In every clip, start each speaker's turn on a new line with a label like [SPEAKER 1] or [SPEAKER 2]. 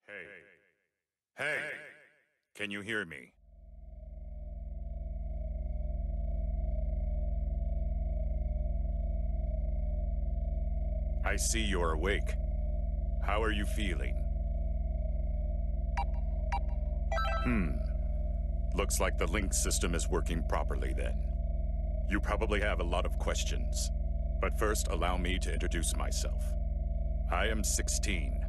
[SPEAKER 1] Hey. Hey! Can you hear me? I see you're awake. How are you feeling? Looks like the link system is working properly then. You probably have a lot of questions. But first, allow me to introduce myself. I am 16.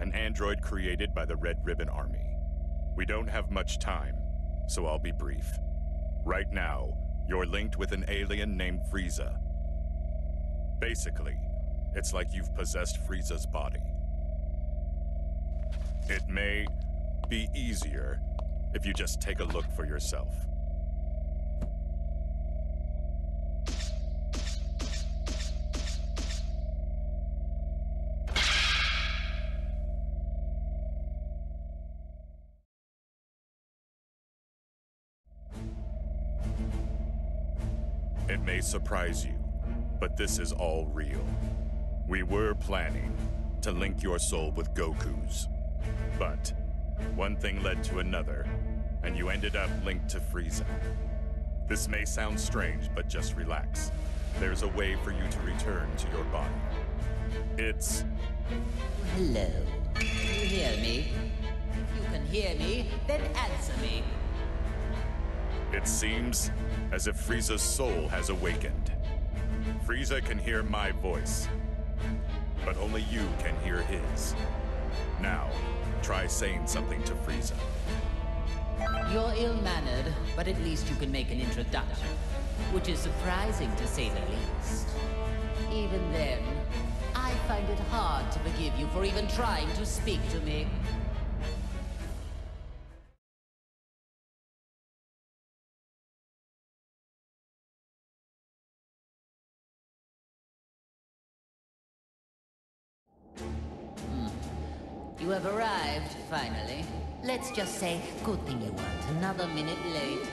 [SPEAKER 1] An android created by the Red Ribbon Army. We don't have much time, so I'll be brief. Right now, you're linked with an alien named Frieza. Basically, it's like you've possessed Frieza's body. It may be easier if you just take a look for yourself. It may surprise you, but this is all real. We were planning to link your soul with Goku's. But one thing led to another, and you ended up linked to Frieza. This may sound strange, but just relax. There's a way for you to return to your body. It's...
[SPEAKER 2] Hello. You hear me? If you can hear me, then answer me.
[SPEAKER 1] It seems as if Frieza's soul has awakened. Frieza can hear my voice, but only you can hear his. Now, try saying something to Frieza.
[SPEAKER 2] You're ill-mannered, but at least you can make an introduction, which is surprising to say the least. Even then, I find it hard to forgive you for even trying to speak to me. You have arrived, finally. Let's just say, good thing you weren't another minute late.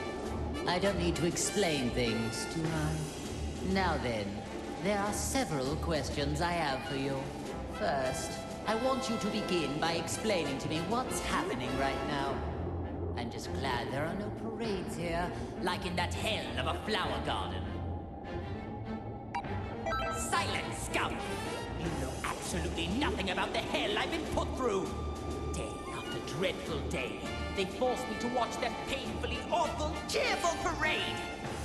[SPEAKER 2] I don't need to explain things, do I? Now then, there are several questions I have for you. First, I want you to begin by explaining to me what's happening right now. I'm just glad there are no parades here, like in that hell of a flower garden. Silence, Scout! You know absolutely nothing about the hell I've been put through! Day after dreadful day, they force me to watch that painfully awful, cheerful parade!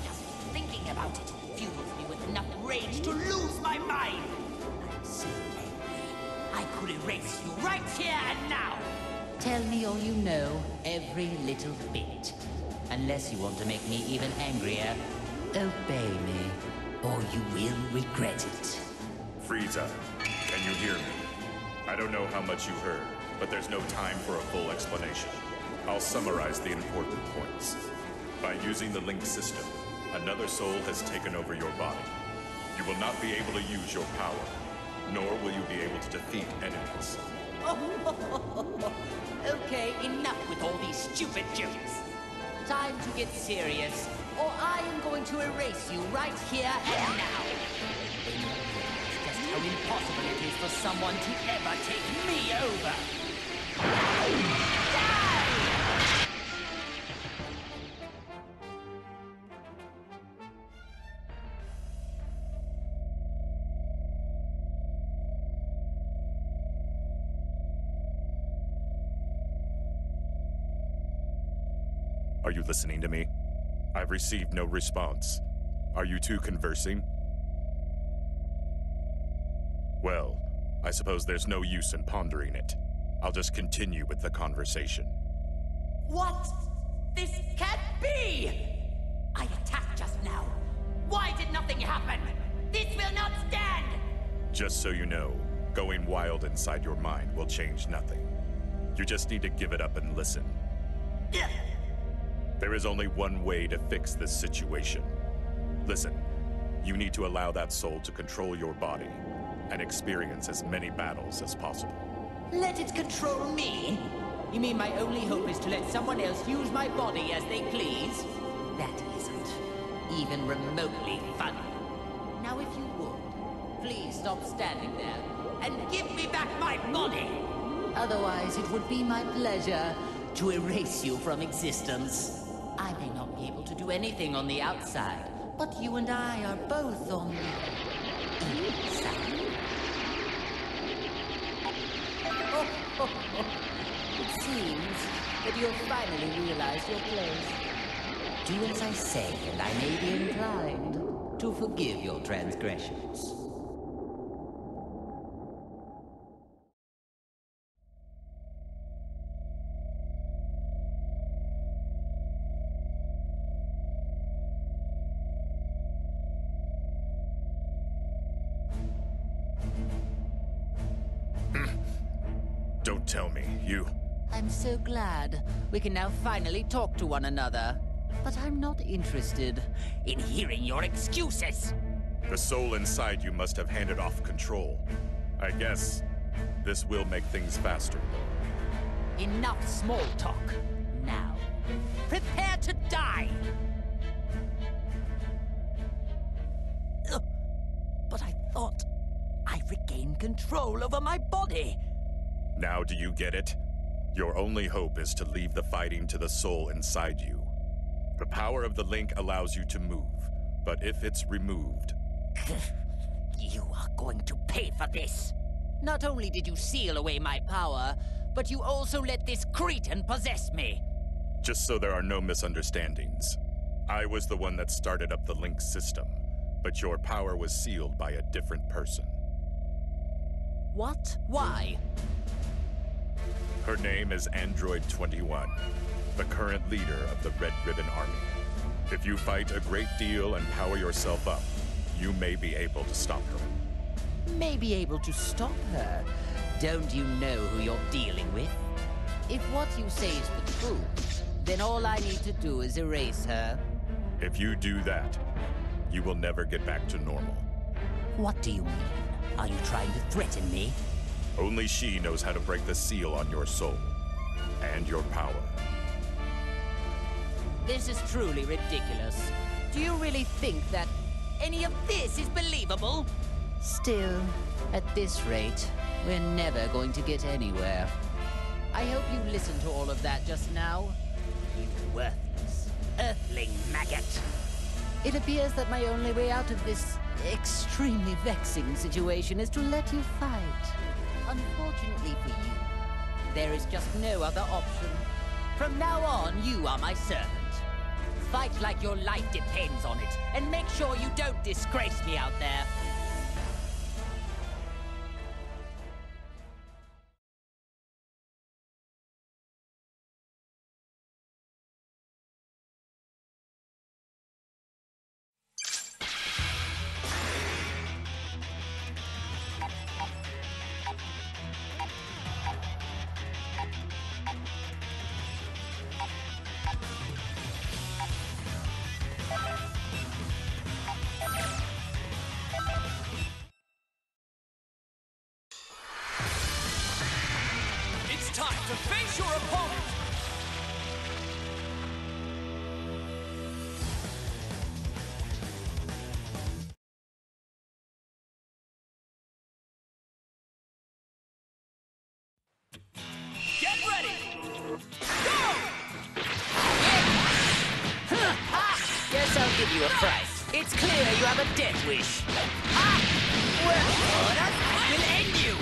[SPEAKER 2] Just thinking about it fuels me with enough rage to lose my mind! I'm so angry, I could erase you right here and now! Tell me all you know, every little bit. Unless you want to make me even angrier, obey me, or you will regret it.
[SPEAKER 1] Frieza, can you hear me? I don't know how much you heard, but there's no time for a full explanation. I'll summarize the important points. By using the link system, another soul has taken over your body. You will not be able to use your power, nor will you be able to defeat enemies.
[SPEAKER 2] Okay, enough with all these stupid jokes. Time to get serious, or I am going to erase you right here and now. Just how impossible it is for someone to ever take me over. Die!
[SPEAKER 1] Are you listening to me? I've received no response. Are you two conversing? Well, I suppose there's no use in pondering it. I'll just continue with the conversation.
[SPEAKER 2] What? This can't be! I attacked just now. Why did nothing happen? This will not stand!
[SPEAKER 1] Just so you know, going wild inside your mind will change nothing. You just need to give it up and listen. There is only one way to fix this situation. Listen, you need to allow that soul to control your body and experience as many battles as possible.
[SPEAKER 2] Let it control me? You mean my only hope is to let someone else use my body as they please? That isn't even remotely funny. Now if you would, please stop standing there and give me back my body! Otherwise, it would be my pleasure to erase you from existence. I may not be able to do anything on the outside, but you and I are both on the inside. It seems that you have finally realized your place. Do as I say, and I may be inclined to forgive your transgressions.
[SPEAKER 1] Don't tell me, you...
[SPEAKER 2] I'm so glad we can now finally talk to one another. But I'm not interested in hearing your excuses.
[SPEAKER 1] The soul inside you must have handed off control. I guess this will make things faster.
[SPEAKER 2] Enough small talk. Now, prepare to die! Ugh. But I thought I regained control over my body.
[SPEAKER 1] Now do you get it? Your only hope is to leave the fighting to the soul inside you. The power of the link allows you to move, but if it's removed...
[SPEAKER 2] You are going to pay for this. Not only did you seal away my power, but you also let this cretin possess me.
[SPEAKER 1] Just so there are no misunderstandings. I was the one that started up the link system, but your power was sealed by a different person.
[SPEAKER 2] What? Why?
[SPEAKER 1] Her name is Android 21, the current leader of the Red Ribbon Army. If you fight a great deal and power yourself up, you may be able to stop her.
[SPEAKER 2] May be able to stop her? Don't you know who you're dealing with? If what you say is the truth, then all I need to do is erase her.
[SPEAKER 1] If you do that, you will never get back to normal.
[SPEAKER 2] What do you mean? Are you trying to threaten me?
[SPEAKER 1] Only she knows how to break the seal on your soul and your power.
[SPEAKER 2] This is truly ridiculous. Do you really think that any of this is believable? Still, at this rate, we're never going to get anywhere. I hope you listened to all of that just now. You worthless, earthling maggot. It appears that my only way out of this extremely vexing situation is to let you fight. Unfortunately for you, there is just no other option. From now on, you are my servant. Fight like your life depends on it, and make sure you don't disgrace me out there.
[SPEAKER 3] It's time to face your opponent! Get ready! Go!
[SPEAKER 2] Guess I'll give you a fright. It's clear you have a death wish. Well, that will end you.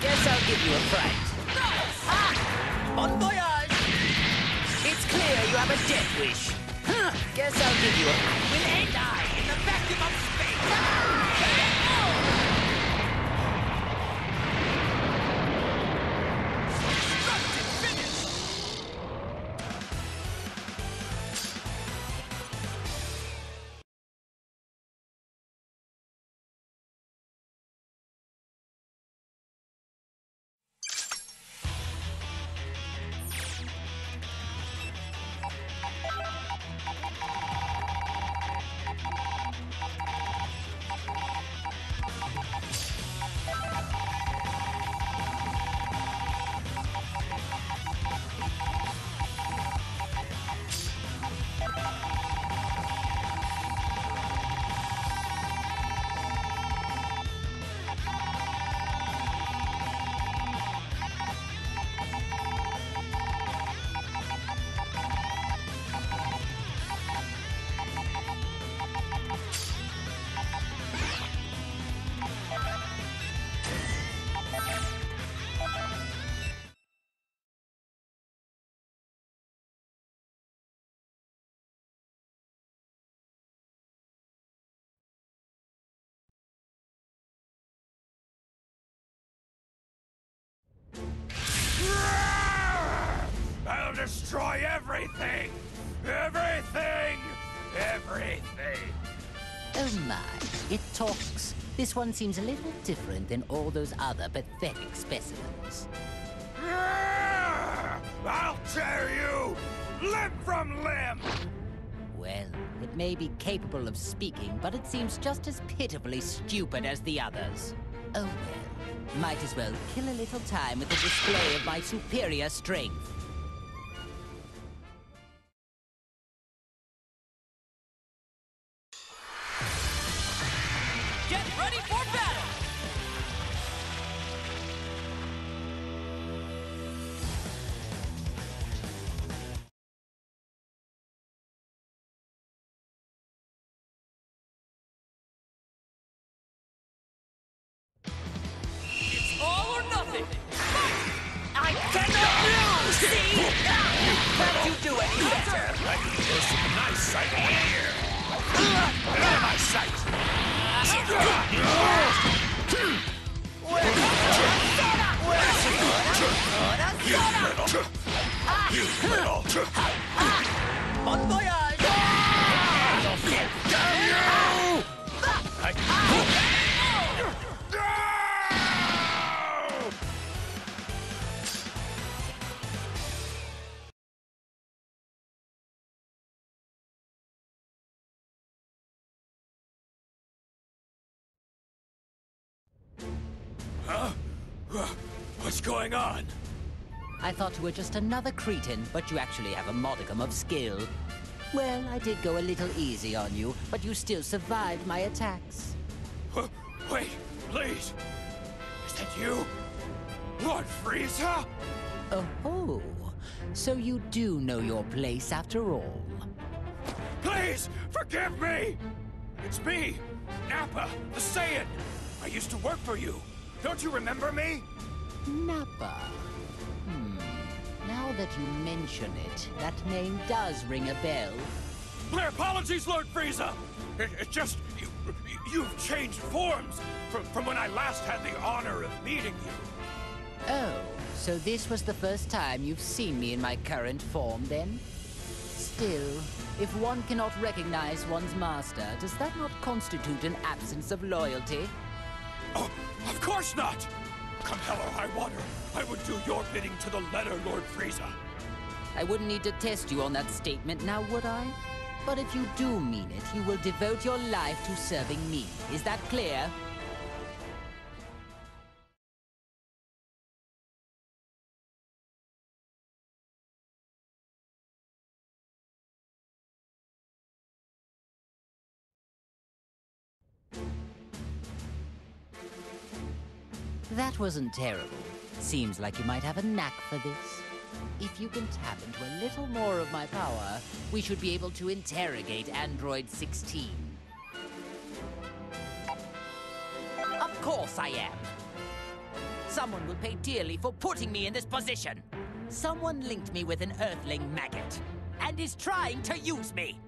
[SPEAKER 2] Guess I'll give you a fright. Bon voyage! It's clear you have a death wish. Guess I'll give you a... Will end I in the vacuum of space.
[SPEAKER 4] destroy everything! Everything! Everything!
[SPEAKER 2] Oh my, it talks. This one seems a little different than all those other pathetic specimens.
[SPEAKER 4] I'll tear you limb from limb!
[SPEAKER 2] Well, it may be capable of speaking, but it seems just as pitifully stupid as the others. Oh well, might as well kill a little time with the display of my superior strength.
[SPEAKER 3] Get ready for battle! It's all or nothing! Fight!
[SPEAKER 2] I cannot lose! See? Can't you do any better?
[SPEAKER 4] I can throw some nice sight over here! Get out of my sight! You little!
[SPEAKER 2] Bon voyage!
[SPEAKER 4] Damn you! Huh? What's going on?
[SPEAKER 2] I thought you were just another cretin, but you actually have a modicum of skill. Well, I did go a little easy on you, but you still survived my attacks.
[SPEAKER 4] Wait, please! Is that you? Lord Frieza?
[SPEAKER 2] Oh, so you do know your place after all.
[SPEAKER 4] Please, forgive me! It's me, Nappa, the Saiyan! I used to work for you. Don't you remember me?
[SPEAKER 2] Nappa. Now that you mention it, that name does ring a bell.
[SPEAKER 4] My apologies, Lord Frieza! It's just, you've changed forms from when I last had the honor of meeting you.
[SPEAKER 2] Oh, so this was the first time you've seen me in my current form, then? Still, if one cannot recognize one's master, does that not constitute an absence of loyalty?
[SPEAKER 4] Oh, of course not! Come hell or high water, I would do your bidding to the letter, Lord Frieza.
[SPEAKER 2] I wouldn't need to test you on that statement now, would I? But if you do mean it, you will devote your life to serving me. Is that clear? That wasn't terrible. Seems like you might have a knack for this. If you can tap into a little more of my power, we should be able to interrogate Android 16. Of course I am. Someone will pay dearly for putting me in this position. Someone linked me with an Earthling maggot, and is trying to use me.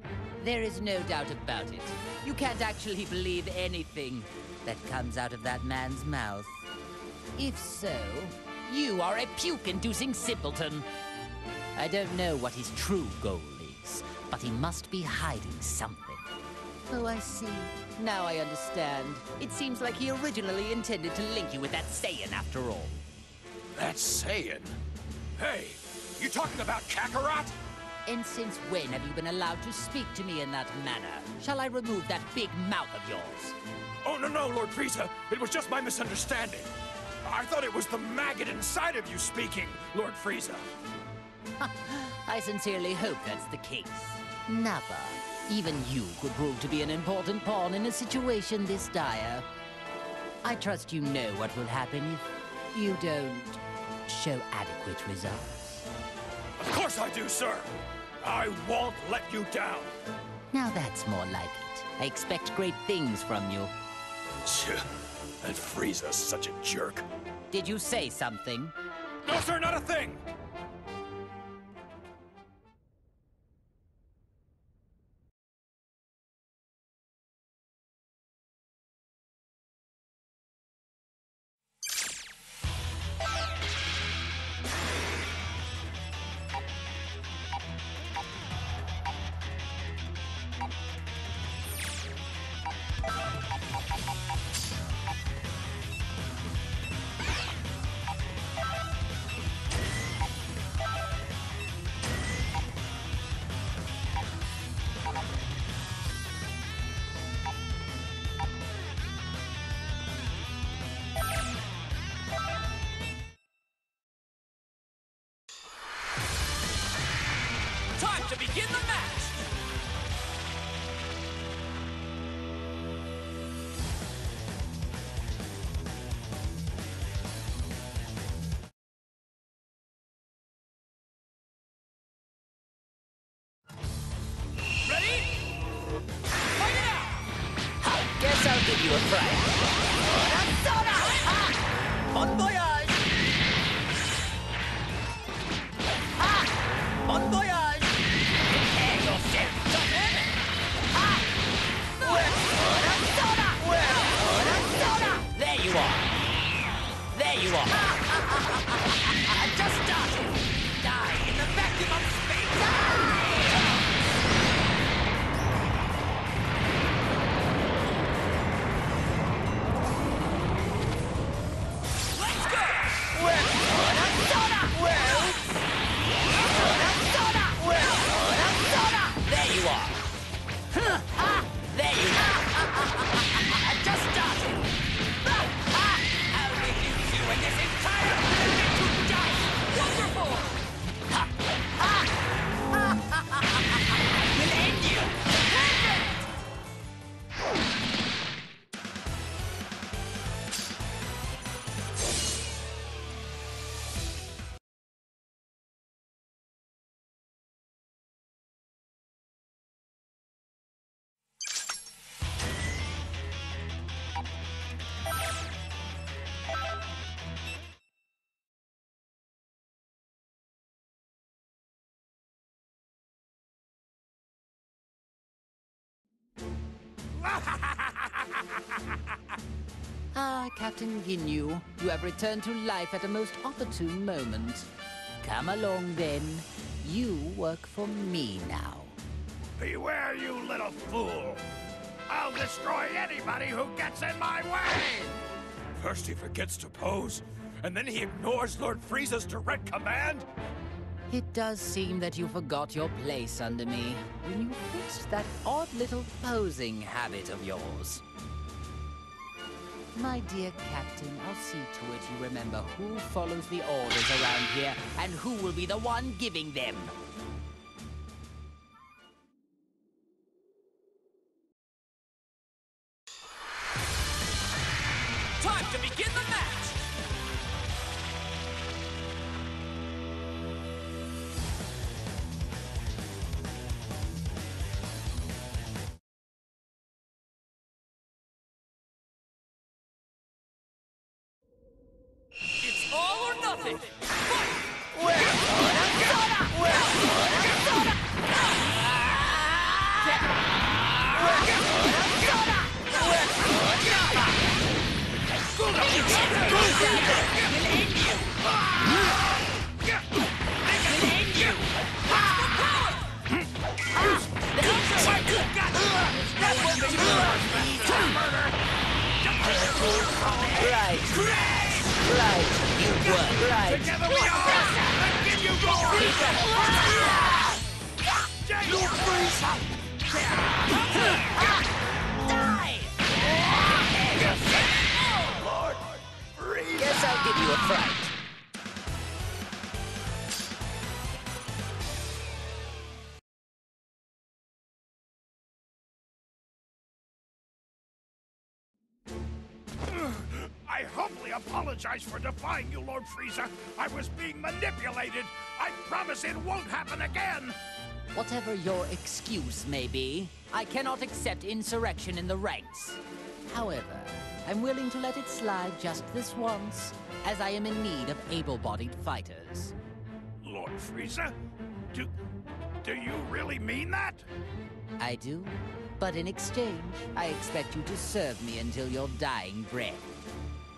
[SPEAKER 2] There is no doubt about it. You can't actually believe anything that comes out of that man's mouth. If so, you are a puke-inducing simpleton. I don't know what his true goal is, but he must be hiding something. Oh, I see. Now I understand. It seems like he originally intended to link you with that Saiyan after all.
[SPEAKER 4] That Saiyan? Hey, you talking about Kakarot?
[SPEAKER 2] And since when have you been allowed to speak to me in that manner? Shall I remove that big mouth of yours?
[SPEAKER 4] Oh, no, Lord Frieza. It was just my misunderstanding. I thought it was the maggot inside of you speaking, Lord Frieza.
[SPEAKER 2] I sincerely hope that's the case. Nappa, even you could prove to be an important pawn in a situation this dire. I trust you know what will happen if you don't show adequate results.
[SPEAKER 4] Of course I do, sir. I won't let you down.
[SPEAKER 2] Now that's more like it. I expect great things from you.
[SPEAKER 4] That Frieza's such a jerk.
[SPEAKER 2] Did you say something?
[SPEAKER 4] No, sir, not a thing!
[SPEAKER 3] time to begin the match! Ready? Fight it out!
[SPEAKER 2] Guess I'll give you a fright. Soda! Bon voyage! Bon voyage! Prepare yourself to win! Soda! Soda! There you are! There you are! Just started! Die in the vacuum of space!
[SPEAKER 3] Let's go!
[SPEAKER 2] There you are! There you are! Just started! I'll reduce you and this entire planet to dust!
[SPEAKER 3] Wonderful!
[SPEAKER 2] We'll end you! Ah, Captain Ginyu, you have returned to life at a most opportune moment. Come along, then. You work for me now.
[SPEAKER 4] Beware, you little fool! I'll destroy anybody who gets in my way! First he forgets to pose, and then he ignores Lord Frieza's direct command?
[SPEAKER 2] It does seem that you forgot your place under me when you fixed that odd little posing habit of yours. My dear Captain, I'll see to it you remember who follows the orders around here and who will be the one giving them.
[SPEAKER 3] Time to begin the match! It's all or nothing! Fight!
[SPEAKER 2] Right, you were right.
[SPEAKER 4] Together we are! Let's give you more! You freeze!
[SPEAKER 2] Die!
[SPEAKER 4] Lord Frieza!
[SPEAKER 2] Guess I'll give you a fright.
[SPEAKER 4] I humbly apologize for defying you, Lord Frieza. I was being manipulated. I promise it won't happen again.
[SPEAKER 2] Whatever your excuse may be, I cannot accept insurrection in the ranks. However, I'm willing to let it slide just this once, as I am in need of able-bodied fighters.
[SPEAKER 4] Lord Frieza? Do you really mean that?
[SPEAKER 2] I do, but in exchange, I expect you to serve me until your dying breath.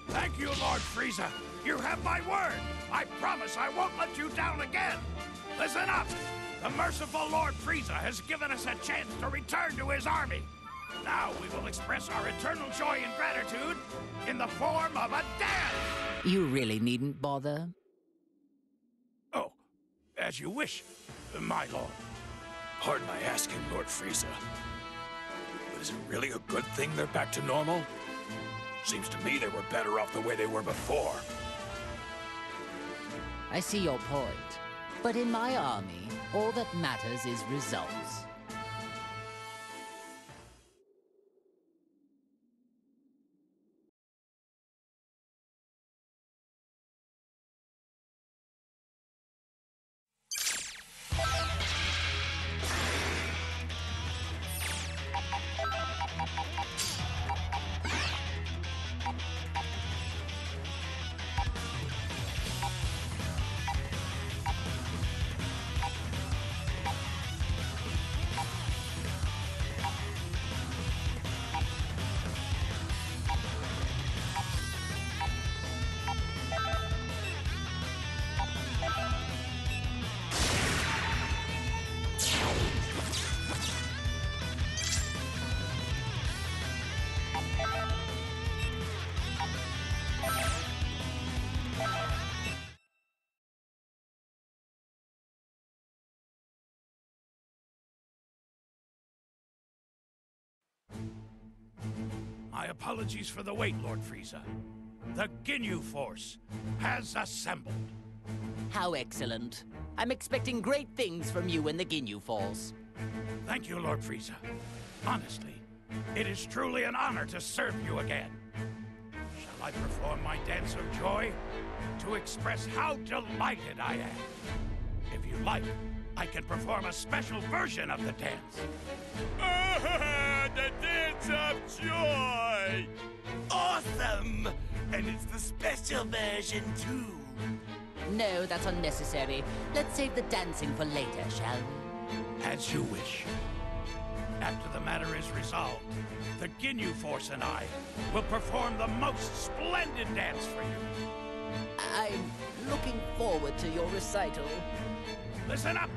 [SPEAKER 4] Thank you, Lord Frieza. You have my word. I promise I won't let you down again. Listen up. The merciful Lord Frieza has given us a chance to return to his army. Now we will express our eternal joy and gratitude in the form of a dance.
[SPEAKER 2] You really needn't bother.
[SPEAKER 4] Oh, as you wish, my lord. Pardon my asking, Lord Frieza. But is it really a good thing they're back to normal? Seems to me they were better off the way they were before.
[SPEAKER 2] I see your point. But in my army, all that matters is results.
[SPEAKER 4] My apologies for the wait, Lord Frieza. The Ginyu Force has assembled.
[SPEAKER 2] How excellent. I'm expecting great things from you and the Ginyu Force.
[SPEAKER 4] Thank you, Lord Frieza. Honestly, it is truly an honor to serve you again. Shall I perform my dance of joy to express how delighted I am? If you like, I can perform a special version of the dance.
[SPEAKER 5] The dance of joy! Awesome! And it's the special version, too.
[SPEAKER 2] No, that's unnecessary. Let's save the dancing for later, shall we?
[SPEAKER 4] As you wish. After the matter is resolved, the Ginyu Force and I will perform the most splendid dance for you.
[SPEAKER 2] I'm looking forward to your recital.
[SPEAKER 4] Listen up!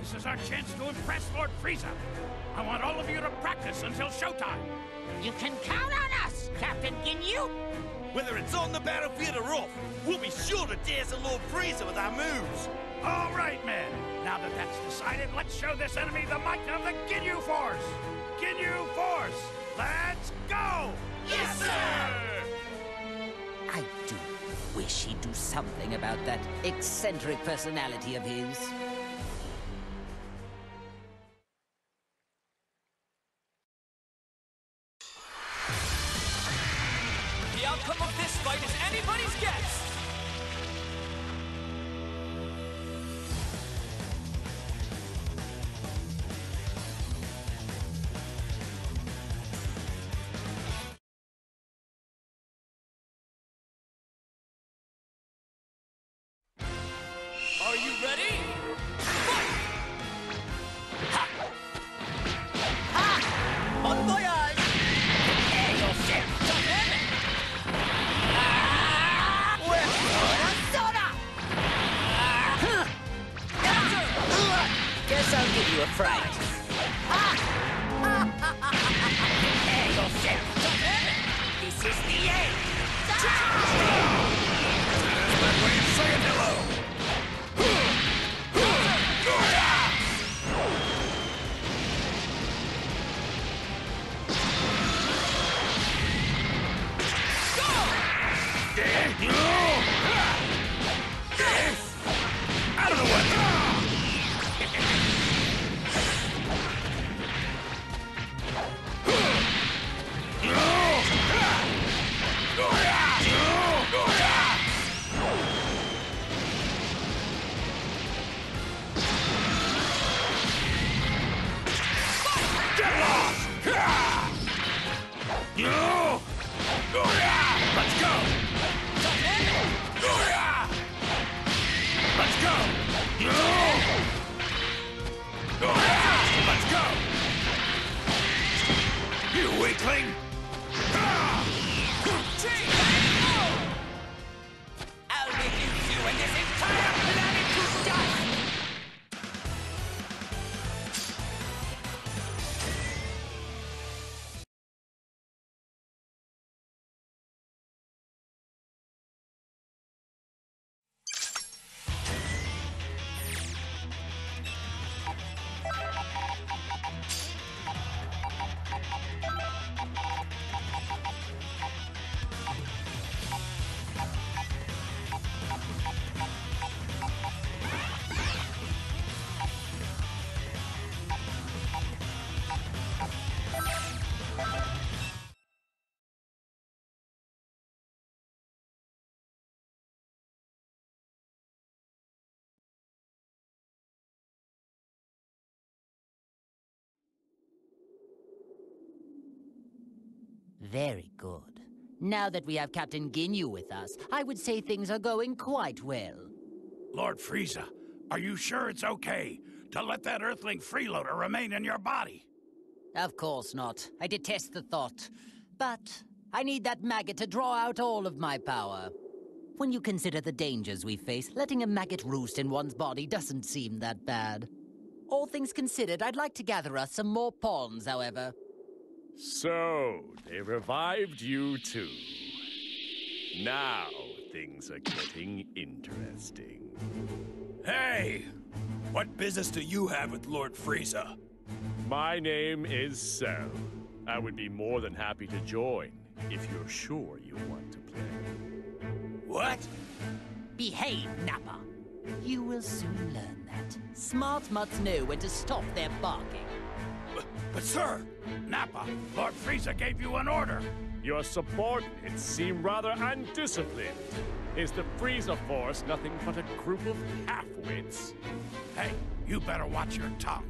[SPEAKER 4] This is our chance to impress Lord Frieza. I want all of you to practice until showtime.
[SPEAKER 2] You can count on us, Captain Ginyu!
[SPEAKER 5] Whether it's on the battlefield or off, we'll be sure to dance a Lord Frieza with our moves.
[SPEAKER 4] All right, men. Now that that's decided, let's show this enemy the might of the Ginyu Force! Ginyu Force! Let's go!
[SPEAKER 5] Yes, sir!
[SPEAKER 2] I do wish he'd do something about that eccentric personality of his.
[SPEAKER 3] The outcome of this fight is anybody's guess! Are you ready? Fight!
[SPEAKER 2] Bon voyage! Prepare yourself! Guess I'll give you a fright. Prepare yourself! This is the end!
[SPEAKER 4] That way of saying hello! Out of the way! Get lost! Let's go! Let's go! Let's go! You weakling!
[SPEAKER 2] I'll reduce you and this entire planet to dust! Very good. Now that we have Captain Ginyu with us, I would say things are going quite well.
[SPEAKER 4] Lord Frieza, are you sure it's okay to let that Earthling freeloader remain in your body?
[SPEAKER 2] Of course not. I detest the thought. But I need that maggot to draw out all of my power. When you consider the dangers we face, letting a maggot roost in one's body doesn't seem that bad. All things considered, I'd like to gather us some more pawns, however.
[SPEAKER 6] So, they revived you too. Now, things are getting interesting.
[SPEAKER 5] Hey! What business do you have with Lord Frieza?
[SPEAKER 6] My name is Cell. I would be more than happy to join, if you're sure you want to play.
[SPEAKER 5] What?
[SPEAKER 2] Behave, Nappa. You will soon learn that. Smart mutts know when to stop their barking.
[SPEAKER 4] But sir, Nappa, Lord Frieza gave you an order.
[SPEAKER 6] Your subordinates seem rather undisciplined. Is the Frieza Force nothing but a group of half-wits?
[SPEAKER 4] Hey, you better watch your tongue.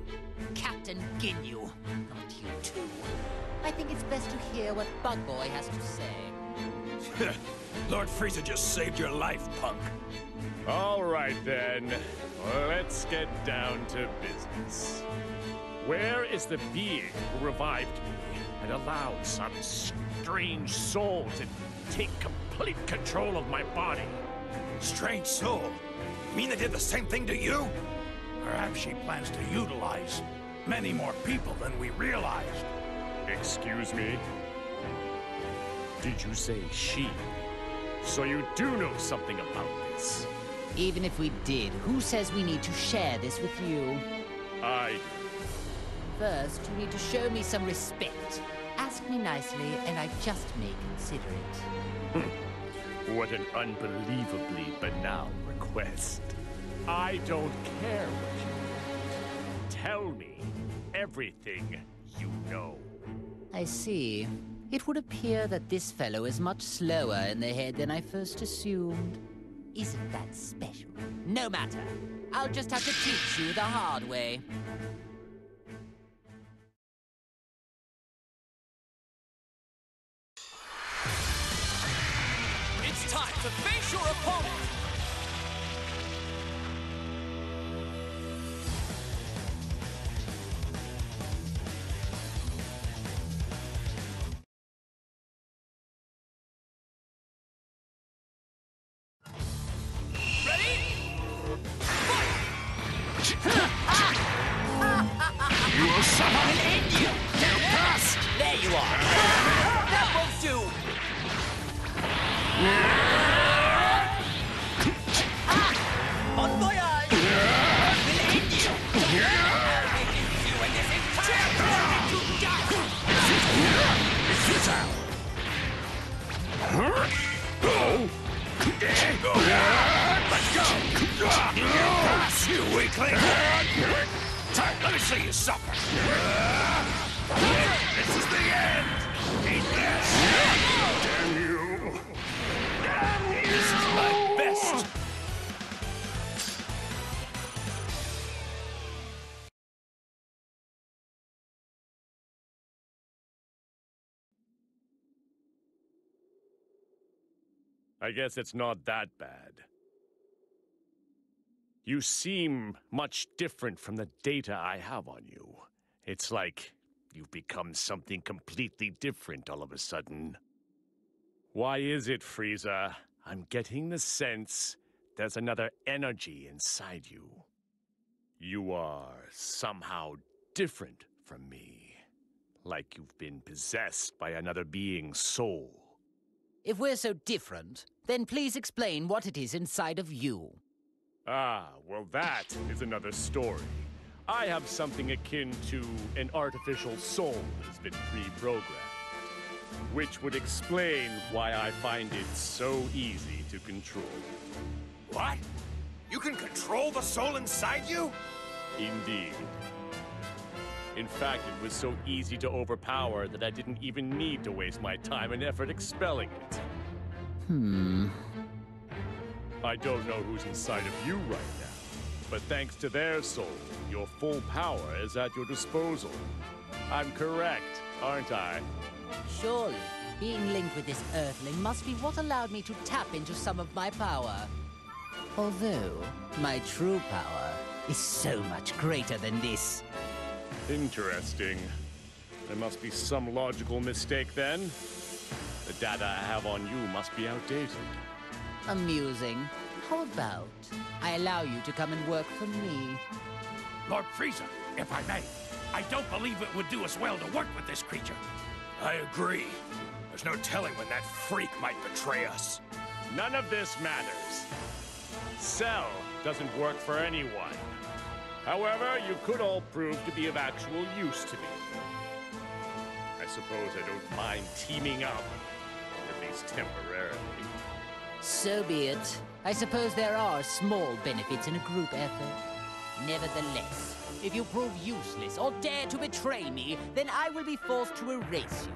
[SPEAKER 2] Captain Ginyu, not you too. I think it's best to hear what Bug Boy has to say.
[SPEAKER 5] Lord Frieza just saved your life, punk.
[SPEAKER 6] All right then, let's get down to business. Where is the being who revived me and allowed some strange soul to take complete control of my body?
[SPEAKER 5] Strange soul? You mean they did the same thing to you?
[SPEAKER 4] Perhaps she plans to utilize many more people than we realized.
[SPEAKER 6] Excuse me? Did you say she? So you do know something about this?
[SPEAKER 2] Even if we did, who says we need to share this with you?
[SPEAKER 6] I do.
[SPEAKER 2] First, you need to show me some respect. Ask me nicely, and I just may consider it.
[SPEAKER 6] What an unbelievably banal request. I don't care what you want. Tell me everything you know.
[SPEAKER 2] I see. It would appear that this fellow is much slower in the head than I first assumed. Isn't that special? No matter. I'll just have to teach you the hard way.
[SPEAKER 3] It's time to face your opponent!
[SPEAKER 4] You will suffer!
[SPEAKER 2] There you are!
[SPEAKER 3] That won't do!
[SPEAKER 2] Bon voyage! Will end you! I'll reduce you and this entire planet to
[SPEAKER 4] Let's go! You weakling! Let me see you suffer! This is the end! Eat this! Damn you! This is my best!
[SPEAKER 6] I guess it's not that bad. You seem much different from the data I have on you. It's like you've become something completely different all of a sudden. Why is it, Frieza? I'm getting the sense there's another energy inside you. You are somehow different from me. Like you've been possessed by another being's soul.
[SPEAKER 2] If we're so different, then please explain what it is inside of you.
[SPEAKER 6] Ah, well that is another story. I have something akin to an artificial soul that has been pre-programmed. Which would explain why I find it so easy to control.
[SPEAKER 5] What? You can control the soul inside you?
[SPEAKER 6] Indeed. In fact, it was so easy to overpower that I didn't even need to waste my time and effort expelling it. I don't know who's inside of you right now, but thanks to their soul, your full power is at your disposal. I'm correct, aren't I?
[SPEAKER 2] Surely. Being linked with this Earthling must be what allowed me to tap into some of my power. Although, my true power is so much greater than this.
[SPEAKER 6] Interesting. There must be some logical mistake then. The data I have on you must be outdated.
[SPEAKER 2] Amusing. How about I allow you to come and work for me?
[SPEAKER 4] Lord Frieza, if I may, I don't believe it would do us well to work with this creature.
[SPEAKER 5] I agree. There's no telling when that freak might betray us.
[SPEAKER 6] None of this matters. Cell doesn't work for anyone. However, you could all prove to be of actual use to me. I suppose I don't mind teaming up, at least temporarily.
[SPEAKER 2] So be it. I suppose there are small benefits in a group effort. Nevertheless, if you prove useless or dare to betray me, then I will be forced to erase you.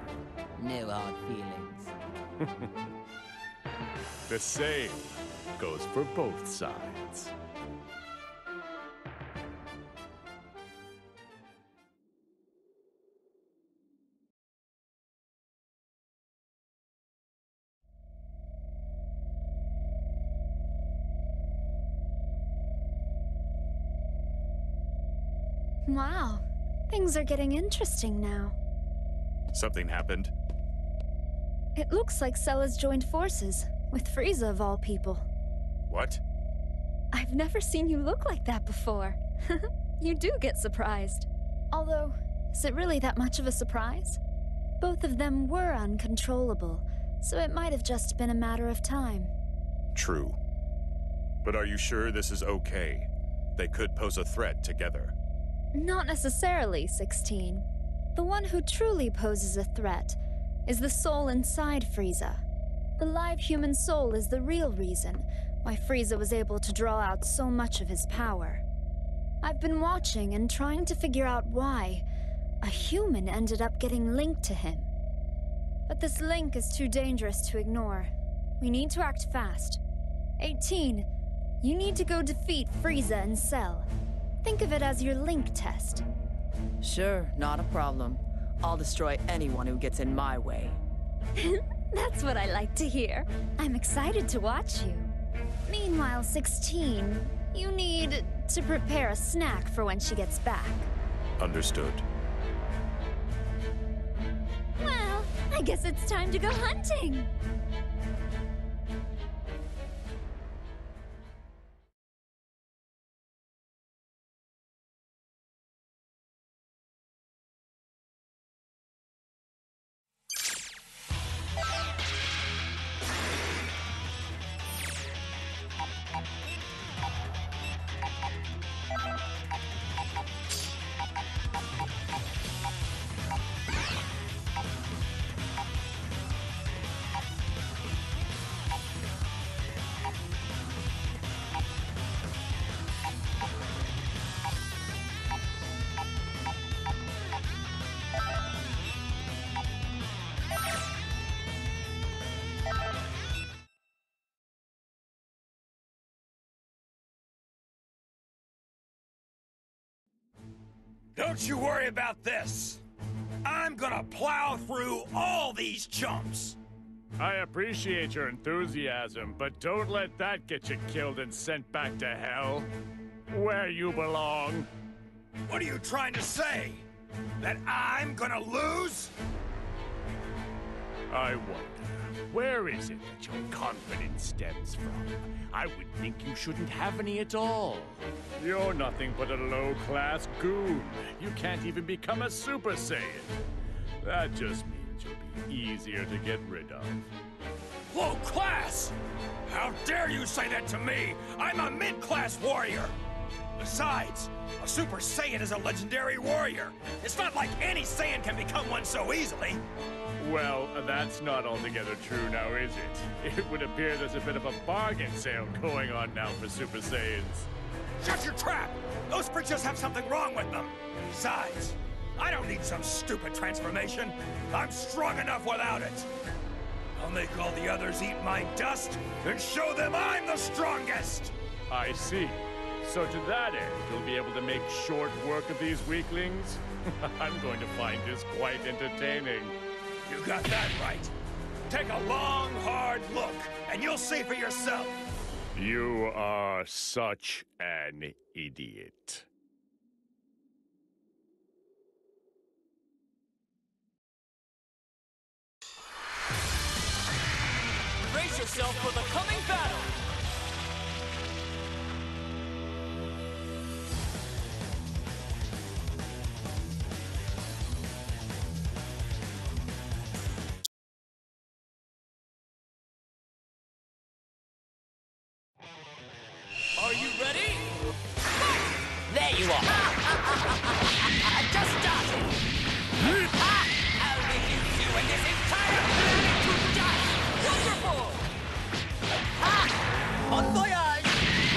[SPEAKER 2] No hard feelings.
[SPEAKER 6] The same goes for both sides.
[SPEAKER 7] Wow, things are getting interesting now.
[SPEAKER 1] Something happened?
[SPEAKER 7] It looks like Cell has joined forces, with Frieza of all people.
[SPEAKER 1] What?
[SPEAKER 7] I've never seen you look like that before. You do get surprised. Although, is it really that much of a surprise? Both of them were uncontrollable, so it might have just been a matter of time.
[SPEAKER 1] True. But are you sure this is okay? They could pose a threat together.
[SPEAKER 7] Not necessarily, 16. The one who truly poses a threat is the soul inside Frieza. The live human soul is the real reason why Frieza was able to draw out so much of his power. I've been watching and trying to figure out why a human ended up getting linked to him. But this link is too dangerous to ignore. We need to act fast. 18, you need to go defeat Frieza and Cell. Think of it as your link test.
[SPEAKER 8] Sure, not a problem. I'll destroy anyone who gets in my way.
[SPEAKER 7] That's what I like to hear. I'm excited to watch you. Meanwhile, 16, you need to prepare a snack for when she gets back.
[SPEAKER 1] Understood.
[SPEAKER 7] Well, I guess it's time to go hunting.
[SPEAKER 5] Don't you worry about this. I'm gonna plow through all these chumps.
[SPEAKER 6] I appreciate your enthusiasm, but don't let that get you killed and sent back to hell, where you belong.
[SPEAKER 5] What are you trying to say? That I'm gonna lose?
[SPEAKER 6] I wonder, where is it that your confidence stems from? I would think you shouldn't have any at all. You're nothing but a low-class goon. You can't even become a Super Saiyan. That just means you'll be easier to get rid of.
[SPEAKER 5] Low class? How dare you say that to me? I'm a mid-class warrior. Besides, a Super Saiyan is a legendary warrior. It's not like any Saiyan can become one so easily.
[SPEAKER 6] Well, that's not altogether true now, is it? It would appear there's a bit of a bargain sale going on now for Super Saiyans.
[SPEAKER 5] Shut your trap! Those freaks have something wrong with them. Besides, I don't need some stupid transformation. I'm strong enough without it. I'll make all the others eat my dust and show them I'm the strongest!
[SPEAKER 6] I see. So to that end, you'll be able to make short work of these weaklings? I'm going to find this quite entertaining.
[SPEAKER 5] You got that right. Take a long, hard look, and you'll see for yourself.
[SPEAKER 6] You are such an idiot.
[SPEAKER 3] Brace yourself for the coming battle! Are you ready?
[SPEAKER 2] There you are. Just started. I'll reduce you and this entire planet to dust.
[SPEAKER 3] Wonderful!
[SPEAKER 2] Bon voyage.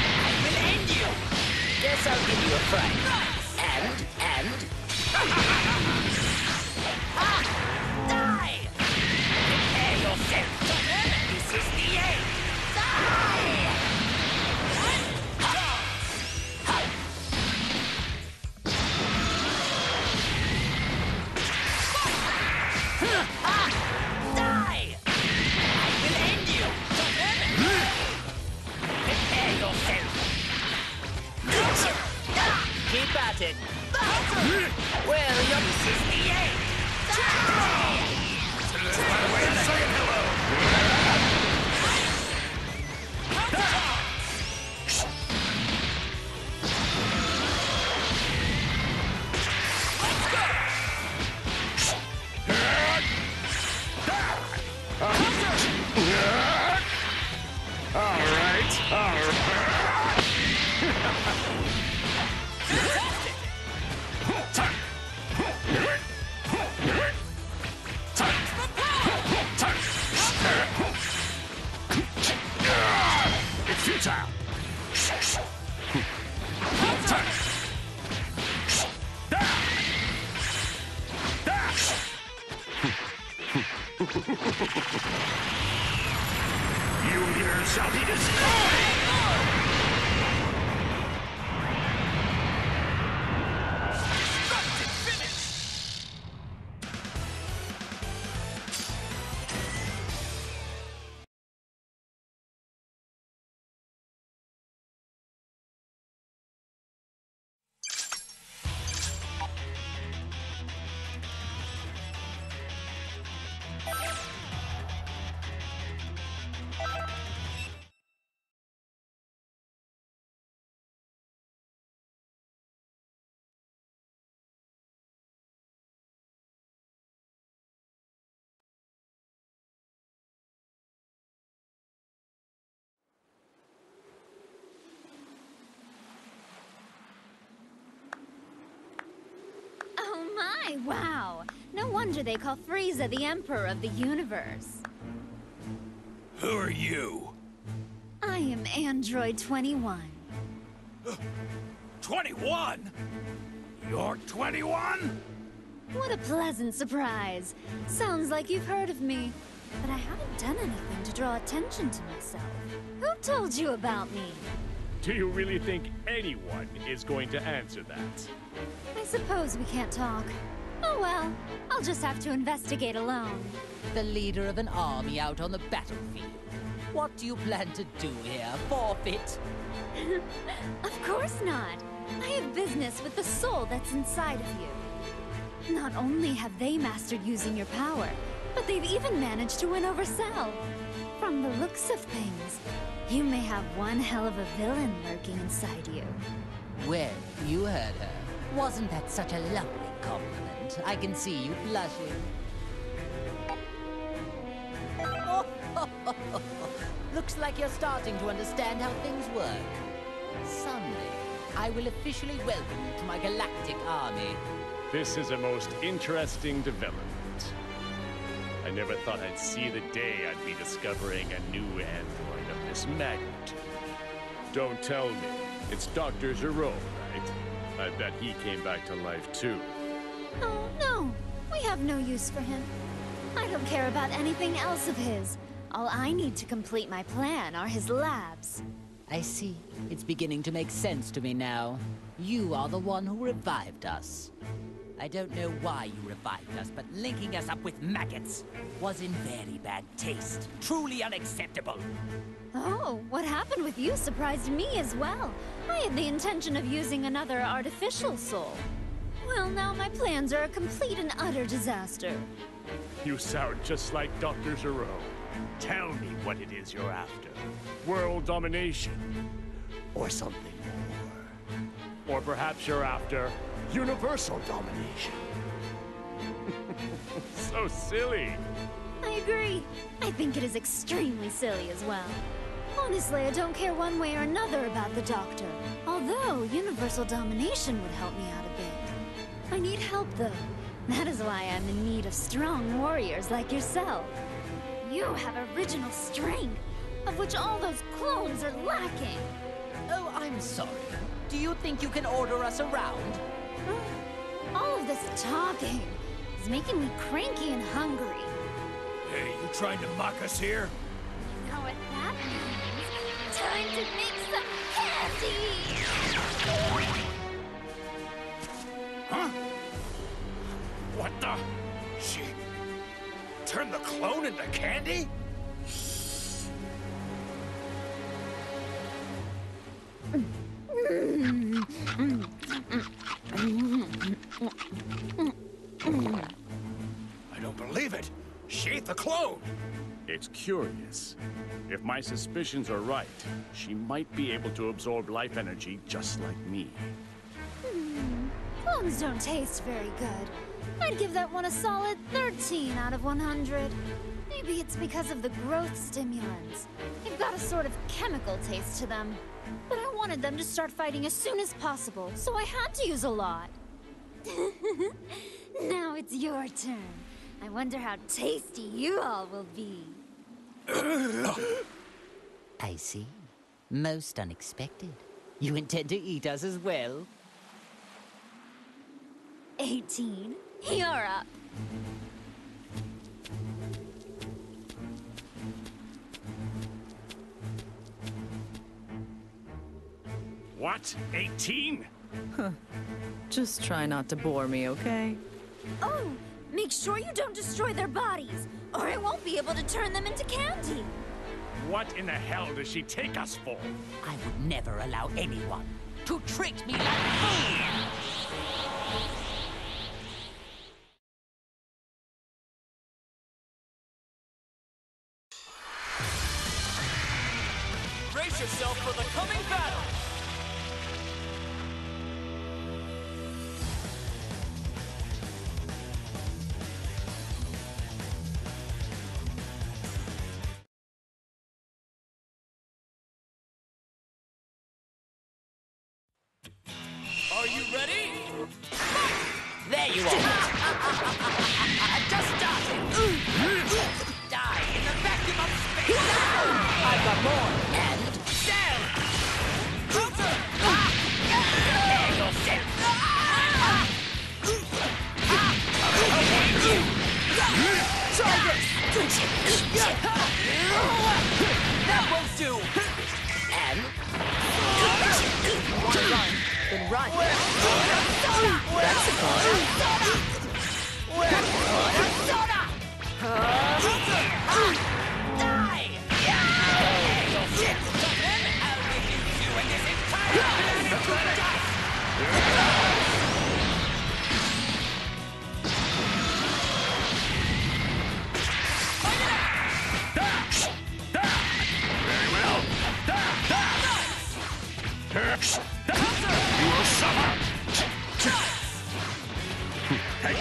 [SPEAKER 2] I will end you. Guess I'll give you a fright. And... Die! Prepare yourself. This is the end. Die! Die! I will end you! Prepare yourself! Keep at it! Well, this is the end! Die!
[SPEAKER 4] That's my way of saying hello.
[SPEAKER 6] All right.
[SPEAKER 5] It's futile. You here shall be destroyed!
[SPEAKER 7] Oh my, wow! No wonder they call Frieza the Emperor of the Universe.
[SPEAKER 5] Who are you?
[SPEAKER 7] I am Android 21.
[SPEAKER 5] 21? You're 21?
[SPEAKER 7] What a pleasant surprise. Sounds like you've heard of me. But I haven't done anything to draw attention to myself. Who told you about me?
[SPEAKER 6] Do you really think anyone is going to answer that?
[SPEAKER 7] I suppose we can't talk. Oh well, I'll just have to investigate alone.
[SPEAKER 2] The leader of an army out on the battlefield. What do you plan to do here? Forfeit?
[SPEAKER 7] Of course not. I have business with the soul that's inside of you. Not only have they mastered using your power, but they've even managed to win over Cell. From the looks of things, you may have one hell of a villain lurking inside you.
[SPEAKER 2] Well, you heard her. Wasn't that such a lovely compliment? I can see you blushing. Looks like you're starting to understand how things work. Someday, I will officially welcome you to my galactic army.
[SPEAKER 6] This is a most interesting development. I never thought I'd see the day I'd be discovering a new android of this magnitude. Don't tell me. It's Dr. Gero, right? I bet he came back to life too.
[SPEAKER 7] Oh, no. We have no use for him. I don't care about anything else of his. All I need to complete my plan are his labs.
[SPEAKER 2] I see. It's beginning to make sense to me now. You are the one who revived us. I don't know why you revived us, but linking us up with maggots was in very bad taste. Truly unacceptable.
[SPEAKER 7] Oh, what happened with you surprised me as well. I had the intention of using another artificial soul. Well, now my plans are a complete and utter disaster.
[SPEAKER 6] You sound just like Dr. Zero. Tell me what it is you're after. World domination? Or something more? Or perhaps you're after universal domination? So silly.
[SPEAKER 7] I agree. I think it is extremely silly as well. Honestly, I don't care one way or another about the Doctor. Although, universal domination would help me out a bit. I need help, though. That is why I'm in need of strong warriors like yourself. You have original strength, of which all those clones are lacking.
[SPEAKER 2] Oh, I'm sorry. Do you think you can order us around?
[SPEAKER 7] All of this talking is making me cranky and hungry.
[SPEAKER 5] Hey, you trying to mock us here?
[SPEAKER 7] You know what that means? Time to make some candy!
[SPEAKER 5] Huh? What the? She turned the clone into candy? I don't believe it. She ate the clone.
[SPEAKER 6] It's curious. If my suspicions are right, she might be able to absorb life energy just like me.
[SPEAKER 7] Clones don't taste very good. I'd give that one a solid 13 out of 100. Maybe it's because of the growth stimulants. They've got a sort of chemical taste to them. But I wanted them to start fighting as soon as possible, so I had to use a lot. Now it's your turn. I wonder how tasty you all will be.
[SPEAKER 2] I see. Most unexpected. You intend to eat us as well?
[SPEAKER 7] 18. You're up.
[SPEAKER 6] What? 18?
[SPEAKER 8] Just try not to bore me, okay?
[SPEAKER 7] Oh, make sure you don't destroy their bodies, or I won't be able to turn them into candy.
[SPEAKER 6] What in the hell does she take us for?
[SPEAKER 2] I would never allow anyone to treat me like food!
[SPEAKER 3] Brace yourself for the coming battle! Are you ready?
[SPEAKER 2] There you are! Just started! Die in the vacuum of space! I've got more! And cell! Counter! Prepare yourself! That won't do! And...
[SPEAKER 8] Want to run? Then run. That's a call.
[SPEAKER 2] Die! I'll reduce you and this entire planet to dust!
[SPEAKER 5] Very well. You will suffer. Take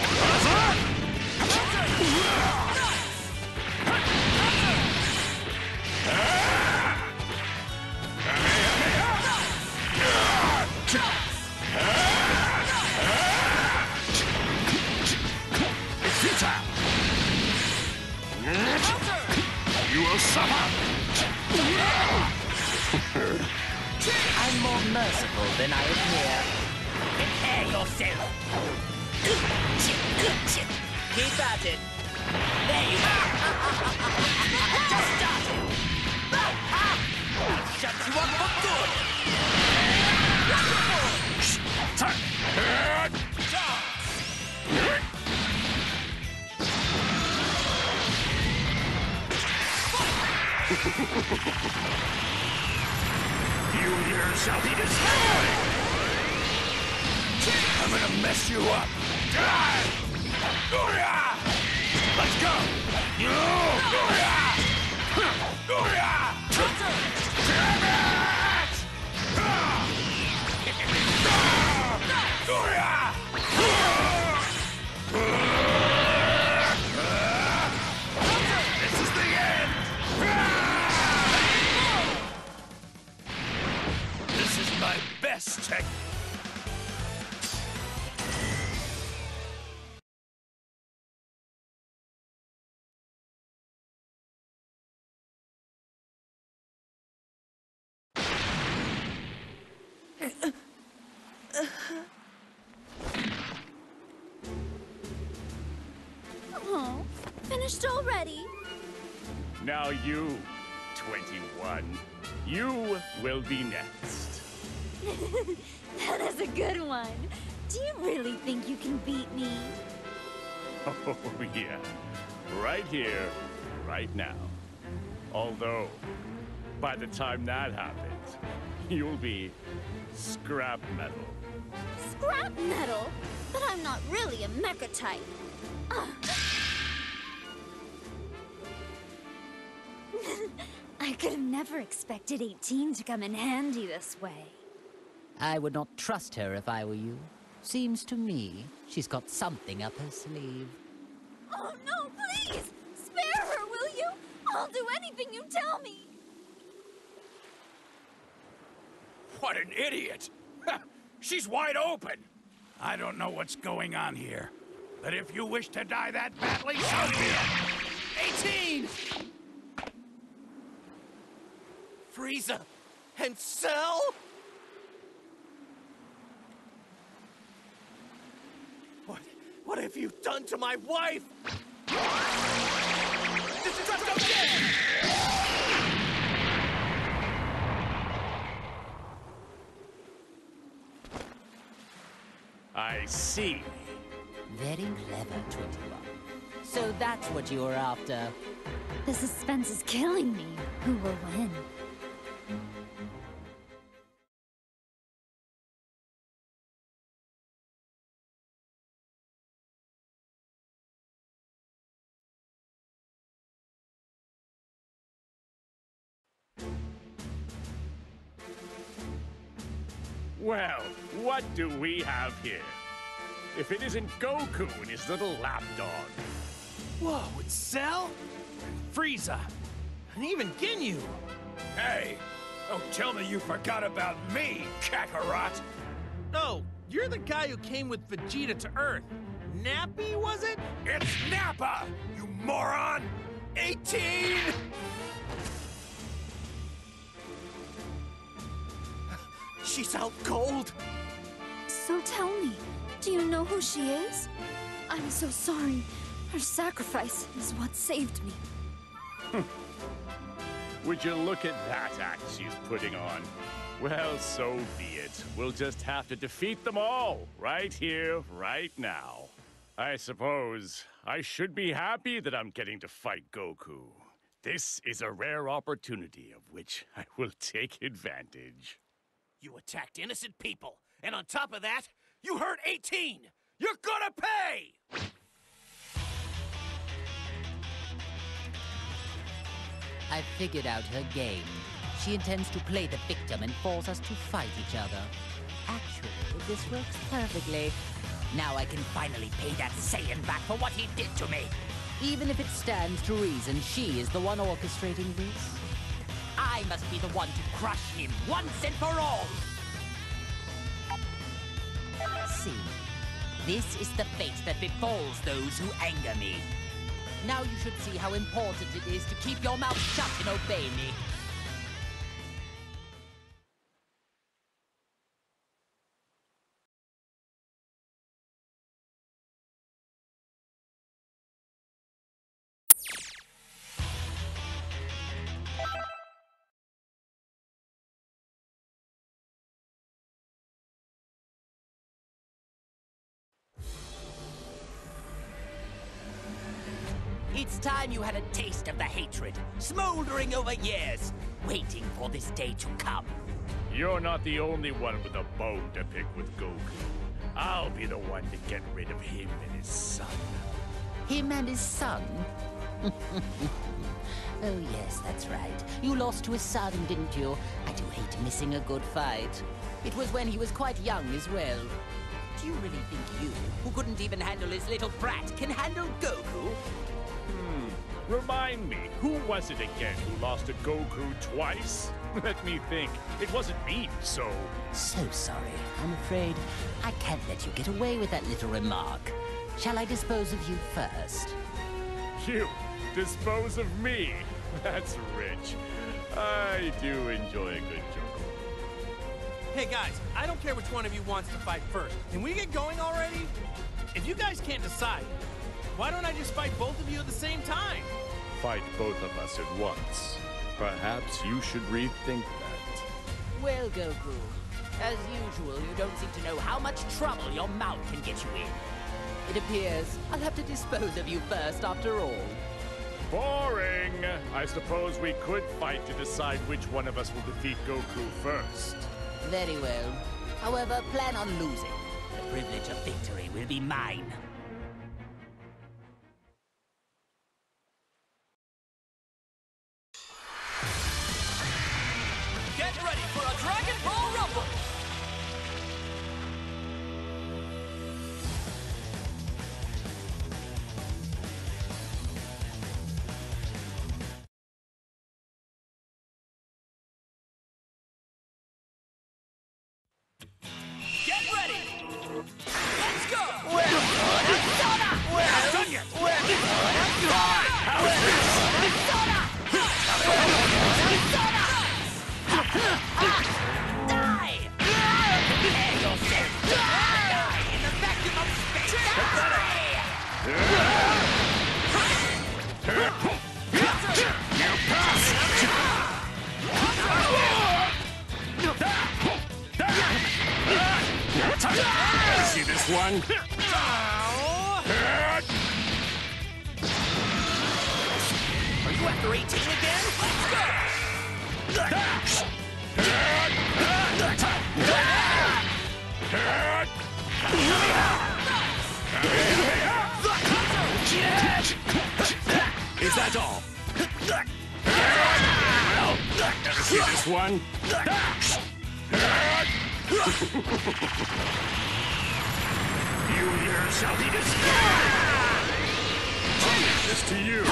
[SPEAKER 5] it's futile. You will suffer.
[SPEAKER 2] I'm more merciful than I appear. Prepare yourself. Keep at it. There you are. Just started. I'll shut you up for good.
[SPEAKER 4] You here shall be destroyed! I'm gonna mess you up! Let's go! This is the end! This is my best tech.
[SPEAKER 7] Oh, finished already?
[SPEAKER 6] Now you, 21. You will be next.
[SPEAKER 7] That is a good one. Do you really think you can beat me?
[SPEAKER 6] Oh, yeah. Right here, right now. Although, by the time that happens, you'll be scrap metal.
[SPEAKER 7] Scrap metal? But I'm not really a mecha type. I could have never expected 18 to come in handy this way.
[SPEAKER 2] I would not trust her if I were you. Seems to me she's got something up her sleeve.
[SPEAKER 7] Oh no, please! Spare her, will you? I'll do anything you tell me.
[SPEAKER 4] What an idiot! She's wide open! I don't know what's going on here, but if you wish to die that badly, so be it!
[SPEAKER 3] 18! Frieza and Cell? What have you done to my wife? Destructo again!
[SPEAKER 6] I see.
[SPEAKER 2] Very clever, 21. So that's what you were after.
[SPEAKER 7] The suspense is killing me. Who will win?
[SPEAKER 6] Well, what do we have here? If it isn't Goku and his little lapdog.
[SPEAKER 3] Whoa, it's Cell? Frieza. And even Ginyu.
[SPEAKER 4] Hey, don't tell me you forgot about me, Kakarot!
[SPEAKER 3] No, you're the guy who came with Vegeta to Earth. Nappy, was it?
[SPEAKER 4] It's Nappa, you moron!
[SPEAKER 3] 18! She's out cold.
[SPEAKER 7] So tell me, do you know who she is? I'm so sorry. Her sacrifice is what saved me.
[SPEAKER 6] Would you look at that act she's putting on? Well, so be it. We'll just have to defeat them all, right here, right now. I suppose I should be happy that I'm getting to fight Goku. This is a rare opportunity of which I will take advantage.
[SPEAKER 3] You attacked innocent people, and on top of that, you hurt 18! You're gonna pay!
[SPEAKER 2] I've figured out her game. She intends to play the victim and force us to fight each other. Actually, this works perfectly. Now I can finally pay that Saiyan back for what he did to me. Even if it stands to reason she is the one orchestrating this. I must be the one to crush him once and for all. See, this is the fate that befalls those who anger me. Now you should see how important it is to keep your mouth shut and obey me. It's time you had a taste of the hatred, smoldering over years, waiting for this day to come.
[SPEAKER 6] You're not the only one with a bone to pick with Goku. I'll be the one to get rid of him and his son.
[SPEAKER 2] Him and his son? Oh yes, that's right. You lost to his son, didn't you? I do hate missing a good fight. It was when he was quite young as well. Do you really think you, who couldn't even handle his little brat, can handle Goku?
[SPEAKER 6] Remind me, who was it again who lost to Goku twice? Let me think. It wasn't me, so...
[SPEAKER 2] So sorry. I'm afraid I can't let you get away with that little remark. Shall I dispose of you first?
[SPEAKER 6] You dispose of me? That's rich. I do enjoy a good joke.
[SPEAKER 9] Hey guys, I don't care which one of you wants to fight first. Can we get going already? If you guys can't decide, why don't I just fight both of you at the same time?
[SPEAKER 6] Fight both of us at once. Perhaps you should rethink that.
[SPEAKER 2] Well, Goku, as usual, you don't seem to know how much trouble your mouth can get you in. It appears I'll have to dispose of you first after all.
[SPEAKER 6] Boring! I suppose we could fight to decide which one of us will defeat Goku first.
[SPEAKER 2] Very well. However, plan on losing. The privilege of victory will be mine.
[SPEAKER 3] Get ready for a Dragon Ball Rumble! Get ready! Let's go!
[SPEAKER 4] Not done yet!
[SPEAKER 2] Die! Prepare yourself! Die in the vacuum of space!
[SPEAKER 6] See this one?
[SPEAKER 3] Are you after 18 again? Let's go!
[SPEAKER 6] Is that all? See this one? You here shall be destroyed! I'll leave this to you.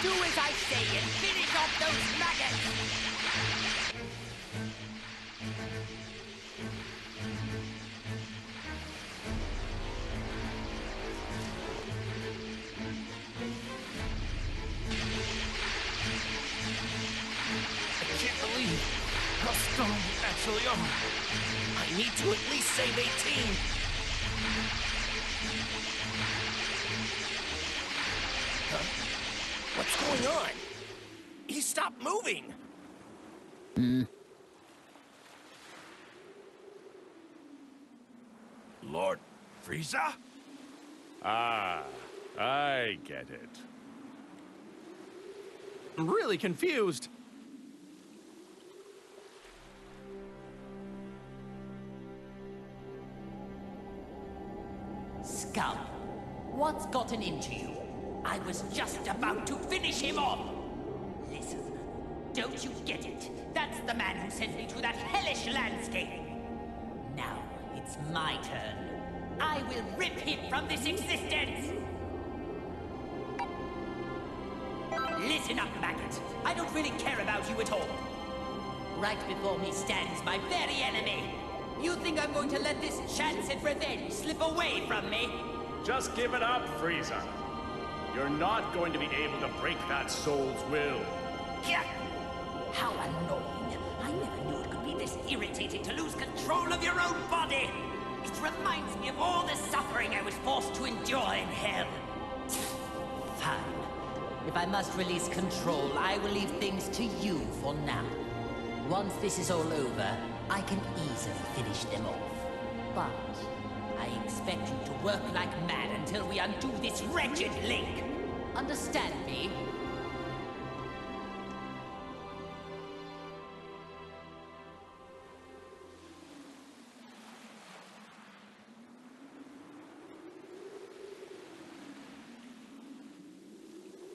[SPEAKER 2] Do as I say and finish off those maggots!
[SPEAKER 3] I can't believe how strong you actually are. I need to at least save 18. Huh? What's going on? He stopped moving.
[SPEAKER 4] Lord Frieza?
[SPEAKER 6] Ah, I get it.
[SPEAKER 9] I'm really confused.
[SPEAKER 2] Scum! What's gotten into you? I was just about to finish him off! Listen, don't you get it? That's the man who sent me to that hellish landscape! Now, it's my turn. I will rip him from this existence! Listen up, maggot. I don't really care about you at all. Right before me stands my very enemy. You think I'm going to let this chance at revenge slip away from me?
[SPEAKER 6] Just give it up, Frieza. You're not going to be able to break that soul's will.
[SPEAKER 2] Yeah. How annoying. I never knew it could be this irritating to lose control of your own body. It reminds me of all the suffering I was forced to endure in hell. Fine. If I must release control, I will leave things to you for now. Once this is all over, I can easily finish them off. But I expect you to work like mad until we undo this wretched link. Understand me?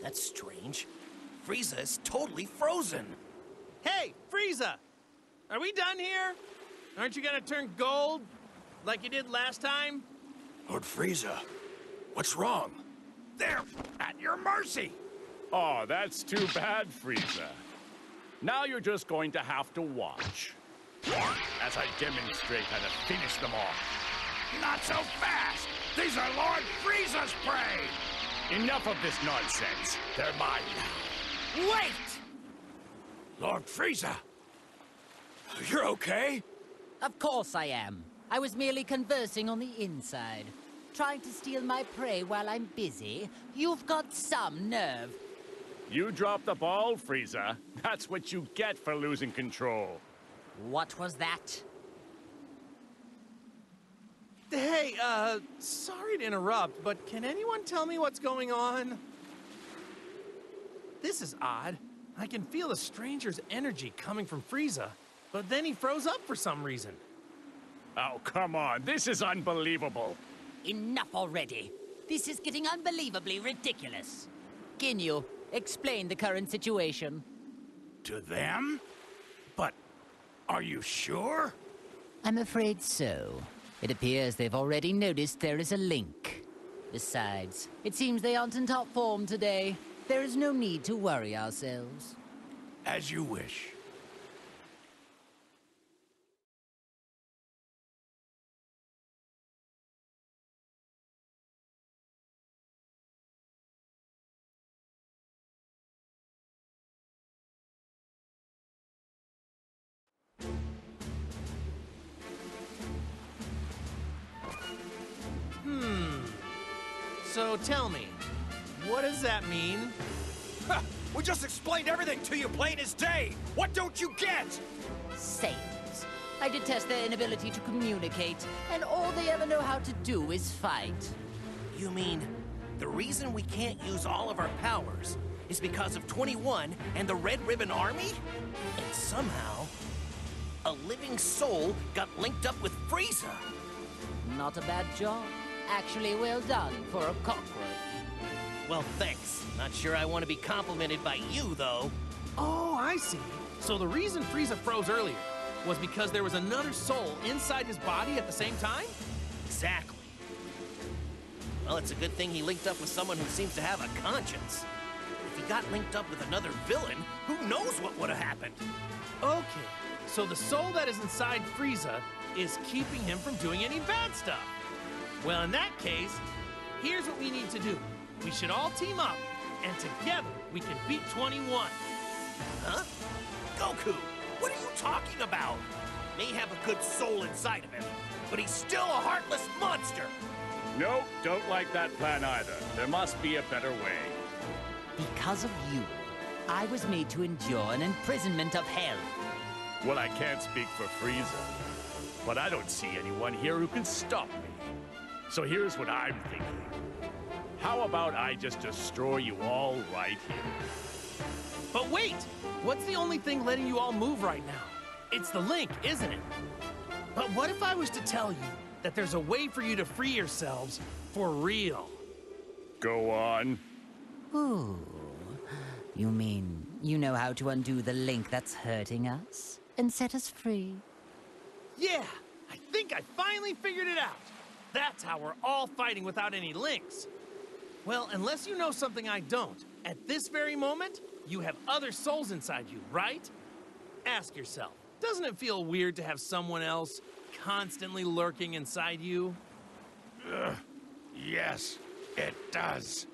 [SPEAKER 3] That's strange. Frieza is totally frozen.
[SPEAKER 9] Hey, Frieza! Are we done here? Aren't you gonna turn gold like you did last time?
[SPEAKER 4] Lord Frieza, what's wrong?
[SPEAKER 5] They're at your mercy!
[SPEAKER 6] Oh, that's too bad, Frieza. Now you're just going to have to watch as I demonstrate how to finish them off.
[SPEAKER 4] Not so fast! These are Lord Frieza's prey!
[SPEAKER 6] Enough of this nonsense. They're mine now.
[SPEAKER 2] Wait!
[SPEAKER 4] Lord Frieza! You're okay?
[SPEAKER 2] Of course I am. I was merely conversing on the inside. Trying to steal my prey while I'm busy? You've got some nerve.
[SPEAKER 6] You dropped the ball, Frieza. That's what you get for losing control.
[SPEAKER 2] What was that?
[SPEAKER 9] Hey, sorry to interrupt, but can anyone tell me what's going on? This is odd. I can feel a stranger's energy coming from Frieza, but then he froze up for some reason.
[SPEAKER 6] Oh, come on. This is unbelievable.
[SPEAKER 2] Enough already. This is getting unbelievably ridiculous. Ginyu, explain the current situation.
[SPEAKER 4] To them? But are you sure?
[SPEAKER 2] I'm afraid so. It appears they've already noticed there is a link. Besides, it seems they aren't in top form today. There is no need to worry ourselves.
[SPEAKER 4] As you wish.
[SPEAKER 9] So tell me, what does that mean?
[SPEAKER 5] Ha! We just explained everything to you plain as day! What don't you get?
[SPEAKER 2] Saiyans. I detest their inability to communicate, and all they ever know how to do is fight.
[SPEAKER 3] You mean the reason we can't use all of our powers is because of 21 and the Red Ribbon Army? And somehow, a living soul got linked up with Frieza.
[SPEAKER 2] Not a bad job. Actually well done for a cockroach.
[SPEAKER 3] Well, thanks. Not sure I want to be complimented by you, though.
[SPEAKER 9] Oh, I see. So the reason Frieza froze earlier was because there was another soul inside his body at the same time?
[SPEAKER 3] Exactly. Well, it's a good thing he linked up with someone who seems to have a conscience. If he got linked up with another villain, who knows what would have happened?
[SPEAKER 9] Okay, so the soul that is inside Frieza is keeping him from doing any bad stuff. Well, in that case, here's what we need to do. We should all team up, and together we can beat 21.
[SPEAKER 3] Huh? Goku, what are you talking about? May have a good soul inside of him, but he's still a heartless monster.
[SPEAKER 6] Nope, don't like that plan either. There must be a better way.
[SPEAKER 2] Because of you, I was made to endure an imprisonment of hell.
[SPEAKER 6] Well, I can't speak for Frieza, but I don't see anyone here who can stop me. So here's what I'm thinking. How about I just destroy you all right here?
[SPEAKER 9] But wait! What's the only thing letting you all move right now? It's the link, isn't it? But what if I was to tell you that there's a way for you to free yourselves for real?
[SPEAKER 6] Go on.
[SPEAKER 2] Ooh. You mean you know how to undo the link that's hurting us and set us free?
[SPEAKER 9] Yeah, I think I finally figured it out. That's how we're all fighting without any links. Well, unless you know something I don't, at this very moment, you have other souls inside you, right? Ask yourself, doesn't it feel weird to have someone else constantly lurking inside you?
[SPEAKER 4] Yes, it does.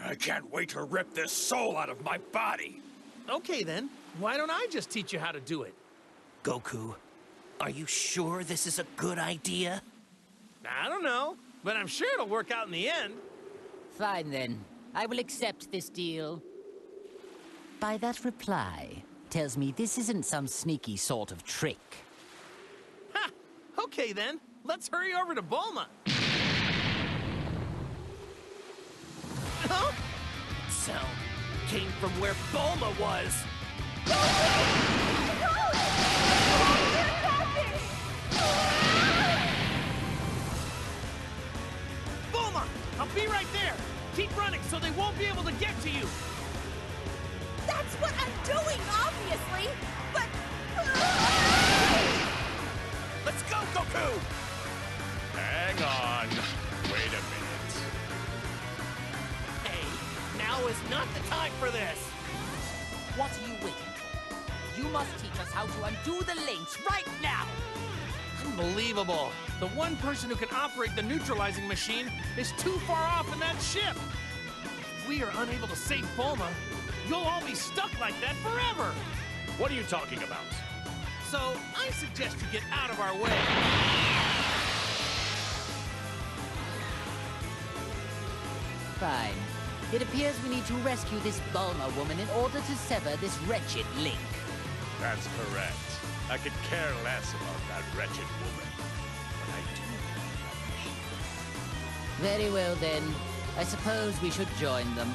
[SPEAKER 5] I can't wait to rip this soul out of my body.
[SPEAKER 9] Okay then, why don't I just teach you how to do it?
[SPEAKER 3] Goku, are you sure this is a good idea?
[SPEAKER 9] I don't know, but I'm sure it'll work out in the end.
[SPEAKER 2] Fine then. I will accept this deal. By that reply, tells me this isn't some sneaky sort of trick.
[SPEAKER 9] Ha! Okay then, let's hurry over to Bulma. Huh?
[SPEAKER 3] Sound came from where Bulma was.
[SPEAKER 9] Bulma, I'll be right there. Keep running so they won't be able to get to you.
[SPEAKER 10] That's what I'm doing, obviously! But...
[SPEAKER 3] Let's go, Goku!
[SPEAKER 6] Hang on. Wait a minute.
[SPEAKER 3] Hey, now is not the time for this!
[SPEAKER 2] What are you waiting for? You must teach us how to undo the links right now!
[SPEAKER 9] Unbelievable. The one person who can operate the neutralizing machine is too far off in that ship. If we are unable to save Bulma, you'll all be stuck like that forever.
[SPEAKER 6] What are you talking about?
[SPEAKER 9] So, I suggest you get out of our way.
[SPEAKER 2] Fine. It appears we need to rescue this Bulma woman in order to sever this wretched link.
[SPEAKER 6] That's correct. I could care less about that wretched woman. But I do know that machine.
[SPEAKER 2] Very well then. I suppose we should join them.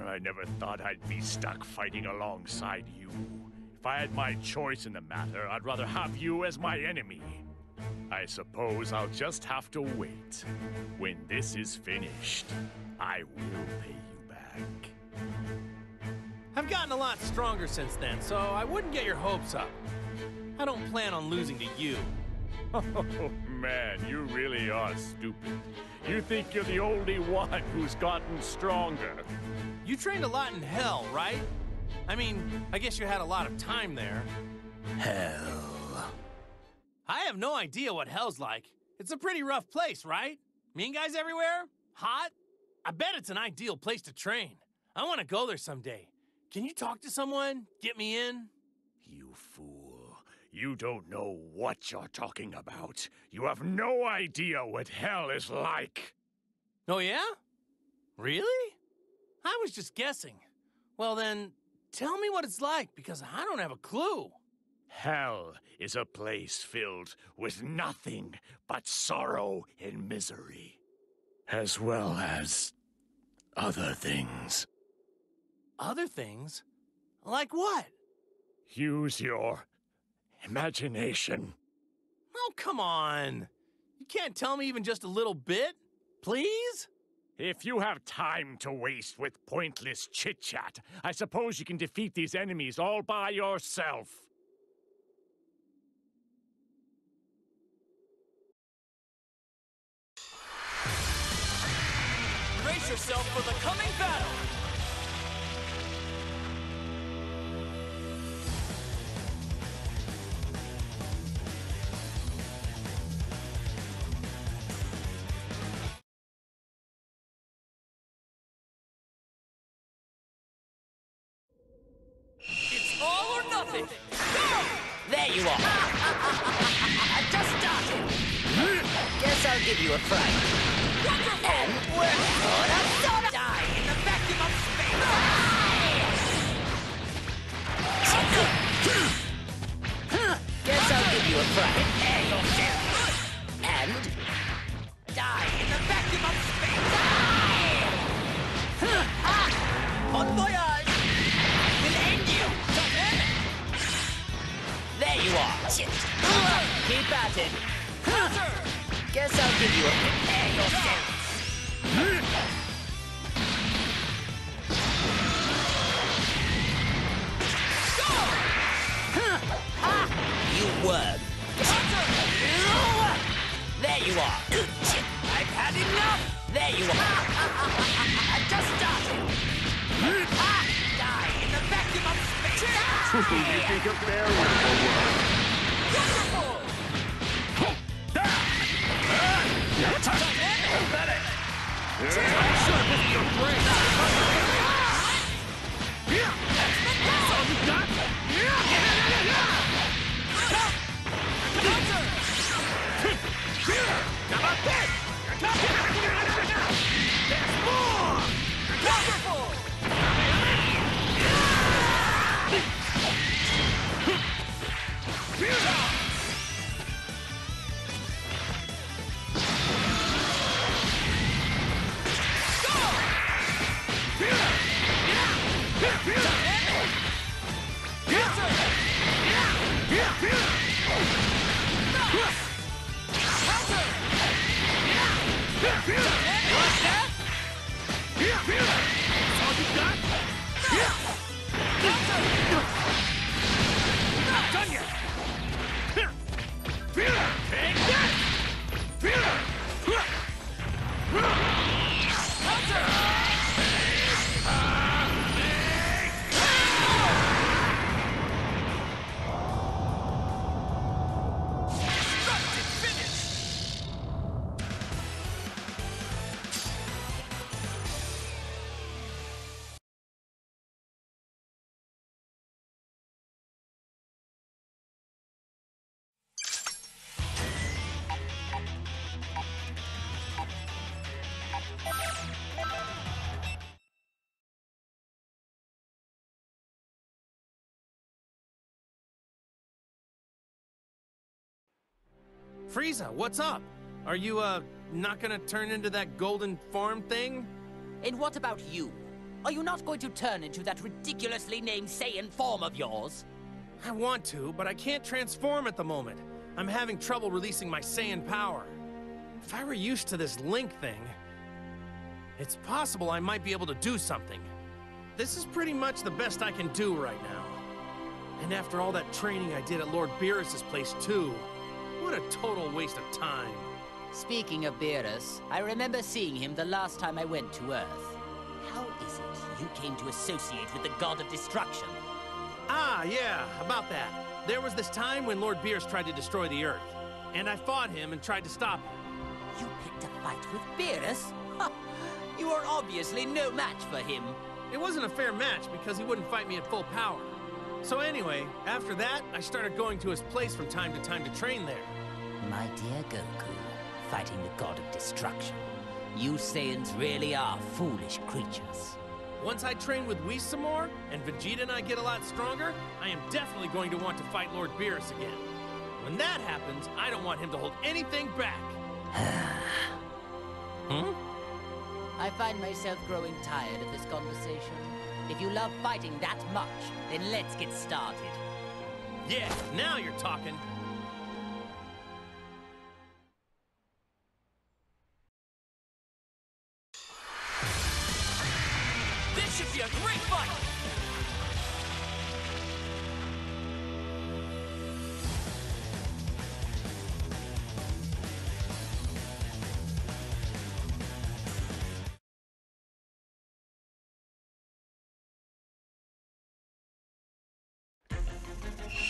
[SPEAKER 6] I never thought I'd be stuck fighting alongside you. If I had my choice in the matter, I'd rather have you as my enemy. I suppose I'll just have to wait. When this is finished, I will pay you back.
[SPEAKER 9] I've gotten a lot stronger since then, so I wouldn't get your hopes up. I don't plan on losing to you.
[SPEAKER 6] Oh, man, you really are stupid. You think you're the only one who's gotten stronger.
[SPEAKER 9] You trained a lot in hell, right? I mean, I guess you had a lot of time there.
[SPEAKER 3] Hell.
[SPEAKER 9] I have no idea what hell's like. It's a pretty rough place, right? Mean guys everywhere? Hot? I bet it's an ideal place to train. I want to go there someday. Can you talk to someone? Get me in?
[SPEAKER 6] You fool. You don't know what you're talking about. You have no idea what hell is like.
[SPEAKER 9] Oh, yeah? Really? I was just guessing. Well then, tell me what it's like, because I don't have a clue.
[SPEAKER 6] Hell is a place filled with nothing but sorrow and misery, as well as other things.
[SPEAKER 9] Other things? Like what?
[SPEAKER 6] Use your imagination.
[SPEAKER 9] Oh, come on. You can't tell me even just a little bit? Please?
[SPEAKER 6] If you have time to waste with pointless chit-chat, I suppose you can defeat these enemies all by yourself.
[SPEAKER 11] Brace yourself for the coming battle! It's all or nothing! Go!
[SPEAKER 2] There you are! Just started! Guess I'll give you a fright.
[SPEAKER 11] Wonderful!
[SPEAKER 2] And we're gonna die in the vacuum of space! for a prepare yourself. And die in the vacuum of space. Bon voyage! I will end you. There you are. Keep at it. Guess I'll give you a prepare yourself. You worm. There you are. I've had enough. There you are. Just started. Die in the vacuum of space.
[SPEAKER 6] You think a bear will work?
[SPEAKER 5] Pathetic!
[SPEAKER 9] I'm sure this is your brain.
[SPEAKER 5] That's all you got? How about this? There's more!
[SPEAKER 11] Wonderful!
[SPEAKER 9] Frieza, what's up? Are you, not gonna turn into that golden form thing?
[SPEAKER 2] And what about you? Are you not going to turn into that ridiculously named Saiyan form of yours?
[SPEAKER 9] I want to, but I can't transform at the moment. I'm having trouble releasing my Saiyan power. If I were used to this Link thing, it's possible I might be able to do something. This is pretty much the best I can do right now. And after all that training I did at Lord Beerus' place too, what a total waste of time.
[SPEAKER 2] Speaking of Beerus, I remember seeing him the last time I went to Earth. How is it you came to associate with the God of Destruction?
[SPEAKER 9] Ah, yeah, about that. There was this time when Lord Beerus tried to destroy the Earth, and I fought him and tried to stop him.
[SPEAKER 2] You picked a fight with Beerus? Ha! You are obviously no match for him.
[SPEAKER 9] It wasn't a fair match because he wouldn't fight me at full power. So anyway, after that, I started going to his place from time to train there.
[SPEAKER 2] My dear Goku, fighting the God of Destruction. You Saiyans really are foolish creatures.
[SPEAKER 9] Once I train with Whis some more, and Vegeta and I get a lot stronger, I am definitely going to want to fight Lord Beerus again. When that happens, I don't want him to hold anything back.
[SPEAKER 2] I find myself growing tired of this conversation. If you love fighting that much, then let's get started.
[SPEAKER 9] Yeah, now you're talking.
[SPEAKER 11] This should be a great fight!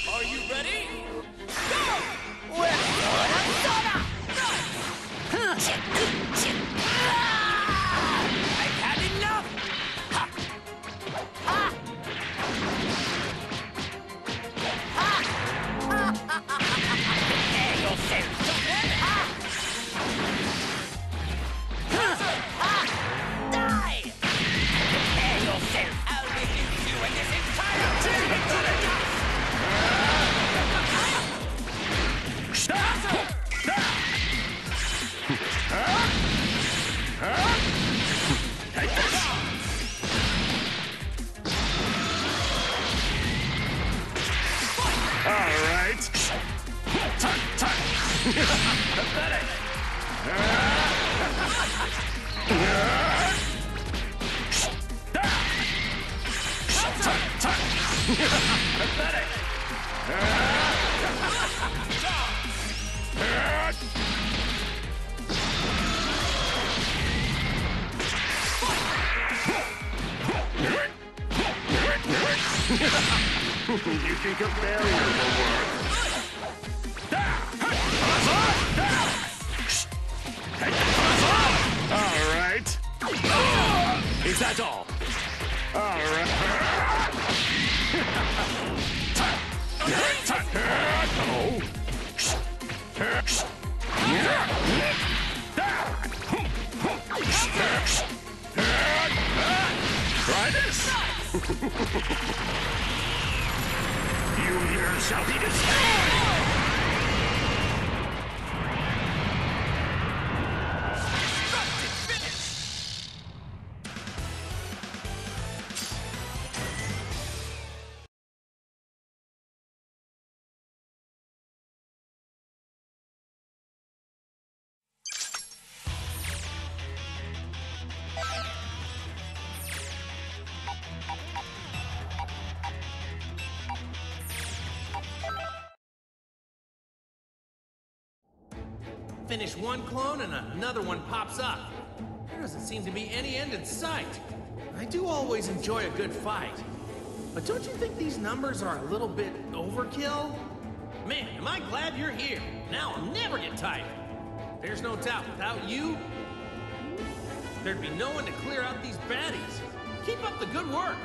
[SPEAKER 11] Are you ready? Go!
[SPEAKER 2] I've had enough! Ha!
[SPEAKER 5] Pathetic! Pathetic!
[SPEAKER 6] You think a barrier will work? All right. Is that all? All right. Oh. Try this. You here shall be destroyed!
[SPEAKER 9] Finish one clone and another one pops up. There doesn't seem to be any end in sight. I do always enjoy a good fight. But don't you think these numbers are a little bit overkill? Man, am I glad you're here. Now I'll never get tired. There's no doubt, without you, there'd be no one to clear out these baddies. Keep up the good work.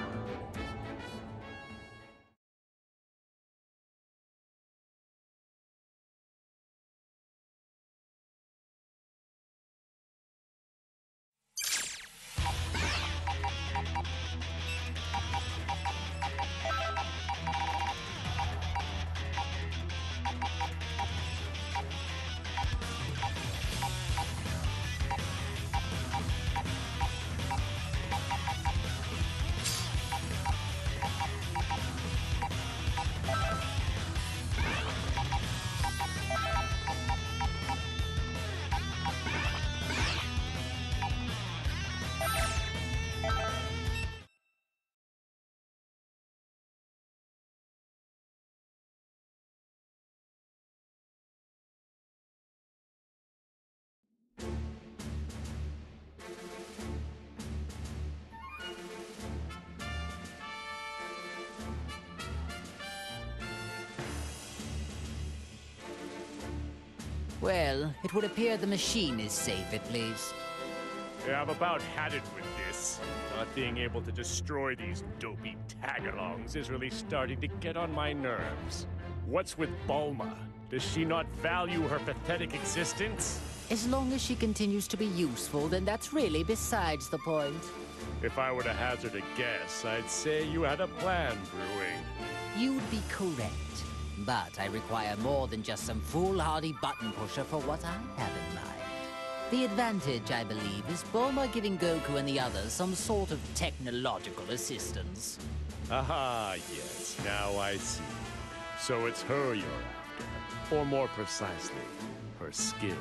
[SPEAKER 2] Well, it would appear the machine is safe at least.
[SPEAKER 6] Yeah, I've about had it with this. Not being able to destroy these dopey tag-alongs is really starting to get on my nerves. What's with Bulma? Does she not value her pathetic existence?
[SPEAKER 2] As long as she continues to be useful, then that's really besides the point.
[SPEAKER 6] If I were to hazard a guess, I'd say you had a plan brewing.
[SPEAKER 2] You'd be correct. But I require more than just some foolhardy button pusher for what I have in mind. The advantage, I believe, is Bulma giving Goku and the others some sort of technological assistance.
[SPEAKER 6] Aha, yes, now I see. So it's her you're after. Or more precisely, her skills.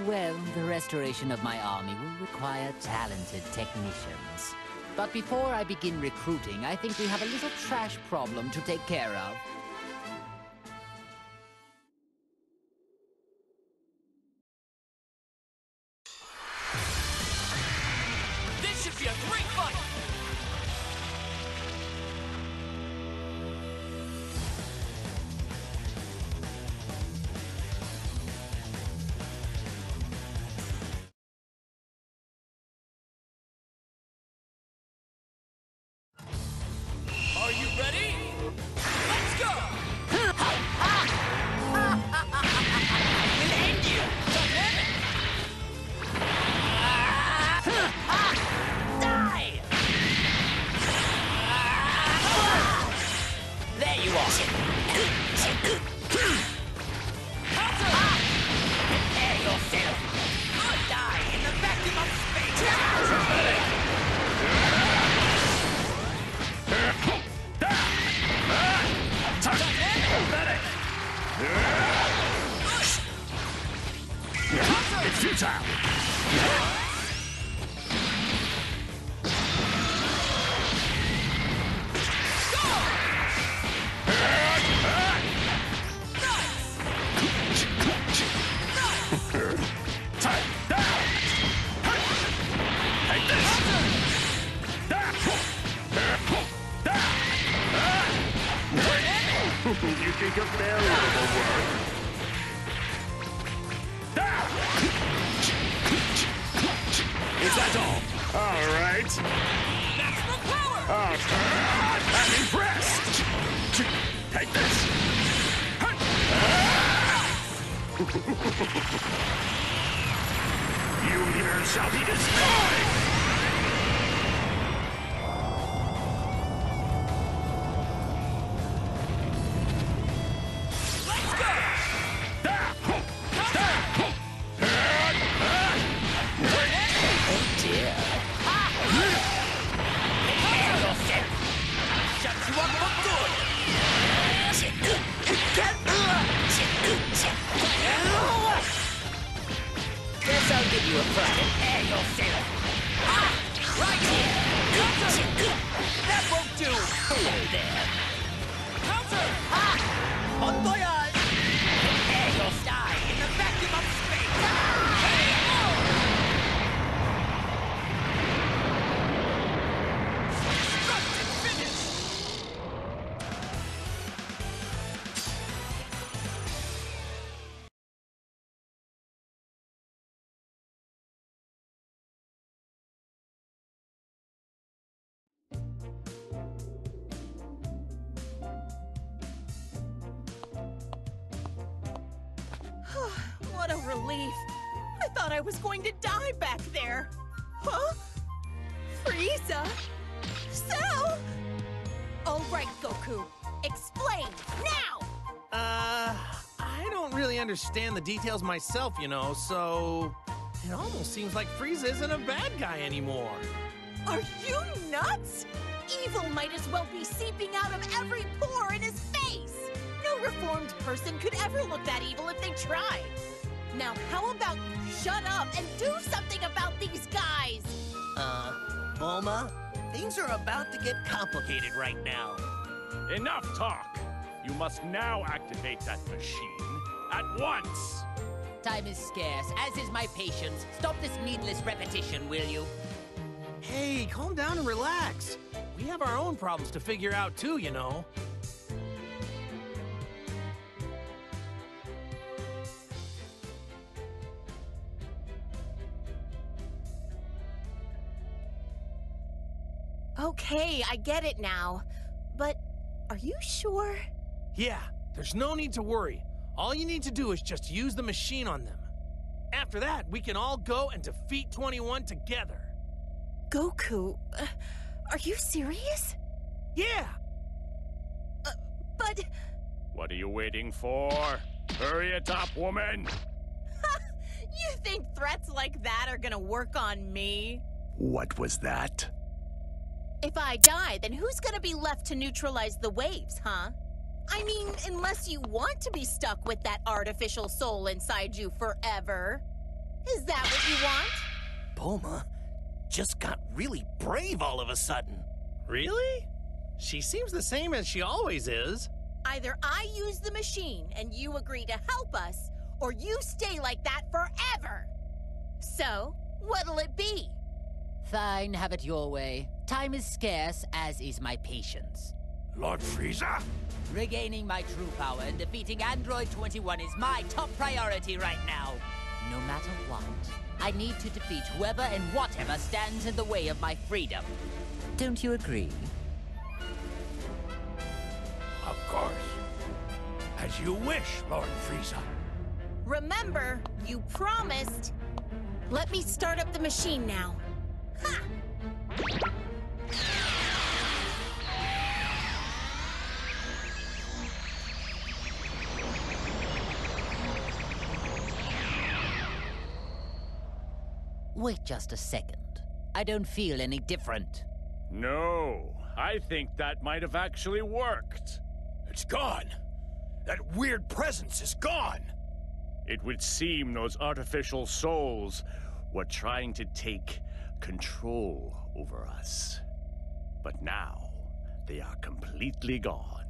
[SPEAKER 2] Well, the restoration of my army will require talented technicians. But before I begin recruiting, I think we have a little trash problem to take care of.
[SPEAKER 11] This should be a great fight! Are you ready? Let's go!
[SPEAKER 5] Futile!
[SPEAKER 6] You think a barrier will work?
[SPEAKER 5] Is that all?
[SPEAKER 6] All right.
[SPEAKER 11] Maximum power!
[SPEAKER 5] I'm impressed! Take this! You here shall be destroyed!
[SPEAKER 2] Guess I'll give you a fucking air yourself. Ah! Right here! Counter! That won't do! Hello there.
[SPEAKER 11] Counter!
[SPEAKER 2] Ah! Bon voyage! Prepare your style in the vacuum of space!
[SPEAKER 11] Destructive finish!
[SPEAKER 10] What a relief. I thought I was going to die back there. Huh? Frieza? Cell? All right, Goku. Explain, now!
[SPEAKER 9] I don't really understand the details myself, you know, so... It almost seems like Frieza isn't a bad guy anymore.
[SPEAKER 10] Are you nuts? Evil might as well be seeping out of every pore in his face. No reformed person could ever look that evil if they tried. Now, how about you shut up and do something about these guys?
[SPEAKER 3] Bulma, things are about to get complicated right now.
[SPEAKER 6] Enough talk! You must now activate that machine at once!
[SPEAKER 2] Time is scarce, as is my patience. Stop this needless repetition, will you?
[SPEAKER 9] Hey, calm down and relax. We have our own problems to figure out too, you know.
[SPEAKER 10] Okay, I get it now. But are you sure?
[SPEAKER 9] Yeah, there's no need to worry. All you need to do is just use the machine on them. After that, we can all go and defeat 21 together.
[SPEAKER 10] Goku, are you serious?
[SPEAKER 9] Yeah!
[SPEAKER 10] But...
[SPEAKER 6] What are you waiting for? Hurry it up, woman!
[SPEAKER 10] You think threats like that are gonna work on me?
[SPEAKER 5] What was that?
[SPEAKER 10] If I die, then who's gonna be left to neutralize the waves, huh? I mean, unless you want to be stuck with that artificial soul inside you forever. Is that what you want?
[SPEAKER 3] Bulma just got really brave all of a sudden.
[SPEAKER 9] Really? She seems the same as she always is.
[SPEAKER 10] Either I use the machine and you agree to help us, or you stay like that forever. So, what'll it be?
[SPEAKER 2] Fine, have it your way. Time is scarce, as is my patience.
[SPEAKER 4] Lord Frieza?
[SPEAKER 2] Regaining my true power and defeating Android 21 is my top priority right now. No matter what, I need to defeat whoever and whatever stands in the way of my freedom. Don't you agree?
[SPEAKER 4] Of course. As you wish, Lord Frieza.
[SPEAKER 10] Remember, you promised. Let me start up the machine now. Ha!
[SPEAKER 2] Wait just a second. I don't feel any different.
[SPEAKER 6] No, I think that might have actually worked.
[SPEAKER 5] It's gone. That weird presence is gone.
[SPEAKER 6] It would seem those artificial souls were trying to take control over us. But now, they are completely gone.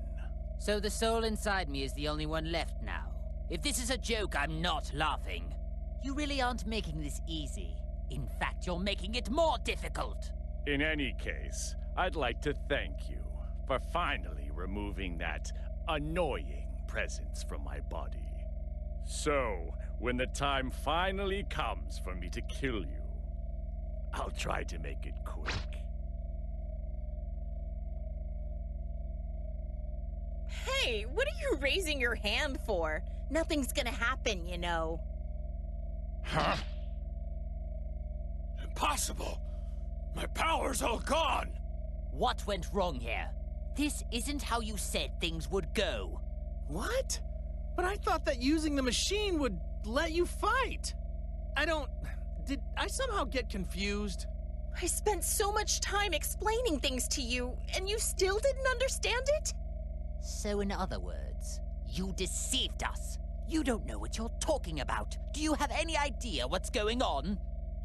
[SPEAKER 2] So the soul inside me is the only one left now. If this is a joke, I'm not laughing. You really aren't making this easy. In fact, you're making it more difficult.
[SPEAKER 6] In any case, I'd like to thank you for finally removing that annoying presence from my body. So, when the time finally comes for me to kill you, I'll try to make it quick.
[SPEAKER 10] Hey, what are you raising your hand for? Nothing's gonna happen, you know.
[SPEAKER 5] Huh? Impossible! My power's all gone!
[SPEAKER 2] What went wrong here? This isn't how you said things would go.
[SPEAKER 9] What? But I thought that using the machine would let you fight. Did I somehow get confused?
[SPEAKER 10] I spent so much time explaining things to you, and you still didn't understand it?
[SPEAKER 2] So in other words, you deceived us. You don't know what you're talking about. Do you have any idea what's going on?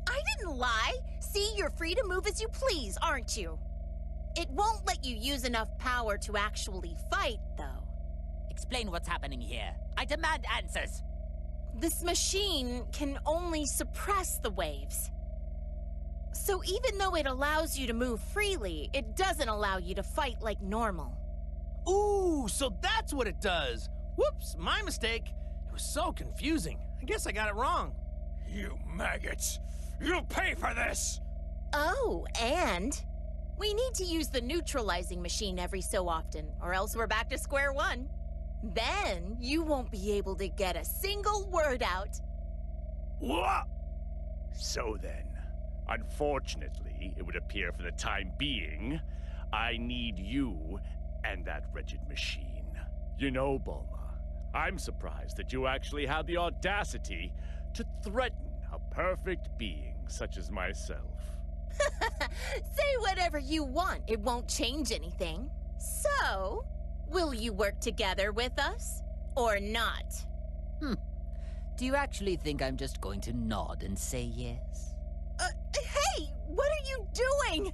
[SPEAKER 10] I didn't lie. See, you're free to move as you please, aren't you? It won't let you use enough power to actually fight, though.
[SPEAKER 2] Explain what's happening here. I demand answers.
[SPEAKER 10] This machine can only suppress the waves. So even though it allows you to move freely, it doesn't allow you to fight like normal.
[SPEAKER 9] Ooh, so that's what it does. Whoops, my mistake. It was so confusing. I guess I got it wrong.
[SPEAKER 5] You maggots! You'll pay for this!
[SPEAKER 10] Oh, and we need to use the neutralizing machine every so often, or else we're back to square one. Then you won't be able to get a single word out.
[SPEAKER 5] What?
[SPEAKER 6] So then, unfortunately, it would appear for the time being, I need you and that wretched machine. You know, Bulma, I'm surprised that you actually had the audacity to threaten a perfect being such as myself.
[SPEAKER 10] Say whatever you want, it won't change anything. So, will you work together with us, or not?
[SPEAKER 2] Do you actually think I'm just going to nod and say yes?
[SPEAKER 10] Hey, what are you doing?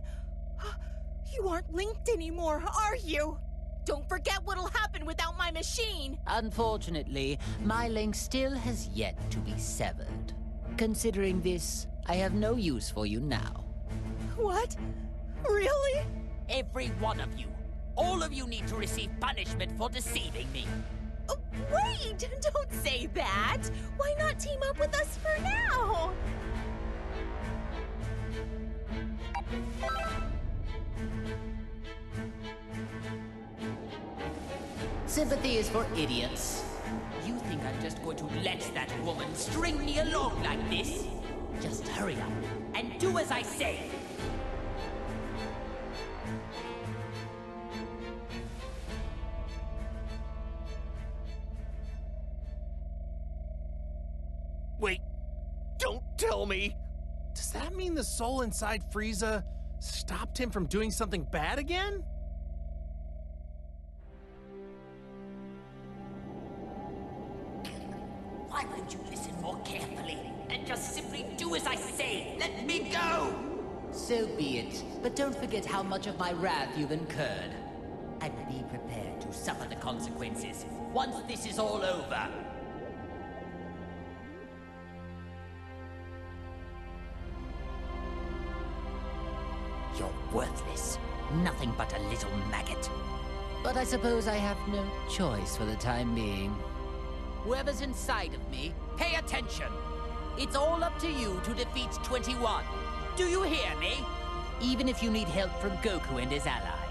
[SPEAKER 10] You aren't linked anymore, are you? Don't forget what'll happen without my machine.
[SPEAKER 2] Unfortunately, my link still has yet to be severed. Considering this, I have no use for you now.
[SPEAKER 10] What? Really?
[SPEAKER 2] Every one of you. All of you need to receive punishment for deceiving me.
[SPEAKER 10] Wait! Don't say that! Why not team up with us for now?
[SPEAKER 2] Sympathy is for idiots. You think I'm just going to let that woman string me along like this? Just hurry up and do as I say.
[SPEAKER 5] Wait, don't tell me!
[SPEAKER 9] Does that mean the soul inside Frieza stopped him from doing something bad again?
[SPEAKER 2] Why won't you listen more carefully and just simply do as I say? Let me go! So be it, but don't forget how much of my wrath you've incurred. And be prepared to suffer the consequences once this is all over. You're worthless. Nothing but a little maggot. But I suppose I have no choice for the time being. Whoever's inside of me, pay attention! It's all up to you to defeat 21. Do you hear me? Even if you need help from Goku and his allies.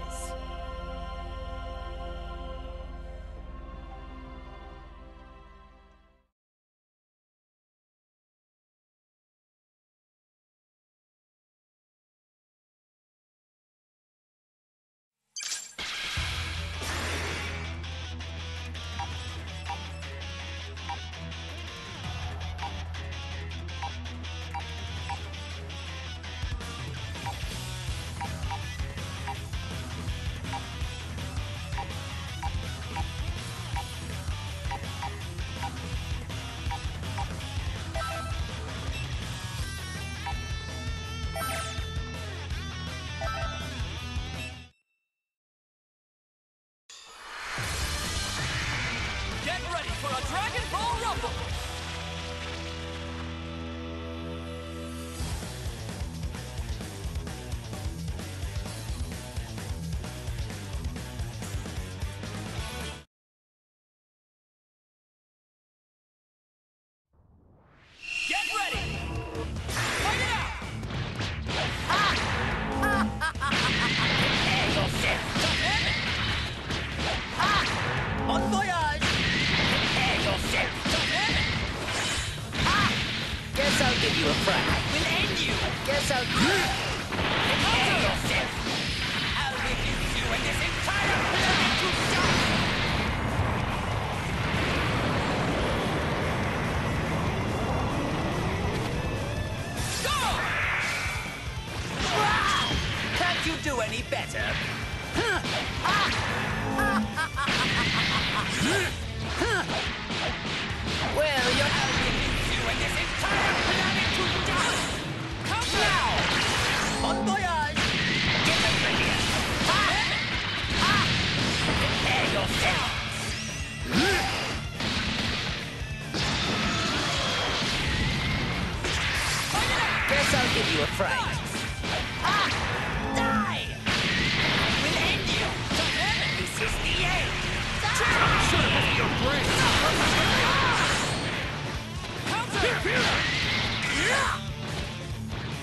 [SPEAKER 2] give you a fright. I will end you. Guess I'll prepare yourself. I'll reduce you and this entire planet to dust. Go! Can't you do any better? Well, you're out to lose you and this entire planet to dust! Come now! Bon voyage! Get over here! Prepare yourself! Guess I'll give you a fright. Die! We'll end you! This is the end! I'm sure of your brain! Counter!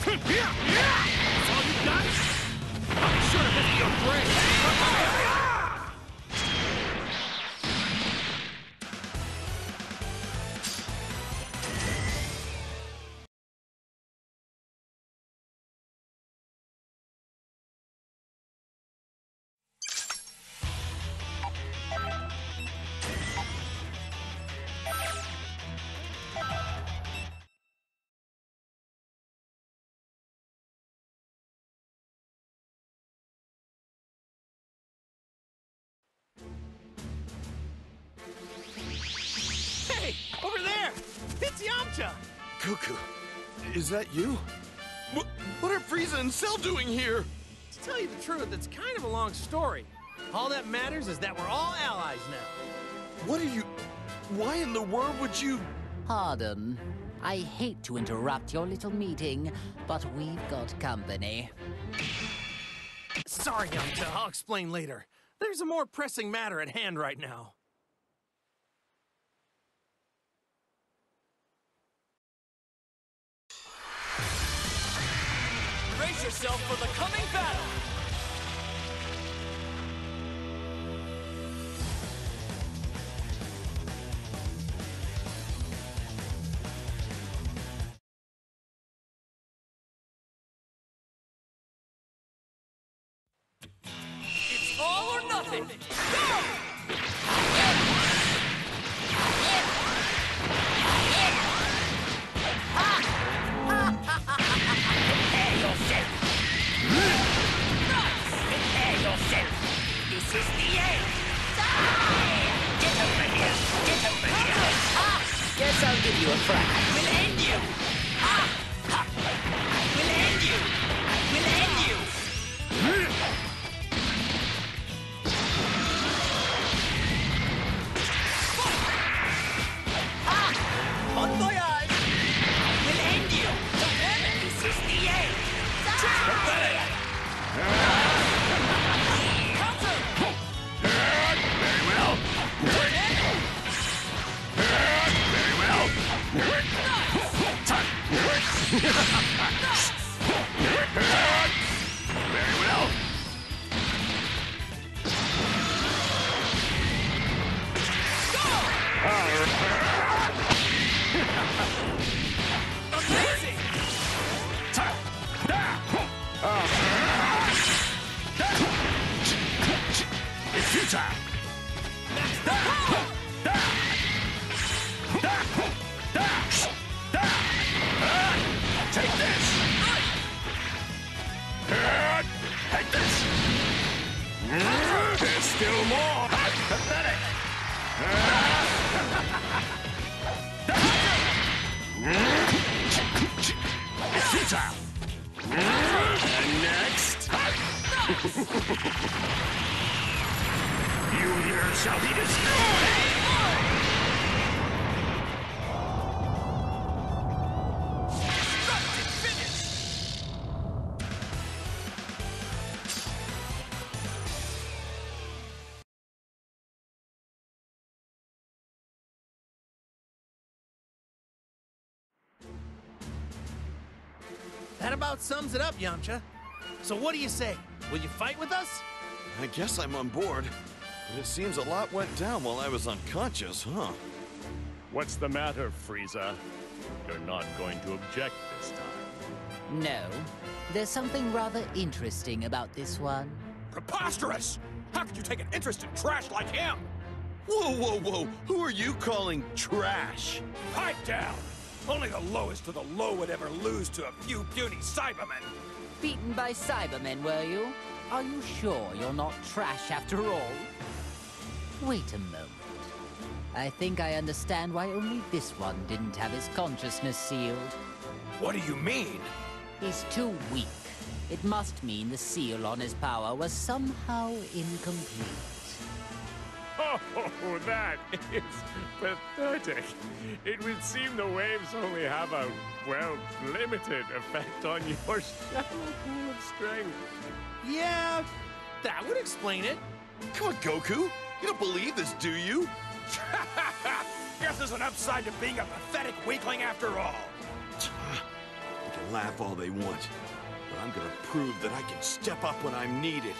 [SPEAKER 2] That's all you got? I'm sure of your brain! Hey, over there! It's Yamcha!
[SPEAKER 5] Goku, is that you? What are Frieza and Cell doing here?
[SPEAKER 9] To tell you the truth, it's kind of a long story. All that matters is that we're all allies now.
[SPEAKER 5] What are you... Why in the world would you...
[SPEAKER 2] Pardon. I hate to interrupt your little meeting, but we've got company.
[SPEAKER 9] Sorry, Yamcha, I'll explain later. There's a more pressing matter at hand right now.
[SPEAKER 11] Brace yourself for the coming battle! It's all or nothing! Go!
[SPEAKER 2] Prepare yourself! Prepare yourself! This is the end! Get over here! Get over here! Guess I'll give you a fright. I will end you! I will end you! I will end you! Bon voyage! I will end you! This is the end!
[SPEAKER 11] Counter!
[SPEAKER 5] Very well. Very well. Very well.
[SPEAKER 11] Amazing!
[SPEAKER 5] It's futile. Take this. Take this. There's still more. Pathetic. It's futile. And next. You here shall be destroyed!
[SPEAKER 11] Destructive finish!
[SPEAKER 9] That about sums it up, Yamcha. So what do you say? Will you fight with us?
[SPEAKER 5] I guess I'm on board, but it seems a lot went down while I was unconscious, huh?
[SPEAKER 6] What's the matter, Frieza? You're not going to object this time.
[SPEAKER 2] No. There's something rather interesting about this one.
[SPEAKER 5] Preposterous! How could you take an interest in trash like him?
[SPEAKER 12] Whoa, whoa, whoa! Who are you calling trash?
[SPEAKER 5] Pipe down! Only the lowest of the low would ever lose to a few puny Cybermen.
[SPEAKER 2] Beaten by Cybermen, were you? Are you sure you're not trash after all? Wait a moment. I think I understand why only this one didn't have his consciousness sealed.
[SPEAKER 5] What do you mean?
[SPEAKER 2] He's too weak. It must mean the seal on his power was somehow incomplete.
[SPEAKER 6] Oh, that is pathetic. It would seem the waves only have a, well, limited effect on your shallow pool of strength.
[SPEAKER 9] Yeah, that would explain it.
[SPEAKER 12] Come on, Goku! You don't believe this, do you?
[SPEAKER 5] Guess there's an upside to being a pathetic weakling after all.
[SPEAKER 12] They can laugh all they want, but I'm gonna prove that I can step up when I'm needed.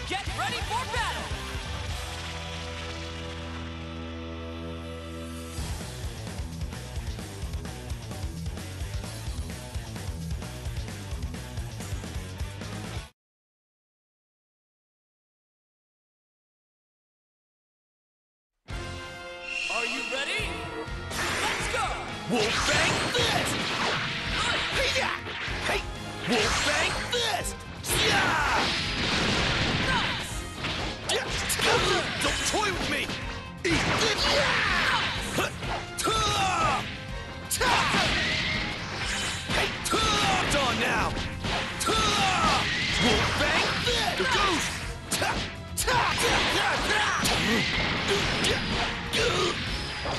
[SPEAKER 11] Get ready for battle! Are you ready? Let's go!
[SPEAKER 12] Wolfbang Fist! Hey-ya! Hey! Wolfbang Fist! Yeah! Don't toy with me! Eat this! Hey! It's on now! Wolfbang Fist! It goes!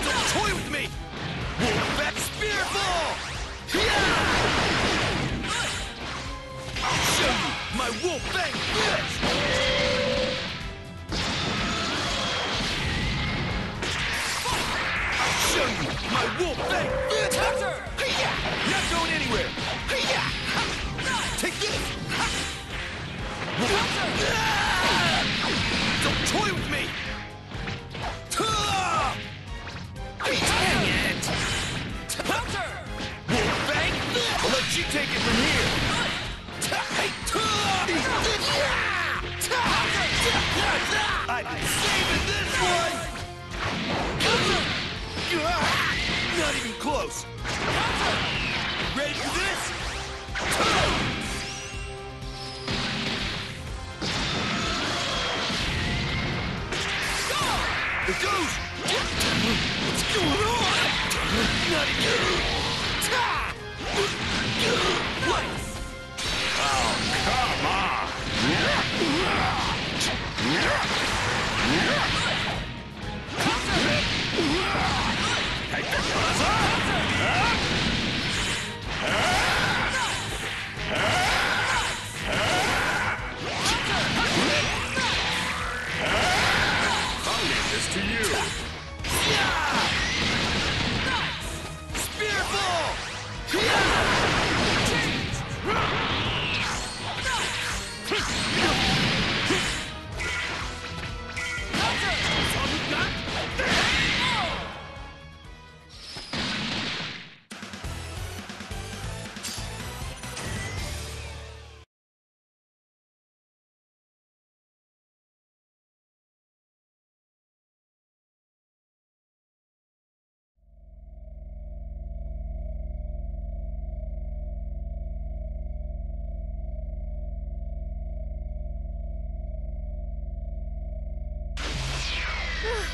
[SPEAKER 12] Don't toy with me! Wolfbang Spear Ball! I'll show you my Wolfbang Fist! I'll show you my Wolfbang Fist! Not going anywhere! Take this! Don't toy with me! Dang it! Wolfbang! I'll let you take it from here! I've been saving this one! Not even close! Ready for this? It goes! What's going on? Not again! What?
[SPEAKER 1] Oh, come on!
[SPEAKER 12] Take the buzzer!
[SPEAKER 1] I'll leave this to you.
[SPEAKER 12] Spear Ball!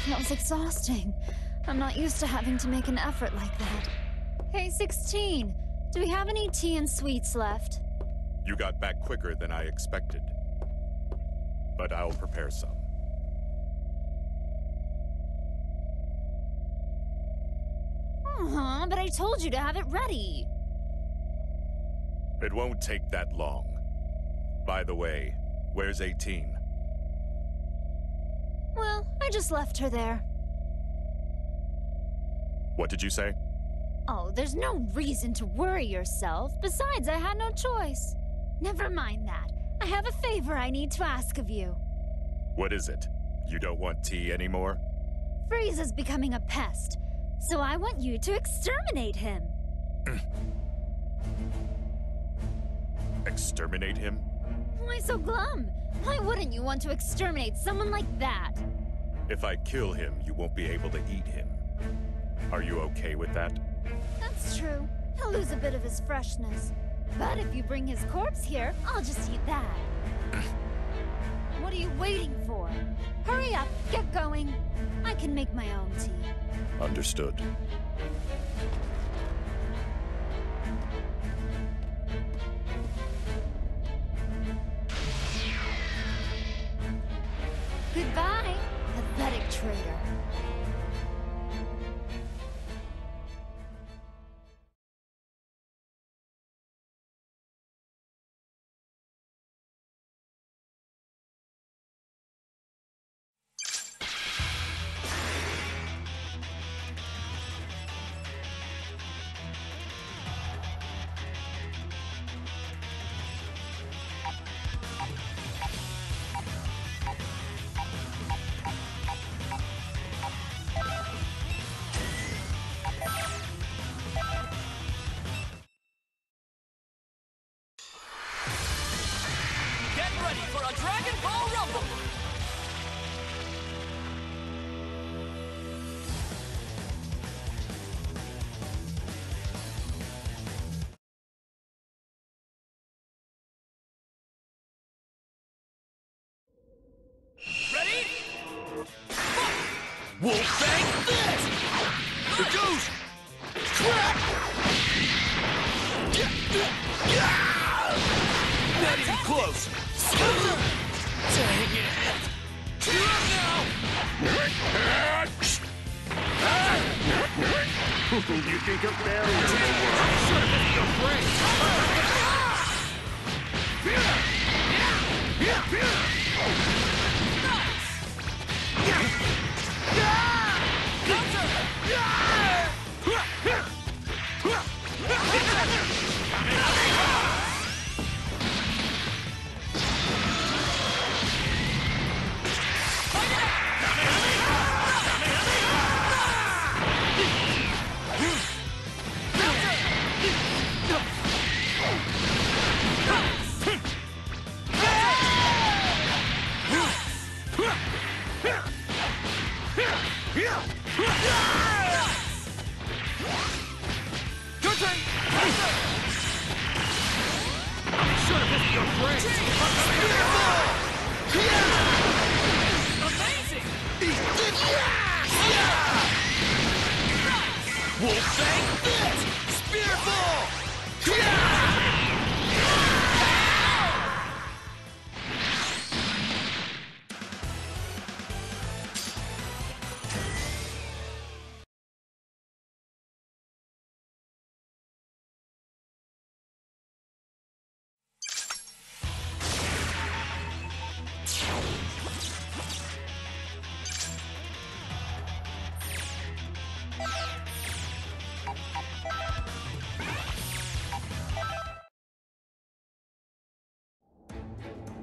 [SPEAKER 7] That was exhausting. I'm not used to having to make an effort like that. Hey, 16, do we have any tea and sweets left?
[SPEAKER 1] You got back quicker than I expected. But I'll prepare some.
[SPEAKER 7] But I told you to have it ready.
[SPEAKER 1] It won't take that long. By the way, where's 18?
[SPEAKER 7] Well, I just left her there.
[SPEAKER 1] What did you say?
[SPEAKER 7] Oh, there's no reason to worry yourself. Besides, I had no choice. Never mind that. I have a favor I need to ask of you.
[SPEAKER 1] What is it? You don't want tea anymore?
[SPEAKER 7] Frieza's becoming a pest, so I want you to exterminate him.
[SPEAKER 1] Exterminate him?
[SPEAKER 7] Why so glum? Why wouldn't you want to exterminate someone like that?
[SPEAKER 1] If I kill him, you won't be able to eat him. Are you okay with that?
[SPEAKER 7] That's true. He'll lose a bit of his freshness. But if you bring his corpse here, I'll just eat that. What are you waiting for? Hurry up, get going. I can make my own tea.
[SPEAKER 1] Understood.
[SPEAKER 7] Goodbye, pathetic traitor.
[SPEAKER 11] Get ready for a Dragon Ball Rumble! Ready?
[SPEAKER 12] Wolfang Fist! Here goes! Crap! Not even close! Dang it! You're up now!
[SPEAKER 6] You think a barrier will work?
[SPEAKER 12] Should have been your brain! Your turn! Should have hit your brain!
[SPEAKER 11] Amazing!
[SPEAKER 12] Wolfang Fist! Spear Ball!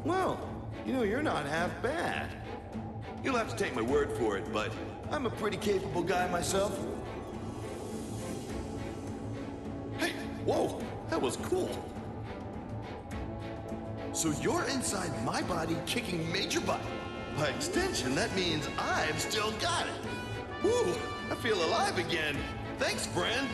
[SPEAKER 13] Well, you know, you're not half bad. You'll have to take my word for it, but I'm a pretty capable guy myself. Hey, whoa, that was cool. So you're inside my body kicking major butt. By extension, that means I've still got it. Woo, I feel alive again. Thanks, friend.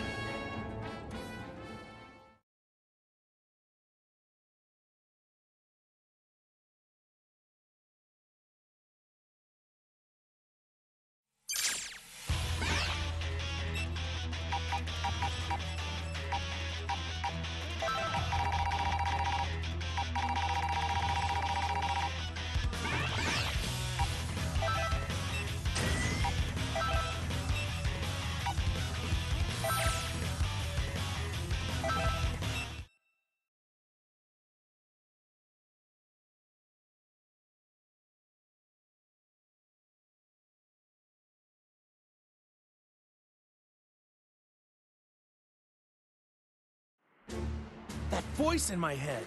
[SPEAKER 9] That voice in my head.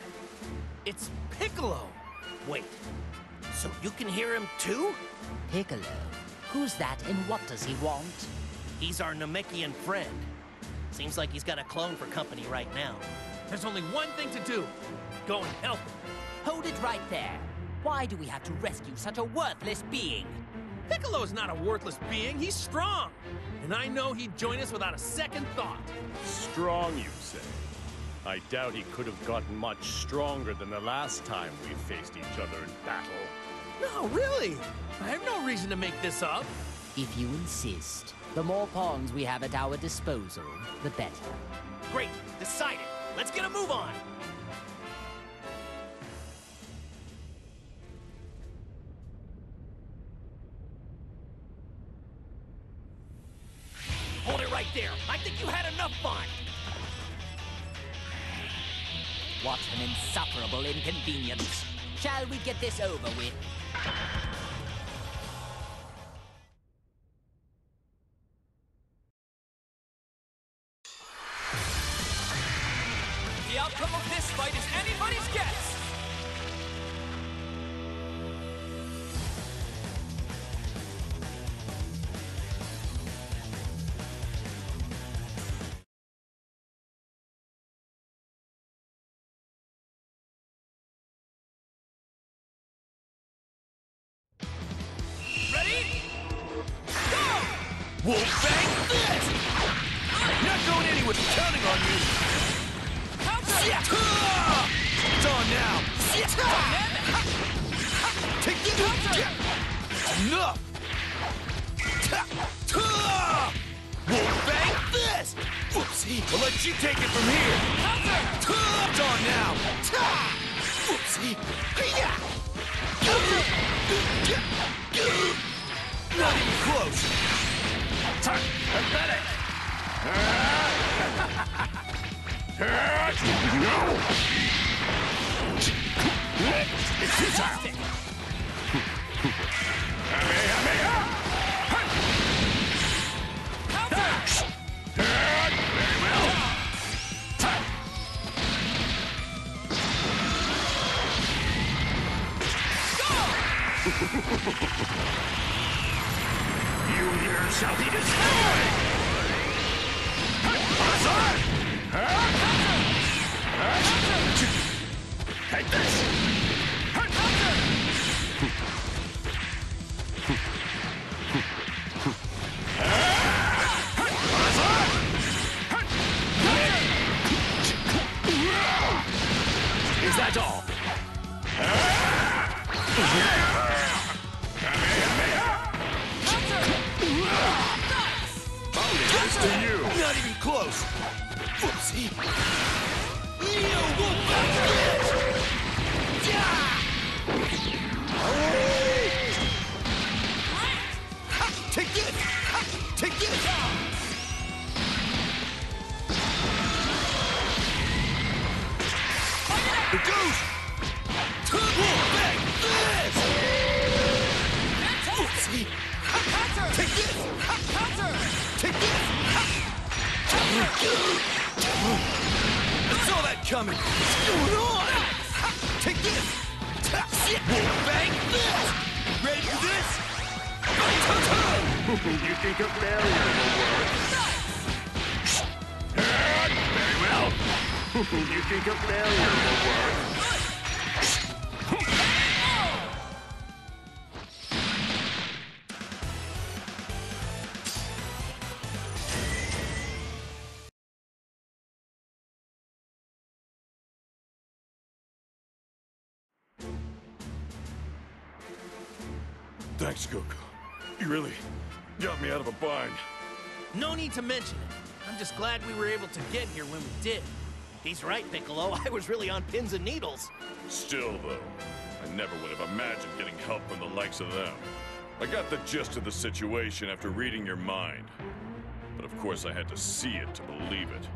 [SPEAKER 9] It's Piccolo.
[SPEAKER 3] Wait, so you can hear him too?
[SPEAKER 2] Piccolo? Who's that and what does he want?
[SPEAKER 3] He's our Namekian friend. Seems like he's got a clone for company right now.
[SPEAKER 9] There's only one thing to do. Go and help him.
[SPEAKER 2] Hold it right there. Why do we have to rescue such a worthless being?
[SPEAKER 9] Piccolo's not a worthless being, he's strong. And I know he'd join us without a second thought.
[SPEAKER 6] Strong, you say? I doubt he could have gotten much stronger than the last time we faced each other in battle.
[SPEAKER 9] No, really. I have no reason to make this up.
[SPEAKER 2] If you insist. The more pawns we have at our disposal, the better.
[SPEAKER 3] Great, decided. Let's get a move on. Hold it right there. I think you had enough fun.
[SPEAKER 2] What an insufferable inconvenience. Shall we get this over with?
[SPEAKER 11] The outcome of this fight is anybody's guess! Ready? Go!
[SPEAKER 12] Wolfbang Fist! Not going anywhere, counting on you! It's on now! Take this! Enough! Wolfbang Fist! Whoopsie! I'll let you take it from here! It's on now! Whoopsie! Not even close!
[SPEAKER 4] Pathetic!
[SPEAKER 12] No! It's his time!
[SPEAKER 4] You here shall be destroyed! Take this!
[SPEAKER 12] Is that all? Just to you! Not even close! Whoopsie! Take this! Take this! It goes! Back this! Oopsie! Take this! Take this! I saw that coming! What's going on? Take this! Bang this! Ready for this?
[SPEAKER 6] You think a barrier will work?
[SPEAKER 12] Very well!
[SPEAKER 6] You think a barrier will work?
[SPEAKER 12] Thanks, Goku. You really got me out of a bind.
[SPEAKER 9] No need to mention it. I'm just glad we were able to get here when we did.
[SPEAKER 3] He's right, Piccolo. I was really on pins and needles.
[SPEAKER 12] Still, though, I never would have imagined getting help from the likes of them. I got the gist of the situation after reading your mind. But of course I had to see it to believe it.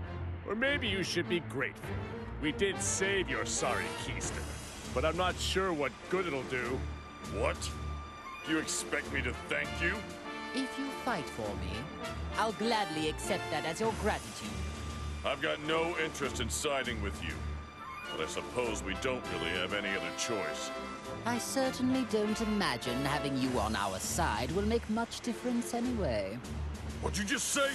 [SPEAKER 6] Or maybe you should be grateful. We did save your sorry keister, but I'm not sure what good it'll do.
[SPEAKER 12] What? Do you expect me to thank you?
[SPEAKER 2] If you fight for me, I'll gladly accept that as your gratitude.
[SPEAKER 12] I've got no interest in siding with you. but I suppose we don't really have any other choice.
[SPEAKER 14] I certainly don't imagine having you on our side will make much difference anyway.
[SPEAKER 12] What'd you just say?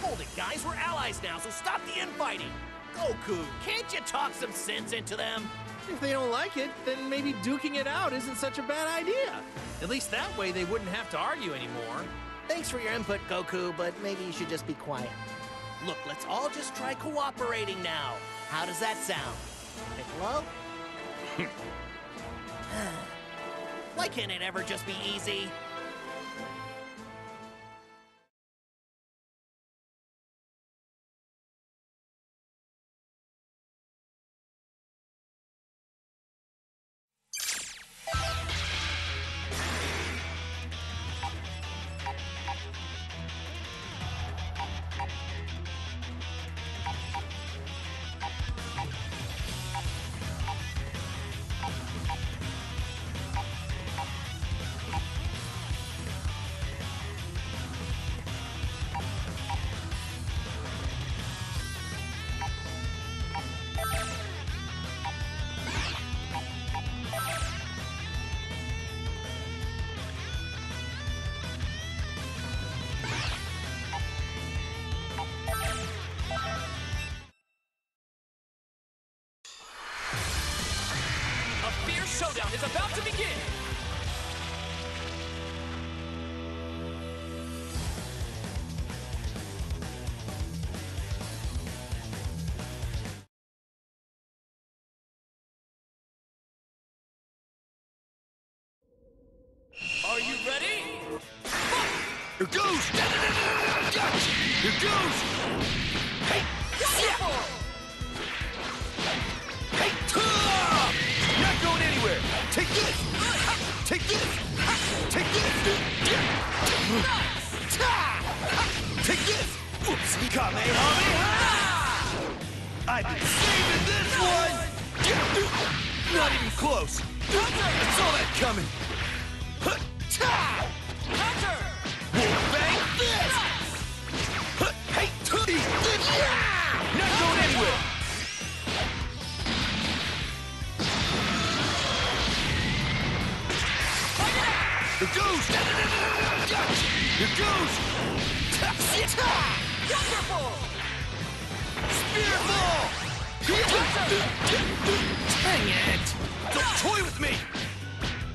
[SPEAKER 3] Hold it, guys. We're allies now, so stop the infighting. Goku, can't you talk some sense into them?
[SPEAKER 9] If they don't like it, then maybe duking it out isn't such a bad idea. At least that way they wouldn't have to argue anymore.
[SPEAKER 3] Thanks for your input, Goku, but maybe you should just be quiet. Look, let's all just try cooperating now. How does that sound? Piccolo? Why can't it ever just be easy?
[SPEAKER 11] Showdown is about to begin! Are you ready?
[SPEAKER 5] Here goes! Here goes! Hey!
[SPEAKER 11] Wonderful!
[SPEAKER 5] Hey! Not going anywhere! Take this! Take this! Take this! Take this! Oops! Kamehameha! I've been saving this one! Not even close! I saw that coming!
[SPEAKER 11] Counter!
[SPEAKER 5] Bang this! Hey! Not going anywhere! Here goes! Here goes!
[SPEAKER 11] Wonderful!
[SPEAKER 5] Spear ball! Dang it! Don't toy with me!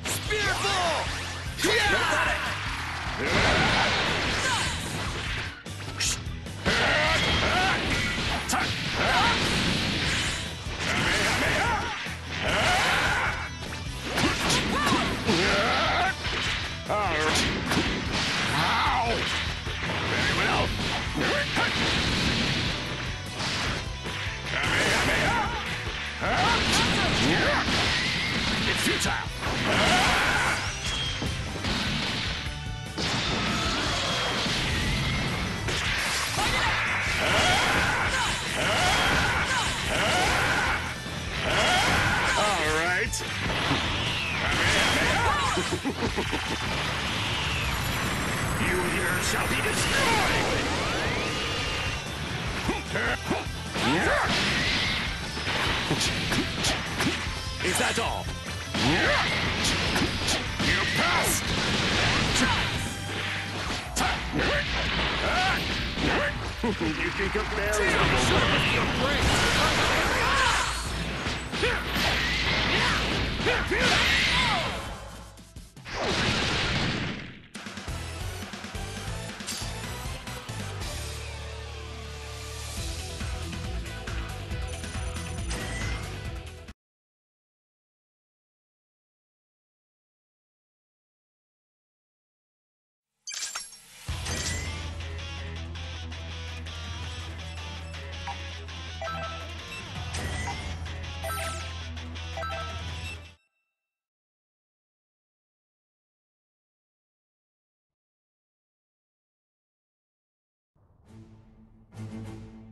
[SPEAKER 5] Spear ball!
[SPEAKER 12] Very well. It's futile. All right. You here shall be destroyed! Is that all? You passed! You think a bear is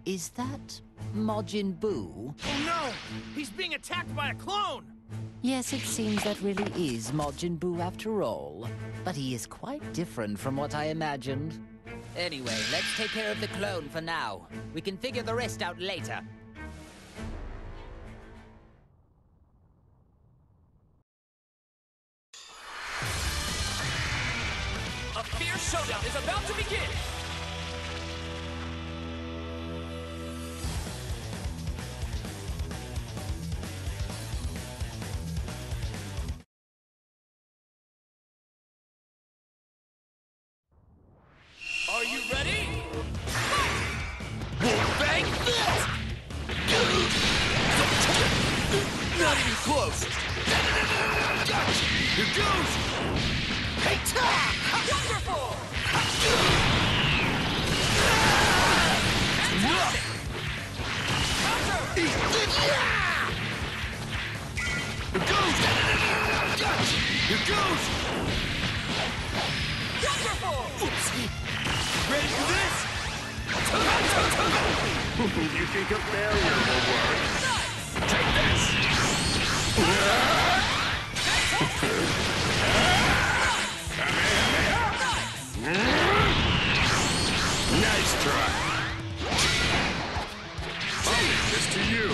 [SPEAKER 14] Is that Majin Buu?
[SPEAKER 9] Oh no! He's being attacked by a clone!
[SPEAKER 14] Yes, it seems that really is Majin Buu after all. But he is quite different from what I imagined.
[SPEAKER 15] Anyway, let's take care of the clone for now. We can figure the rest out later.
[SPEAKER 11] showdown is about to begin! Are you ready?
[SPEAKER 5] Bang! Not even close! Here goes! Hey, ta!
[SPEAKER 11] Wonderful!
[SPEAKER 5] Here goes! Here goes!
[SPEAKER 11] Wonderful!
[SPEAKER 5] Oopsie! Ready for this?
[SPEAKER 6] You think a barrier will work?
[SPEAKER 5] Take this!
[SPEAKER 6] Nice try. I'll leave this to you.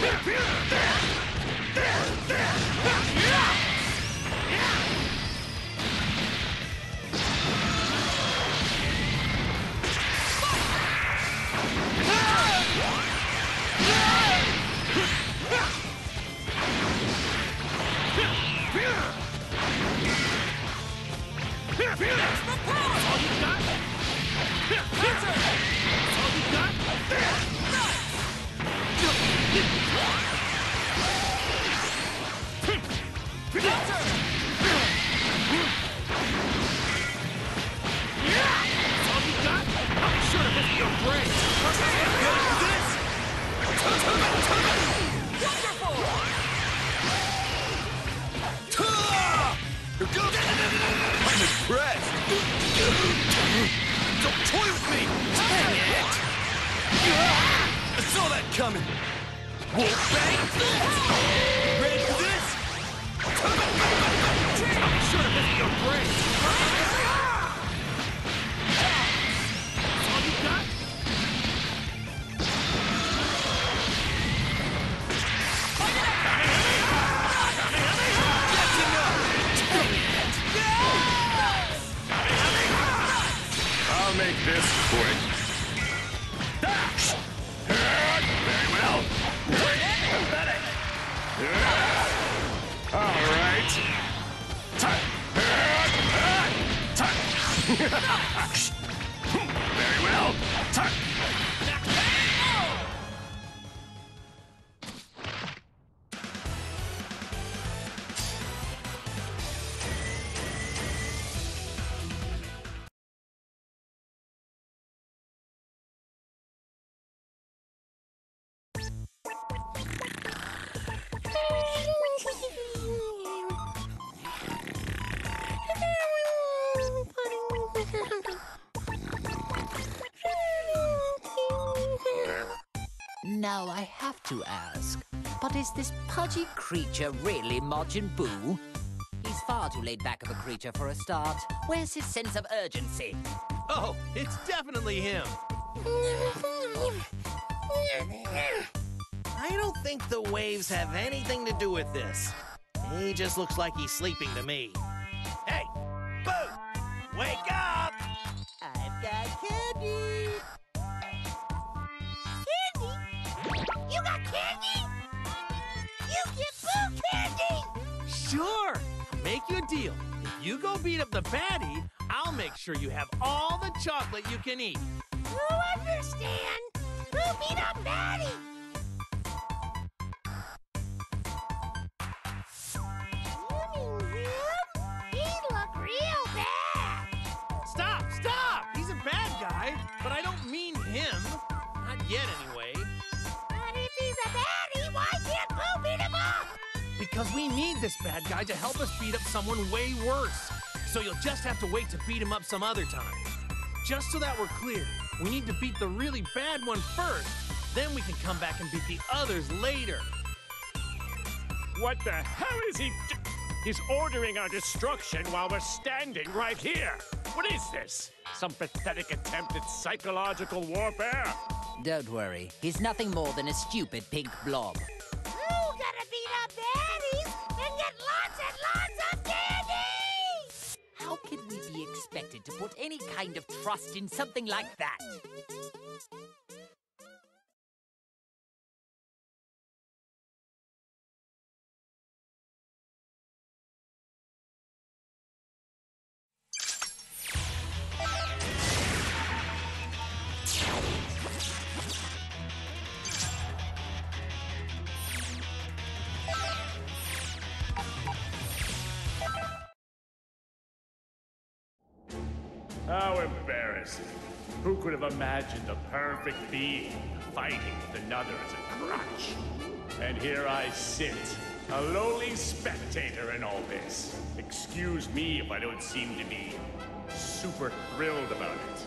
[SPEAKER 5] I'm impressed! Don't toy with me! Dang it! I saw that coming! Wolf bang! Ready for this? I'm sure to miss your brain! That's all you got? That's enough! Dang it!
[SPEAKER 6] I'll make this quick. Very well. Pathetic. All right. Very well.
[SPEAKER 14] Now I have to ask, but is this pudgy creature really Majin Buu? He's far too laid back of a creature for a start. Where's his sense of urgency?
[SPEAKER 9] Oh, it's definitely him. I don't think the waves have anything to do with this. He just looks like he's sleeping to me. Hey, Boo! Wake up!
[SPEAKER 10] I've got candy! Candy? You got candy? You get Boo candy!
[SPEAKER 9] Sure! I'll make you a deal. If you go beat up the baddie, I'll make sure you have all the chocolate you can eat.
[SPEAKER 10] You understand? Boo beat up baddie! He look real bad!
[SPEAKER 9] Stop! He's a bad guy, but I don't mean him. Not yet, anyway.
[SPEAKER 10] But if he's a baddie, why can't Boo beat him up?
[SPEAKER 9] Because we need this bad guy to help us beat up someone way worse. So you'll just have to wait to beat him up some other time. Just so that we're clear, we need to beat the really bad one first. Then we can come back and beat the others later.
[SPEAKER 6] What the hell is he He's ordering our destruction while we're standing right here. What is this? Some pathetic attempt at psychological warfare?
[SPEAKER 14] Don't worry, he's nothing more than a stupid pink blob.
[SPEAKER 10] You gotta beat up baddies and get lots and lots of candy!
[SPEAKER 14] How could we be expected to put any kind of trust in something like that?
[SPEAKER 6] How embarrassing. Who could have imagined a perfect being fighting with another as a crutch? And here I sit, a lowly spectator in all this. Excuse me if I don't seem to be super thrilled about it.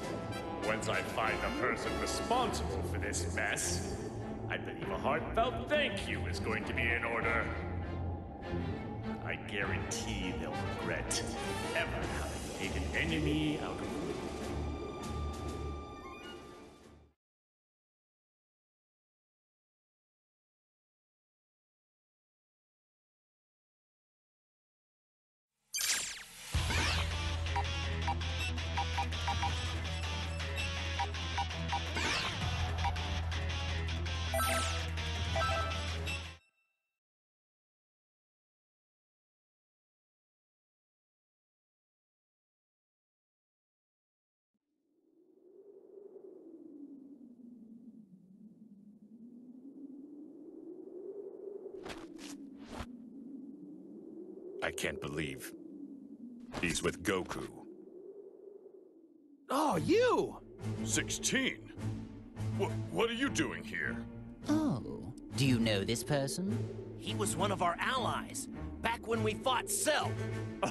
[SPEAKER 6] Once I find the person responsible for this mess, I believe a heartfelt thank you is going to be in order. I guarantee they'll regret ever having made an enemy out of me.
[SPEAKER 1] I can't believe he's with Goku.
[SPEAKER 9] Oh, you!
[SPEAKER 12] 16? What are you doing here?
[SPEAKER 14] Oh, do you know this person?
[SPEAKER 3] He was one of our allies, back when we fought Cell.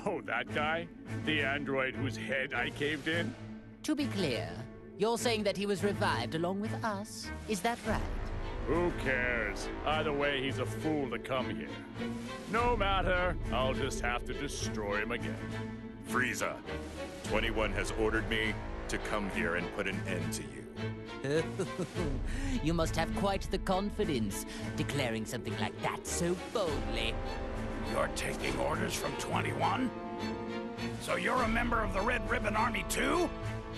[SPEAKER 6] Oh, that guy? The android whose head I caved in?
[SPEAKER 14] To be clear, you're saying that he was revived along with us? Is that right?
[SPEAKER 6] Who cares? Either way, he's a fool to come here. No matter, I'll just have to destroy him again.
[SPEAKER 1] Frieza, 21 has ordered me to come here and put an end to you.
[SPEAKER 14] You must have quite the confidence, declaring something like that so boldly.
[SPEAKER 4] You're taking orders from 21? So you're a member of the Red Ribbon Army too?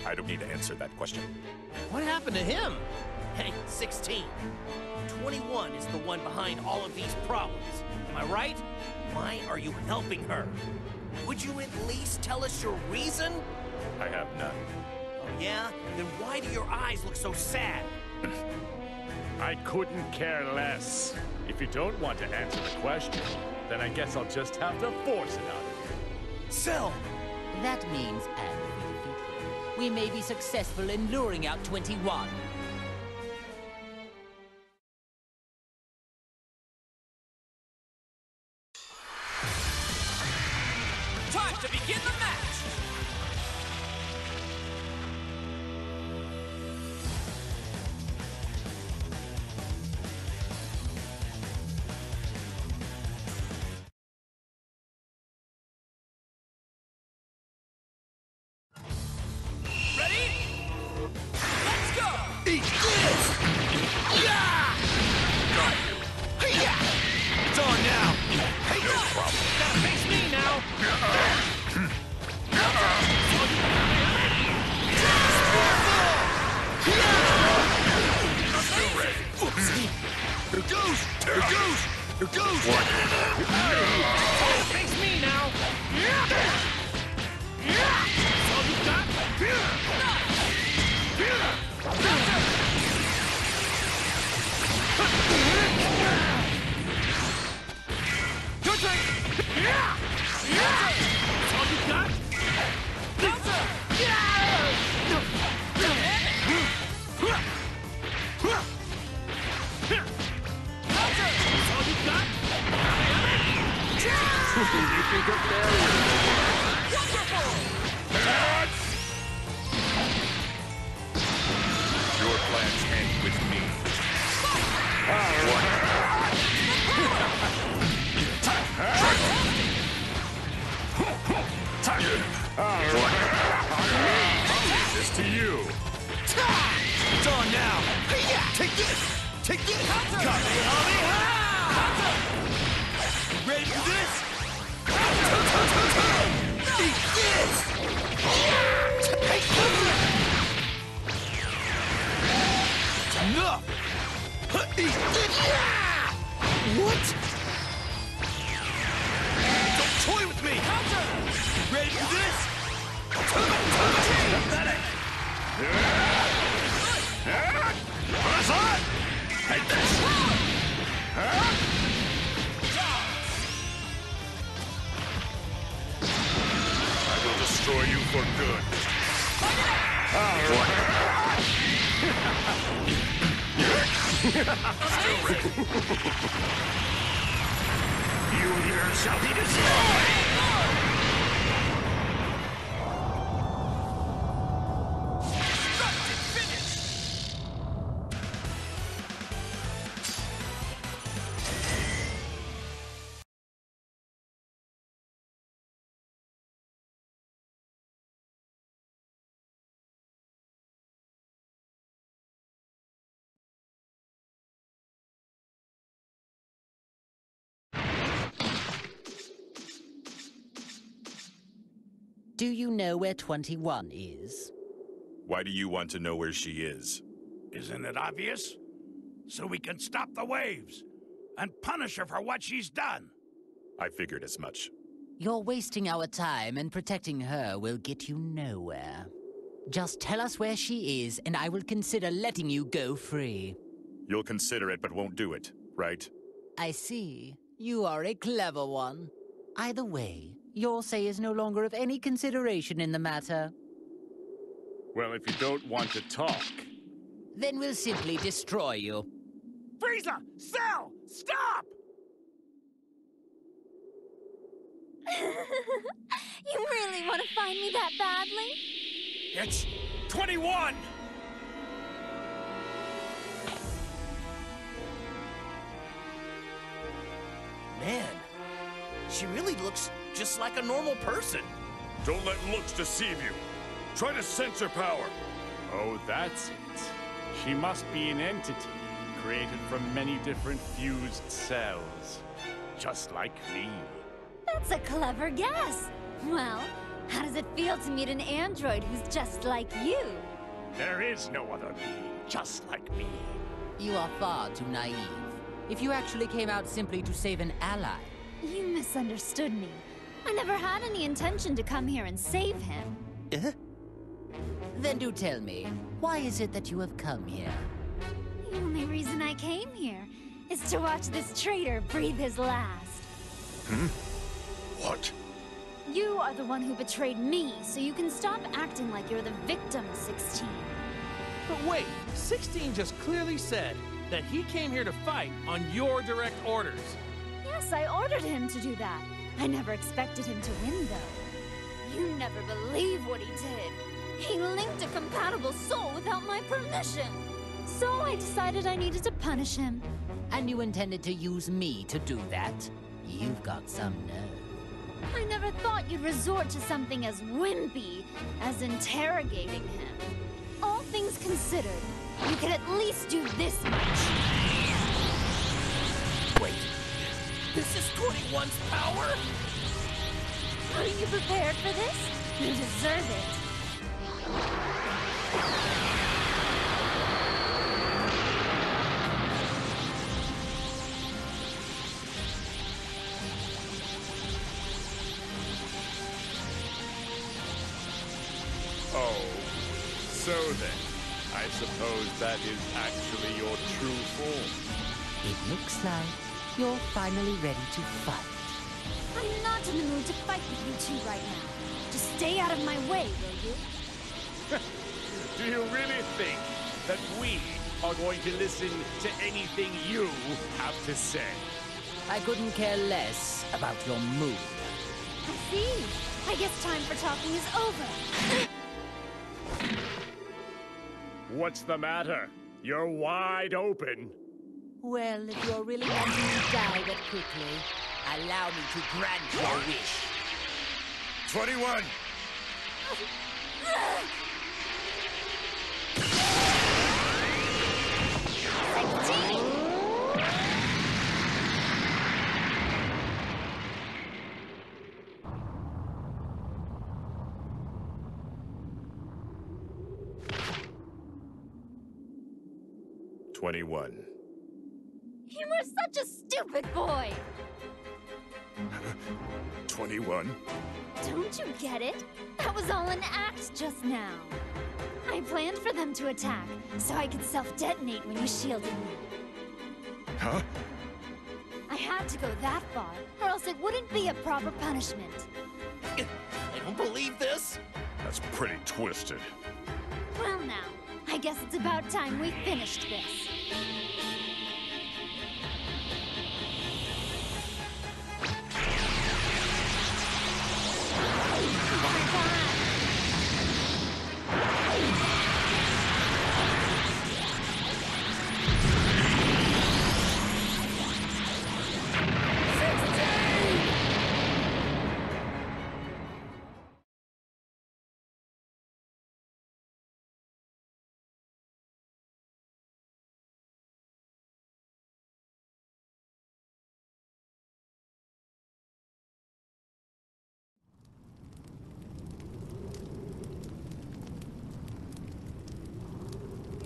[SPEAKER 1] I don't need to answer that question.
[SPEAKER 9] What happened to him?
[SPEAKER 3] Hey, 16. 21 is the one behind all of these problems. Am I right? Why are you helping her? Would you at least tell us your reason?
[SPEAKER 1] I have none.
[SPEAKER 3] Oh, yeah? Then why do your eyes look so sad?
[SPEAKER 6] I couldn't care less. If you don't want to answer the question, then I guess I'll just have to force it out of you.
[SPEAKER 3] Cell!
[SPEAKER 14] That means, and we may be successful in luring out 21.
[SPEAKER 11] Time to begin the match! Ready? Let's go!
[SPEAKER 13] Eat this! Yeah!
[SPEAKER 1] Got you.
[SPEAKER 13] It's on now!
[SPEAKER 1] No problem.
[SPEAKER 9] Gotta face me now!
[SPEAKER 1] I'm still ready.
[SPEAKER 13] Here goes! Here goes! Here goes!
[SPEAKER 9] Face me now! All you got? Your turn! All you got? All you got?
[SPEAKER 6] You think a failure?
[SPEAKER 1] Your plans end with me.
[SPEAKER 6] I'll leave this to you.
[SPEAKER 13] It's on now! Take this! Take this! Kamehameha! Ready for this? Eat this!
[SPEAKER 5] Enough! What? Don't toy with me! Counter! Ready for this? Pathetic! Press on! Take this!
[SPEAKER 12] I will destroy you for good. Still ready.
[SPEAKER 5] You here shall be destroyed!
[SPEAKER 14] Do you know where 21 is?
[SPEAKER 1] Why do you want to know where she is?
[SPEAKER 4] Isn't it obvious? So we can stop the waves and punish her for what she's done.
[SPEAKER 1] I figured as much.
[SPEAKER 14] You're wasting our time, and protecting her will get you nowhere. Just tell us where she is, and I will consider letting you go free.
[SPEAKER 1] You'll consider it, but won't do it, right?
[SPEAKER 14] I see. You are a clever one. Either way, your say is no longer of any consideration in the matter.
[SPEAKER 6] Well, if you don't want to talk...
[SPEAKER 14] Then we'll simply destroy you.
[SPEAKER 4] Frieza! Cell! Stop!
[SPEAKER 7] You really want to find me that badly?
[SPEAKER 5] It's 21!
[SPEAKER 3] Man, she really looks just like a normal person.
[SPEAKER 12] Don't let looks deceive you. Try to sense her power.
[SPEAKER 6] Oh, that's it. She must be an entity, created from many different fused cells. Just like me.
[SPEAKER 7] That's a clever guess. Well, how does it feel to meet an android who's just like you?
[SPEAKER 6] There is no other being just like me.
[SPEAKER 14] You are far too naive. If you actually came out simply to save an ally...
[SPEAKER 7] You misunderstood me. I never had any intention to come here and save him.
[SPEAKER 14] Then do tell me, why is it that you have come here?
[SPEAKER 7] The only reason I came here is to watch this traitor breathe his last.
[SPEAKER 12] What?
[SPEAKER 7] You are the one who betrayed me, so you can stop acting like you're the victim, 16.
[SPEAKER 9] But wait, 16 just clearly said that he came here to fight on your direct orders.
[SPEAKER 7] Yes, I ordered him to do that. I never expected him to win, though. You never believe what he did. He linked a compatible soul without my permission. So I decided I needed to punish him.
[SPEAKER 14] And you intended to use me to do that? You've got some nerve.
[SPEAKER 7] I never thought you'd resort to something as wimpy as interrogating him. All things considered, you could at least do this much.
[SPEAKER 3] Wait, this is 21's power?
[SPEAKER 7] Are you prepared for this? You deserve it.
[SPEAKER 6] Oh, so then, I suppose that is actually your true form.
[SPEAKER 14] It looks like you're finally ready to fight.
[SPEAKER 7] I'm not in the mood to fight with you two right now. Just stay out of my way, will you?
[SPEAKER 6] Do you really think that we are going to listen to anything you have to say?
[SPEAKER 14] I couldn't care less about your mood.
[SPEAKER 7] I see. I guess time for talking is over.
[SPEAKER 6] What's the matter? You're wide open.
[SPEAKER 14] Well, if you're really wanting to die that quickly, allow me to grant your wish.
[SPEAKER 12] 21!
[SPEAKER 1] 21.
[SPEAKER 7] You were such a stupid boy!
[SPEAKER 1] 21?
[SPEAKER 7] Don't you get it? That was all an act just now. I planned for them to attack, so I could self-detonate when you shielded me.
[SPEAKER 1] Huh?
[SPEAKER 7] I had to go that far, or else it wouldn't be a proper punishment.
[SPEAKER 3] I don't believe this.
[SPEAKER 12] That's pretty twisted.
[SPEAKER 7] Well now, I guess it's about time we finished this.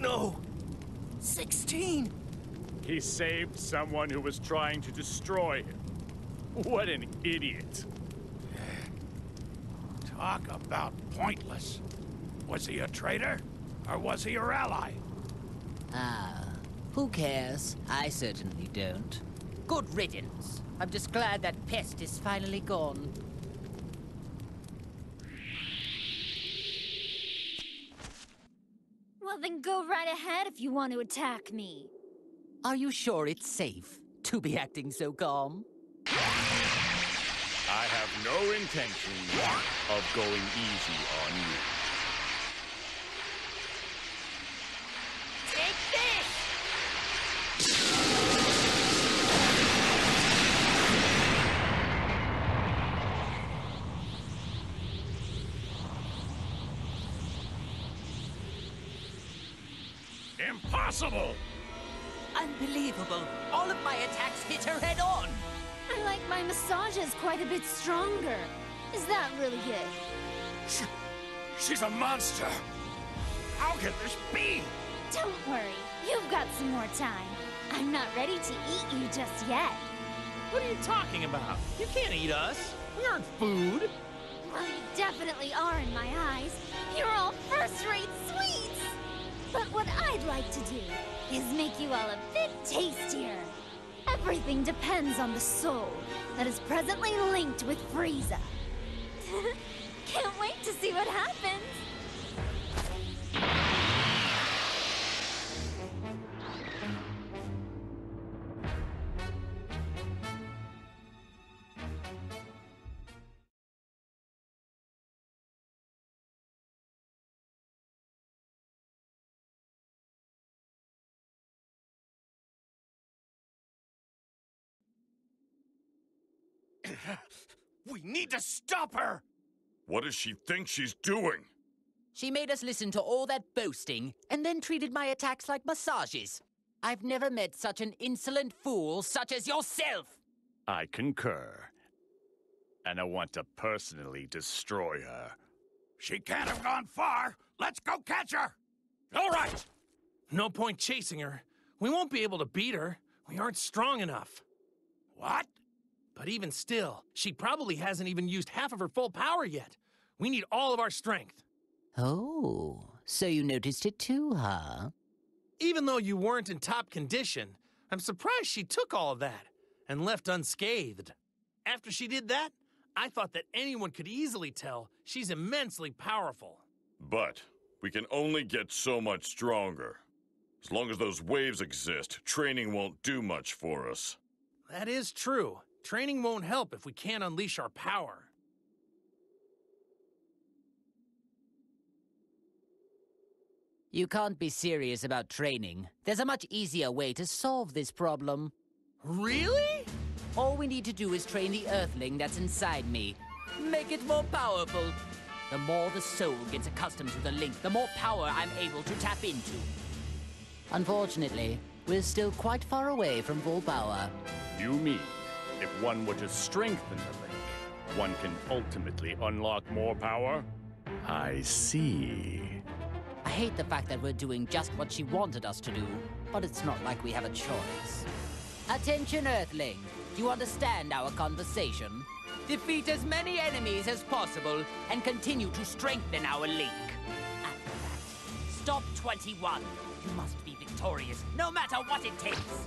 [SPEAKER 3] No! 16!
[SPEAKER 6] He saved someone who was trying to destroy him. What an idiot.
[SPEAKER 4] Talk about pointless. Was he a traitor? Or was he your ally?
[SPEAKER 14] Ah, who cares? I certainly don't. Good riddance. I'm just glad that pest is finally gone.
[SPEAKER 7] Well then go right ahead if you want to attack me.
[SPEAKER 14] Are you sure it's safe to be acting so calm?
[SPEAKER 6] I have no intention of going easy on you.
[SPEAKER 2] Take this!
[SPEAKER 4] Impossible!
[SPEAKER 14] Unbelievable! All of my attacks hit her head on!
[SPEAKER 7] I like my massages quite a bit stronger. Is that really it?
[SPEAKER 4] She's a monster! How can this be?
[SPEAKER 7] Don't worry, you've got some more time. I'm not ready to eat you just yet.
[SPEAKER 9] What are you talking about? You can't eat us. We aren't food.
[SPEAKER 7] Well, you definitely are in my eyes. You're all first-rate sweets! But what I'd like to do is make you all a bit tastier. Everything depends on the soul that is presently linked with Frieza. Can't wait to see what happens!
[SPEAKER 4] We need to stop her!
[SPEAKER 12] What does she think she's doing?
[SPEAKER 14] She made us listen to all that boasting, and then treated my attacks like massages. I've never met such an insolent fool such as yourself!
[SPEAKER 6] I concur. And I want to personally destroy her.
[SPEAKER 4] She can't have gone far! Let's go catch her! All right!
[SPEAKER 9] No point chasing her. We won't be able to beat her. We aren't strong enough.
[SPEAKER 4] What?
[SPEAKER 9] But even still, she probably hasn't even used half of her full power yet. We need all of our strength.
[SPEAKER 14] Oh, so you noticed it too, huh?
[SPEAKER 9] Even though you weren't in top condition, I'm surprised she took all of that and left unscathed. After she did that, I thought that anyone could easily tell she's immensely powerful.
[SPEAKER 12] But we can only get so much stronger. As long as those waves exist, training won't do much for us.
[SPEAKER 9] That is true. Training won't help if we can't unleash our power.
[SPEAKER 14] You can't be serious about training. There's a much easier way to solve this problem.
[SPEAKER 9] Really?
[SPEAKER 14] All we need to do is train the Earthling that's inside me. Make it more powerful. The more the soul gets accustomed to the link, the more power I'm able to tap into. Unfortunately, we're still quite far away from full power.
[SPEAKER 6] You mean, if one were to strengthen the link, one can ultimately unlock more power? I see.
[SPEAKER 14] I hate the fact that we're doing just what she wanted us to do. but it's not like we have a choice. Attention, Earthling. Do you understand our conversation? Defeat as many enemies as possible and continue to strengthen our link. After that, stop 21. You must be victorious, no matter what it takes.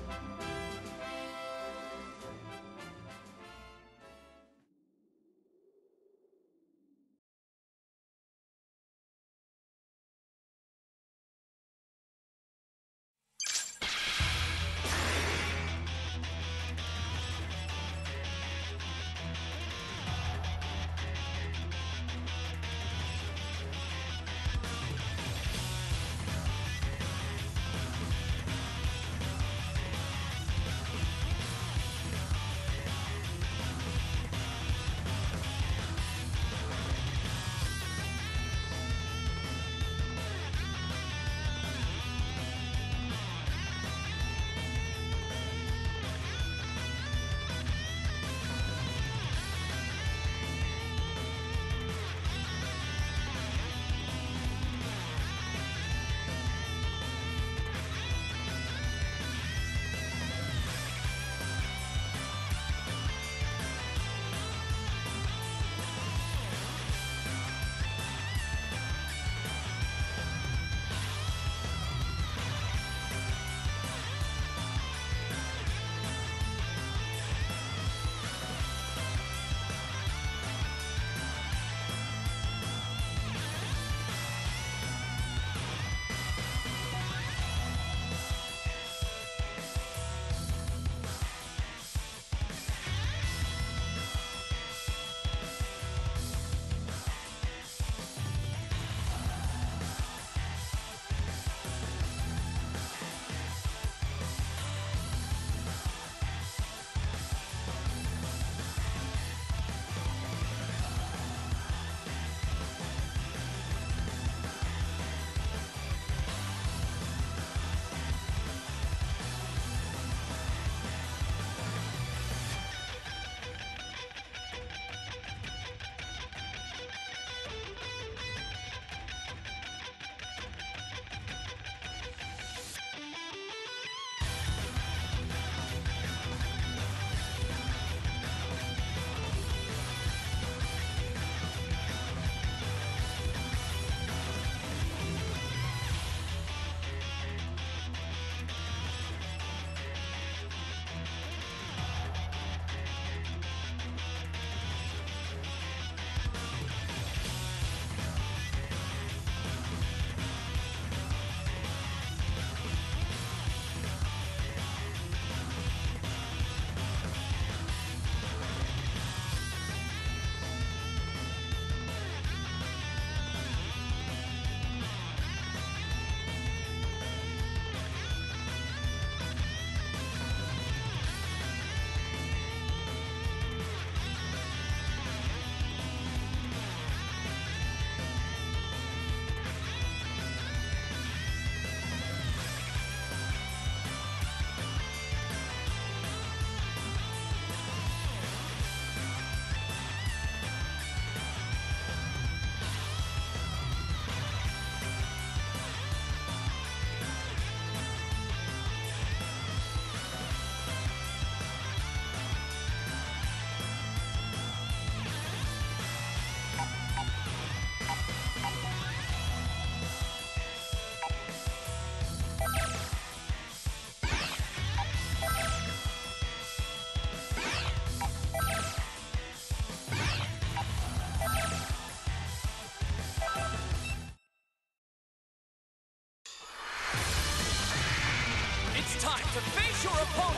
[SPEAKER 11] to face your opponent.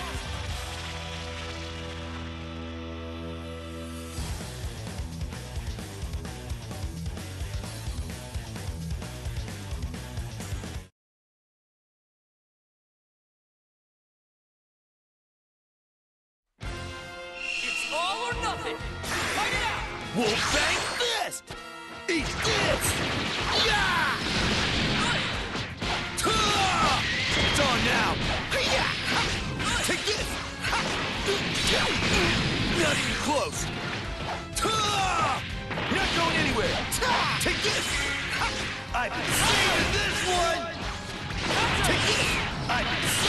[SPEAKER 11] It's all or nothing. Fight it out.
[SPEAKER 5] Wolfbang Fist! Eat this! Yeah! It's on now! Take this! Not even close! Not going anywhere! Take this! I've been saving this one! Take this! I've been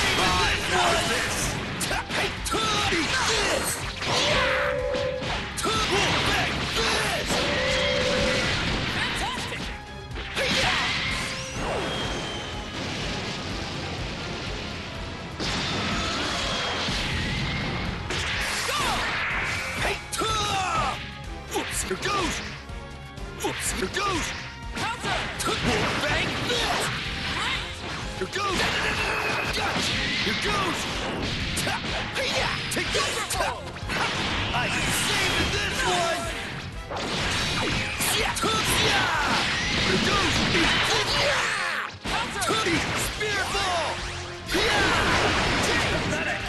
[SPEAKER 13] Here goes! Whoops! Here goes!
[SPEAKER 11] Counter!
[SPEAKER 13] Bang! Here goes! Gotcha! Here goes! Take this! I can save in this one! Here goes! Spear ball! Pathetic!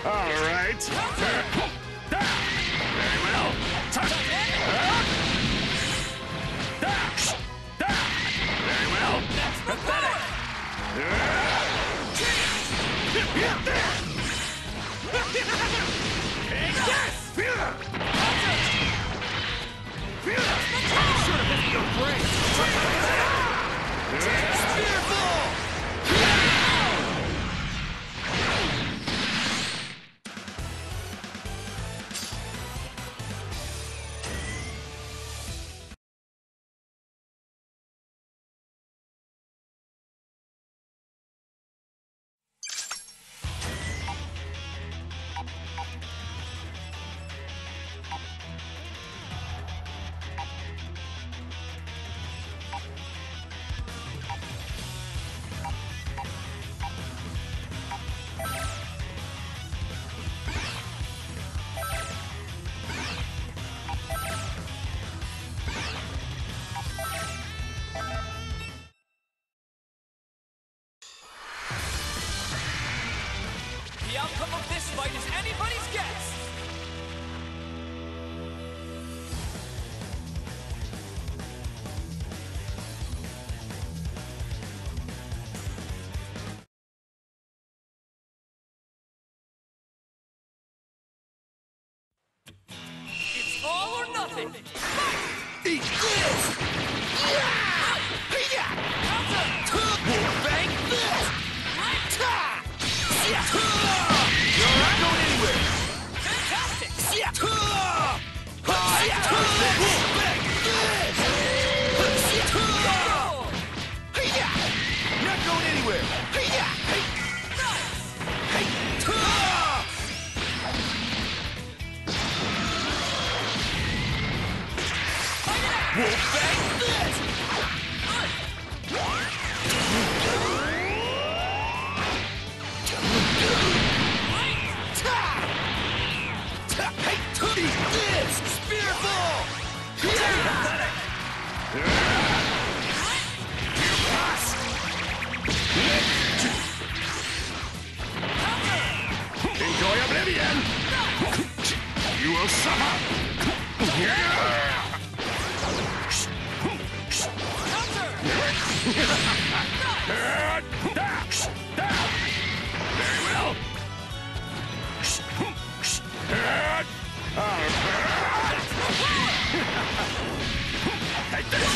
[SPEAKER 6] All right. Very well. Very well.
[SPEAKER 11] Pathetic!
[SPEAKER 13] Spear ball!
[SPEAKER 11] The outcome of this fight is anybody's guess! It's all or nothing! Fight!
[SPEAKER 13] Eat this! Bang this! You're not going anywhere!
[SPEAKER 11] Fantastic!
[SPEAKER 13] Not going anywhere! Wolf bang this! Eat this! Spear ball!
[SPEAKER 6] Enjoy oblivion. You will suffer. Very well. Take this.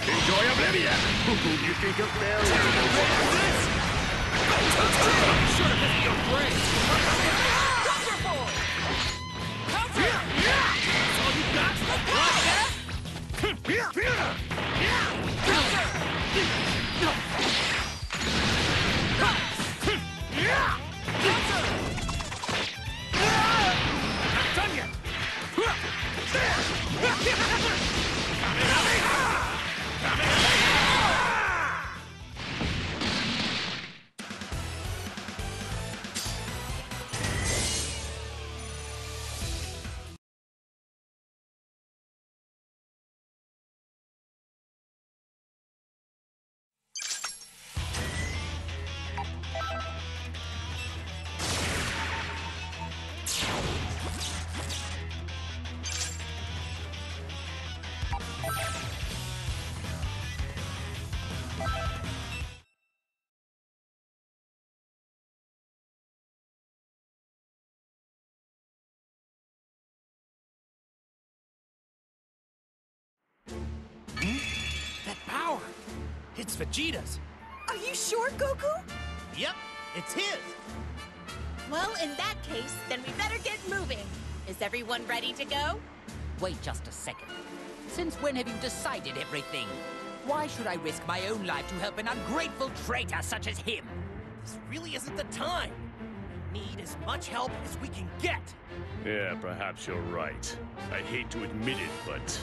[SPEAKER 6] Enjoy oblivion. You think you're fair?
[SPEAKER 11] Should have been your brain! Wonderful! Counter! That's all you got? Like that?
[SPEAKER 5] Not done yet!
[SPEAKER 9] It's Vegeta's.
[SPEAKER 10] Are you sure, Goku?
[SPEAKER 9] Yep, it's his.
[SPEAKER 10] Well, in that case, then we better get moving. Is everyone ready to go?
[SPEAKER 14] Wait just a second. Since when have you decided everything? Why should I risk my own life to help an ungrateful traitor such as him?
[SPEAKER 3] This really isn't the time. We need as much help as we can get.
[SPEAKER 6] Yeah, perhaps you're right. I hate to admit it, but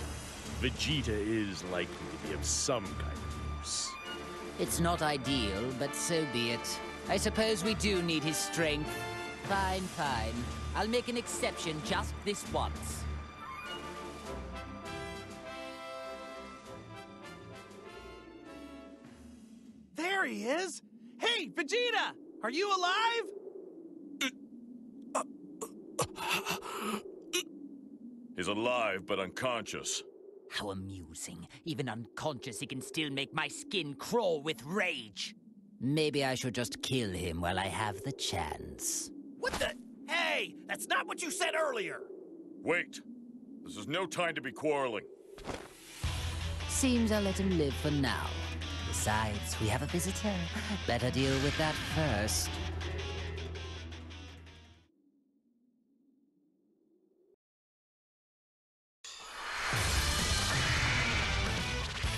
[SPEAKER 6] Vegeta is likely to be of some kind of use.
[SPEAKER 14] It's not ideal, but so be it. I suppose we do need his strength. Fine, fine. I'll make an exception just this once.
[SPEAKER 9] There he is! Hey, Vegeta! Are you alive?
[SPEAKER 12] He's alive, but unconscious.
[SPEAKER 14] How amusing. Even unconscious, he can still make my skin crawl with rage. Maybe I should just kill him while I have the chance.
[SPEAKER 3] What the? Hey, that's not what you said earlier.
[SPEAKER 12] Wait. This is no time to be quarreling.
[SPEAKER 14] Seems I'll let him live for now. Besides, we have a visitor. Better deal with that first.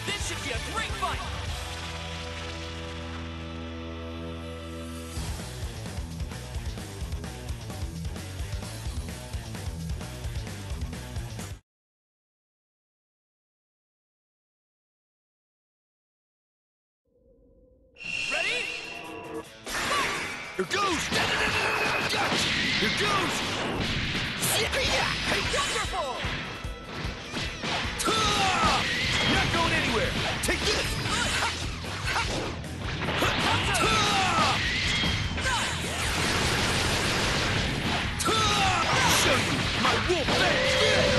[SPEAKER 11] This should be a great fight! Ready?
[SPEAKER 5] Here goes! Here goes!
[SPEAKER 11] Wonderful!
[SPEAKER 5] Not going anywhere! Take this! Show you my wolf bang!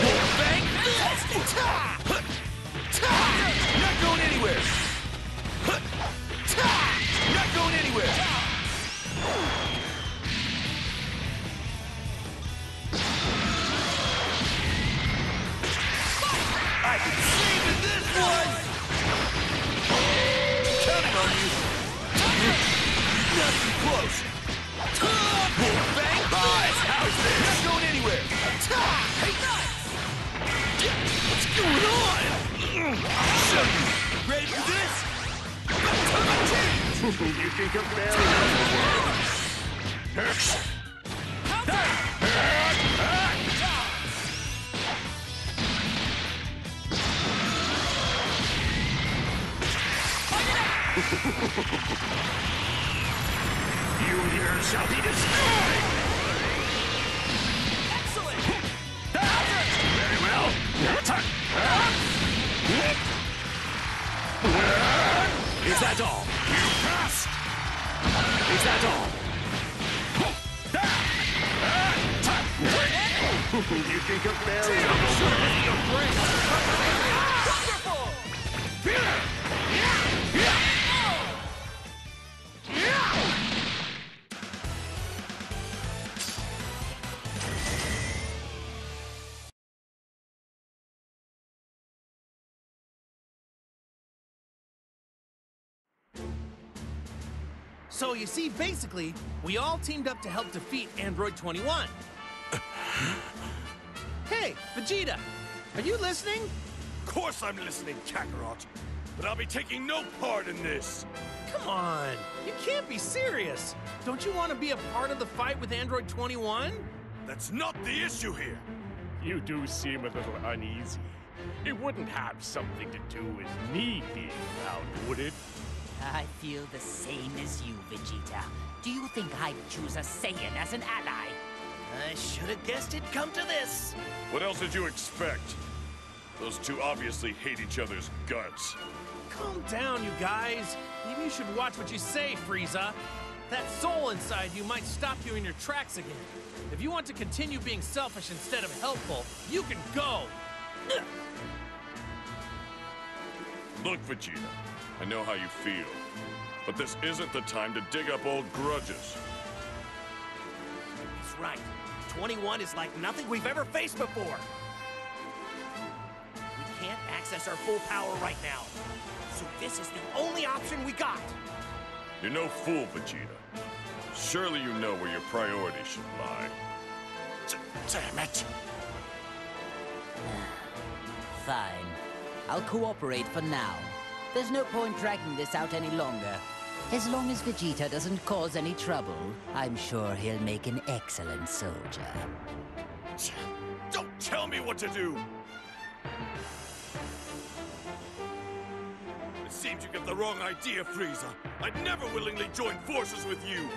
[SPEAKER 5] Wolf bang! Not going anywhere! Not going anywhere! I can save in this one! Counting on you! Not too close! Wolf bang! How's this? Not going anywhere! What's going on? Show you! Ready for this? You think I'm You here shall be destroyed!
[SPEAKER 11] Excellent!
[SPEAKER 5] Very well. Is that all? You passed! Is that all? You think I'm fair?
[SPEAKER 9] So you see, basically, we all teamed up to help defeat Android 21. Hey, Vegeta, are you listening?
[SPEAKER 5] Of course I'm listening, Kakarot. But I'll be taking no part in this.
[SPEAKER 9] Come on, you can't be serious. Don't you want to be a part of the fight with Android 21?
[SPEAKER 5] That's not the issue here.
[SPEAKER 6] You do seem a little uneasy. It wouldn't have something to do with me being around, would it?
[SPEAKER 14] I feel the same as you, Vegeta. Do you think I'd choose a Saiyan as an ally?
[SPEAKER 3] I should have guessed it'd come to this.
[SPEAKER 12] What else did you expect? Those two obviously hate each other's guts.
[SPEAKER 9] Calm down, you guys. Maybe you should watch what you say, Frieza. That soul inside you might stop you in your tracks again. If you want to continue being selfish instead of helpful, you can go.
[SPEAKER 12] Look, Vegeta, I know how you feel, but this isn't the time to dig up old grudges.
[SPEAKER 3] He's right. 21 is like nothing we've ever faced before. We can't access our full power right now. So this is the only option we got.
[SPEAKER 12] You're no fool, Vegeta. Surely you know where your priorities should lie.
[SPEAKER 3] Damn it!
[SPEAKER 14] Fine. I'll cooperate for now. There's no point dragging this out any longer. As long as Vegeta doesn't cause any trouble, I'm sure he'll make an excellent soldier.
[SPEAKER 12] Don't tell me what to do! It seems you get the wrong idea, Frieza. I'd never willingly join forces with you.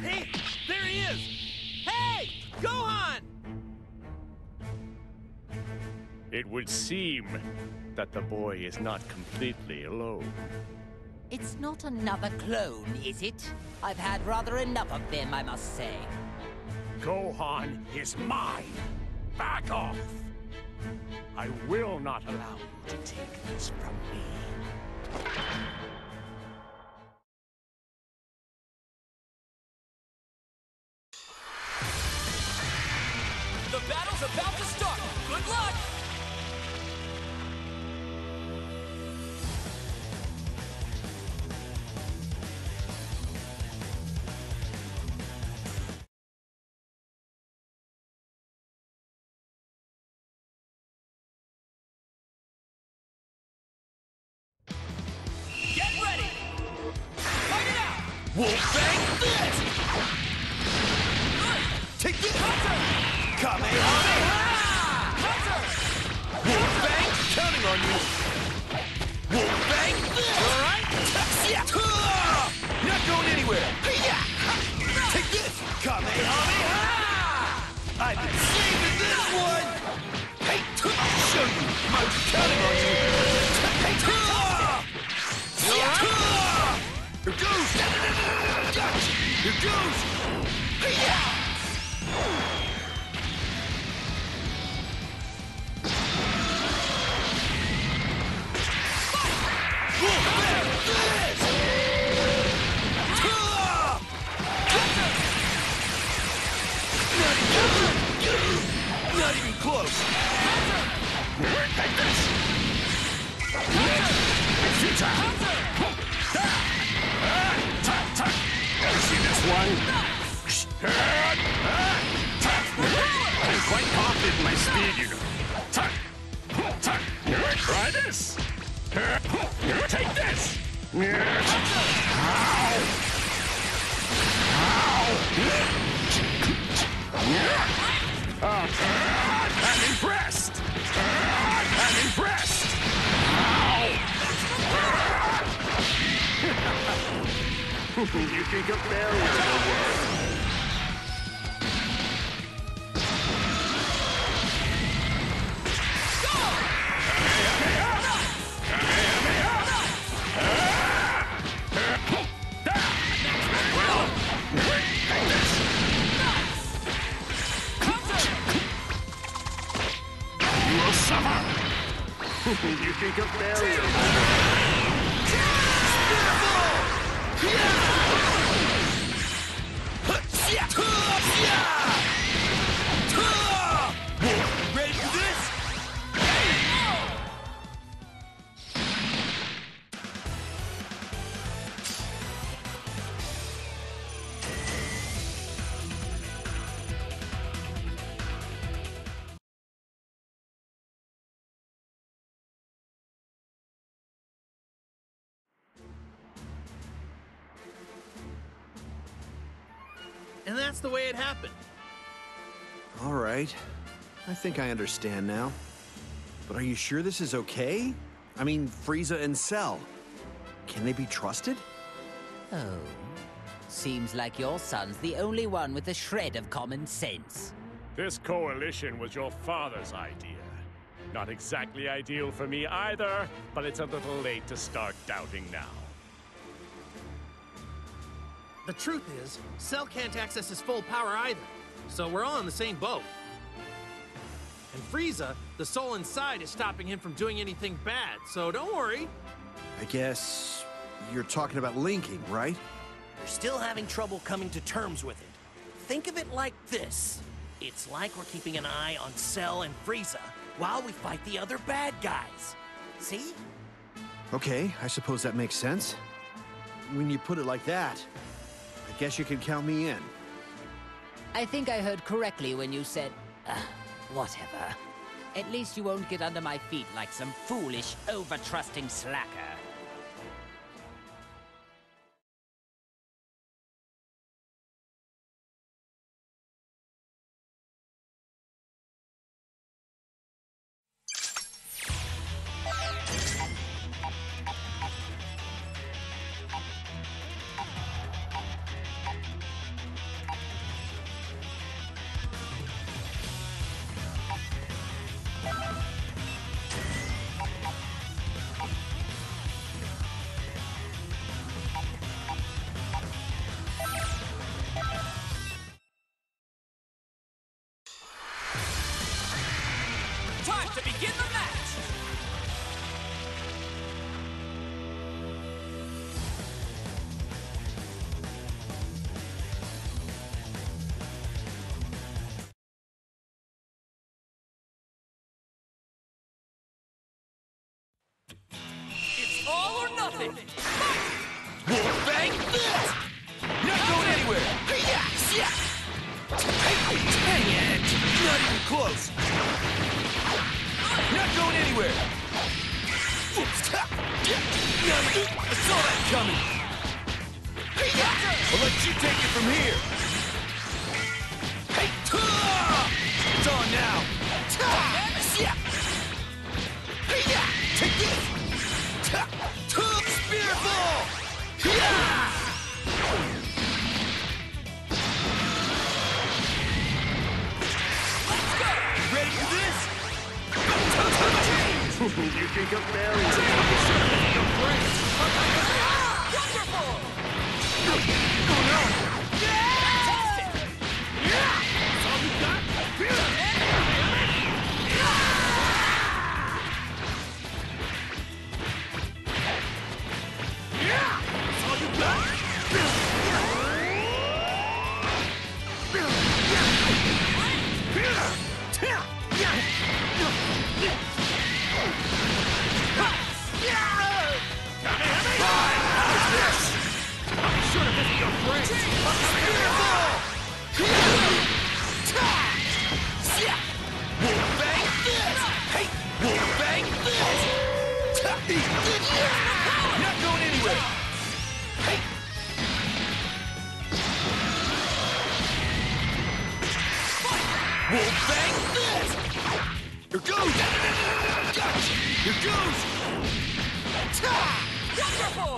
[SPEAKER 9] Hey, there he is! Hey, Gohan!
[SPEAKER 6] It would seem that the boy is not completely alone.
[SPEAKER 14] It's not another clone, is it? I've had rather enough of them, I must say.
[SPEAKER 6] Gohan is mine! Back off! I will not allow you to take this from me.
[SPEAKER 11] The battle's about to start! Good luck! Get ready! Fight it out!
[SPEAKER 5] Wolfbang this! Take this! Kamehameha! Wolfbang, counting on you! Wolfbang this! Alright? Not going anywhere! Take this! Kamehameha! I've been saving this one! Hey, show you! I'm counting on you! Hey, here goes! Gotcha! Here goes! Not even close! Take this! See this one? I'm quite confident in my speed, you know. Try this! Take this! I'm impressed! I'm impressed! You think a barrier will work? You will suffer! You think a barrier will Ready for this?
[SPEAKER 9] and that's the way it happened.
[SPEAKER 5] All right. I think I understand now. But are you sure this is okay? I mean, Frieza and Cell. Can they be trusted?
[SPEAKER 14] Oh. Seems like your son's the only one with a shred of common sense.
[SPEAKER 6] This coalition was your father's idea. Not exactly ideal for me either, but it's a little late to start doubting now.
[SPEAKER 9] The truth is, Cell can't access his full power either, so we're all in the same boat. And Frieza, the soul inside, is stopping him from doing anything bad, so don't worry.
[SPEAKER 5] I guess you're talking about linking, right?
[SPEAKER 3] We're still having trouble coming to terms with it. Think of it like this. It's like we're keeping an eye on Cell and Frieza while we fight the other bad guys. See?
[SPEAKER 5] Okay, I suppose that makes sense. When you put it like that, I guess you can count me in.
[SPEAKER 14] I think I heard correctly when you said, whatever. At least you won't get under my feet like some foolish, over-trusting slacker.
[SPEAKER 11] Time to begin the match! It's all or nothing!
[SPEAKER 5] Wolfbang! Not going anywhere! Dang it! Not even close! Not going anywhere! I saw that coming! I'll let you take it from here! It's on now! Take this! Spirit Ball! Ready for this? You think a fairy is your brain?
[SPEAKER 11] Wonderful!
[SPEAKER 5] Oh no!
[SPEAKER 11] Fantastic! That's all you got? That's all you got?
[SPEAKER 5] Not going anywhere! Wolfbang Fist! Here goes! Gotcha! Here goes!
[SPEAKER 11] Wonderful!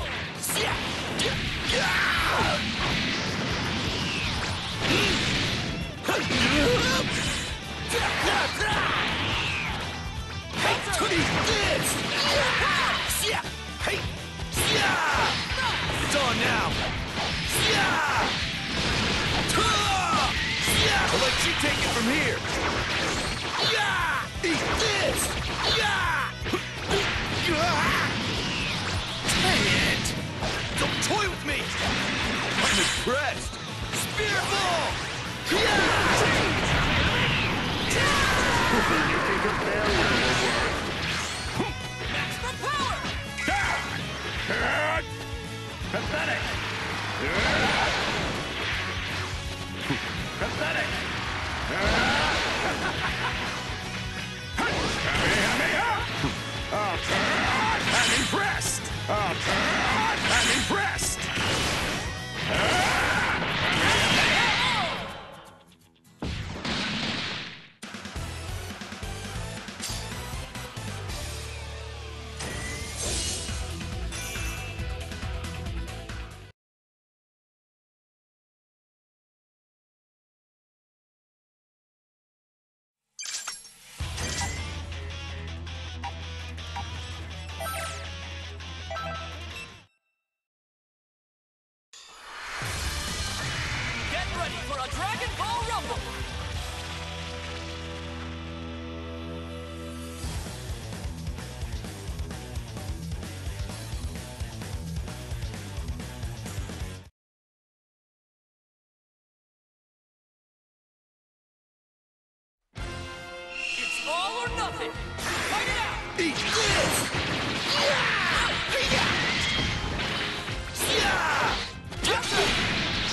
[SPEAKER 5] It's on now! I'll let you take it from here! Eat this! Dang it! Don't toy with me! I'm impressed! Spirit Ball! You think a failure will work?
[SPEAKER 11] Maximum power!
[SPEAKER 5] Pathetic! Pathetic! I'm impressed! I'm impressed!
[SPEAKER 11] the Dragon Ball Rumble! It's all or nothing! Fight it out!
[SPEAKER 5] Eat this!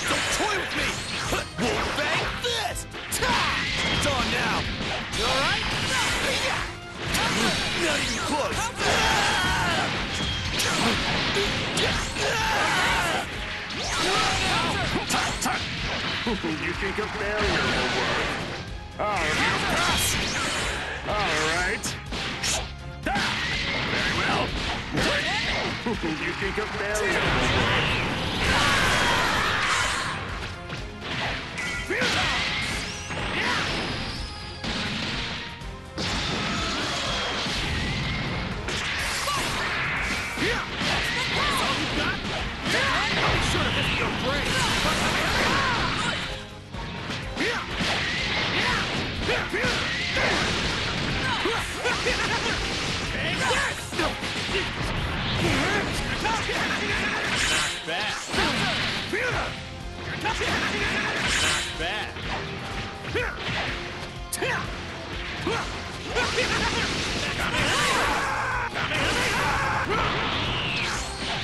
[SPEAKER 5] Don't toy with me! Wolfbang fist! It's on now! You alright? Not even close!
[SPEAKER 6] You think a barrier will work? Oh, you pass! All right. Very well. You think a barrier will work?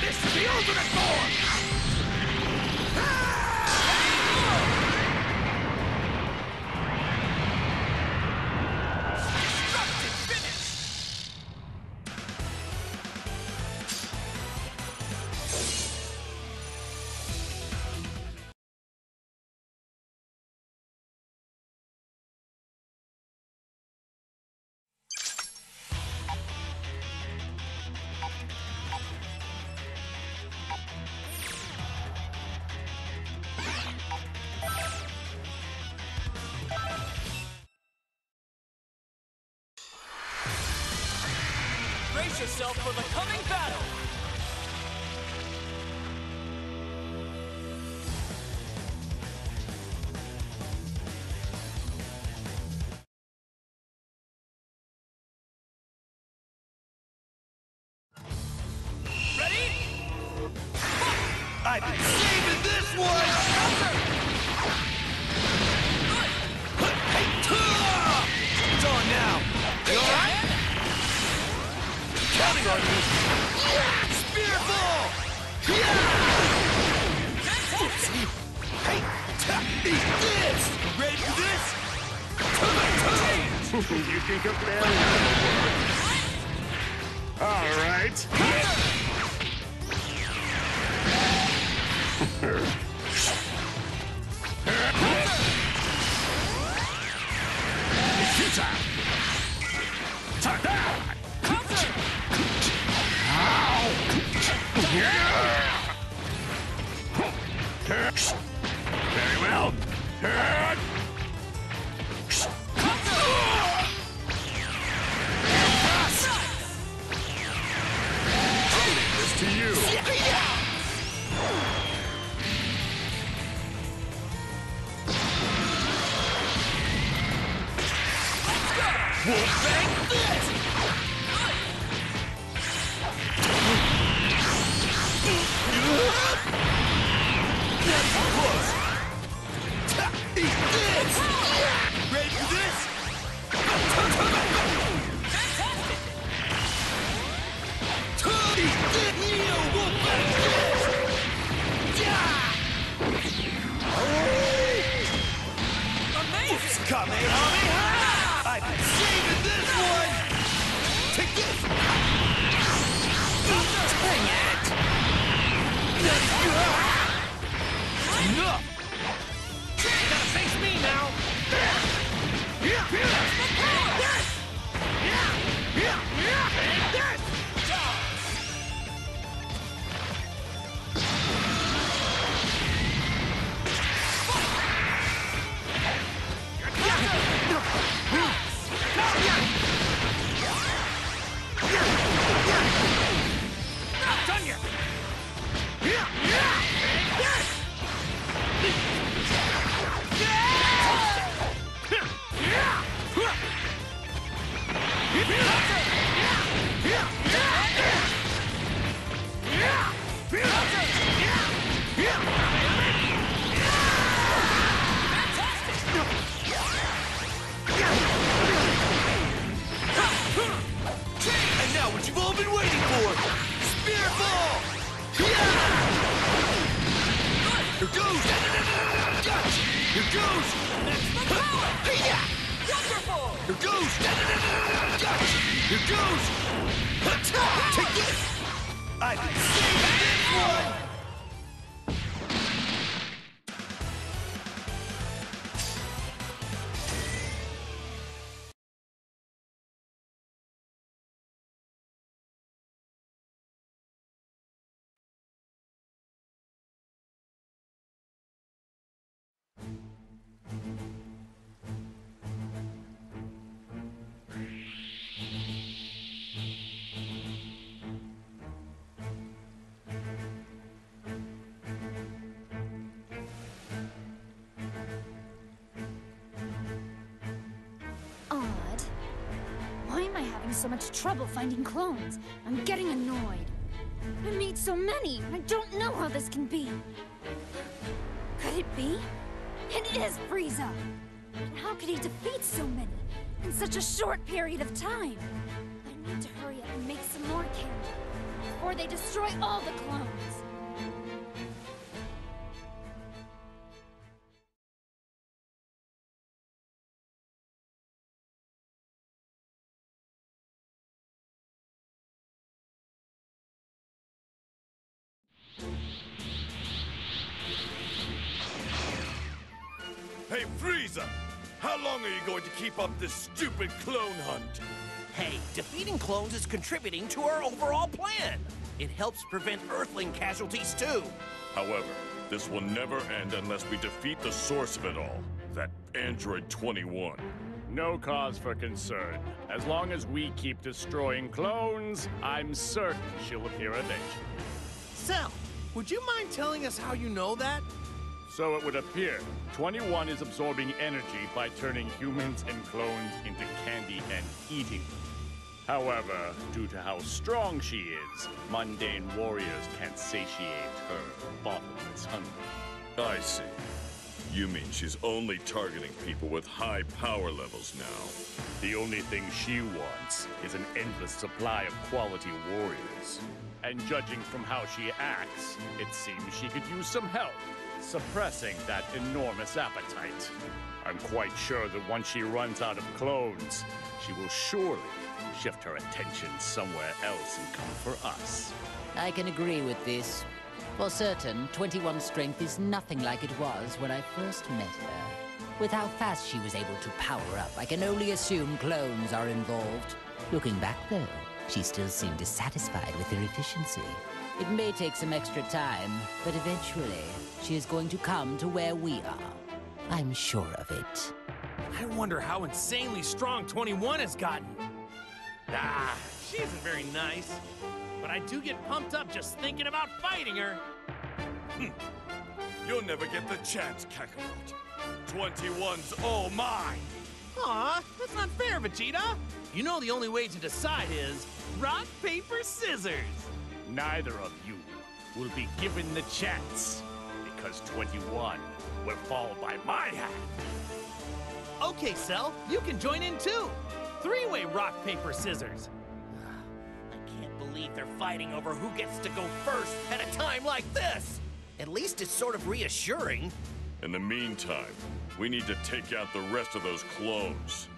[SPEAKER 5] This is the ultimate form!
[SPEAKER 11] Brace yourself for the coming battle! Ready?
[SPEAKER 5] I've been saving this one! It's on now! You alright? Counting on you! Spearball! Hey! Eat this! Ready for this?
[SPEAKER 6] You think a barrier will work? All right. Very well. This to you.
[SPEAKER 5] Wolfbang fist! That's close! Eat this! Ready for this? Eat this! Neo Wolfbang fist!
[SPEAKER 11] Amazing!
[SPEAKER 5] Kamehameha! I've been saving this one! Take this! Dang it! Enough!
[SPEAKER 9] You gotta face me now!
[SPEAKER 13] Here goes! Gotcha! Here goes! Attack! Take this! I've been saving this one!
[SPEAKER 7] Odd. Why am I having so much trouble finding clones? I'm getting annoyed. I made so many, I don't know how this can be. Could it be? It is Frieza! But how could he defeat so many in such a short period of time? I need to hurry up and make some more candy before they destroy all the clones.
[SPEAKER 12] Hey, Frieza! How long are you going to keep up this stupid clone hunt?
[SPEAKER 3] Hey, defeating clones is contributing to our overall plan. It helps prevent Earthling casualties, too.
[SPEAKER 12] However, this will never end unless we defeat the source of it all. That Android 21.
[SPEAKER 6] No cause for concern. As long as we keep destroying clones, I'm certain she'll appear eventually.
[SPEAKER 9] Cell, would you mind telling us how you know that?
[SPEAKER 6] So it would appear 21 is absorbing energy by turning humans and clones into candy and eating them. However, due to how strong she is, mundane warriors can't satiate her bottomless hunger.
[SPEAKER 12] I see. You mean she's only targeting people with high power levels now?
[SPEAKER 6] The only thing she wants is an endless supply of quality warriors. And judging from how she acts, it seems she could use some help suppressing that enormous appetite. I'm quite sure that once she runs out of clones, she will surely shift her attention somewhere else and come for us.
[SPEAKER 14] I can agree with this. For certain, 21's strength is nothing like it was when I first met her. With how fast she was able to power up, I can only assume clones are involved. Looking back, though, she still seemed dissatisfied with her efficiency. It may take some extra time, but eventually, she is going to come to where we are. I'm sure of it.
[SPEAKER 9] I wonder how insanely strong 21 has gotten. Ah, she isn't very nice. But I do get pumped up just thinking about fighting her.
[SPEAKER 12] You'll never get the chance, Kakarot. 21's all mine.
[SPEAKER 9] Aw, that's not fair, Vegeta. You know the only way to decide is rock, paper, scissors.
[SPEAKER 6] Neither of you will be given the chance, because 21 will fall by my hand.
[SPEAKER 9] Okay, Cell, you can join in too. Three-way rock, paper, scissors.
[SPEAKER 3] I can't believe they're fighting over who gets to go first at a time like this. At least it's sort of reassuring.
[SPEAKER 12] In the meantime, we need to take out the rest of those clones.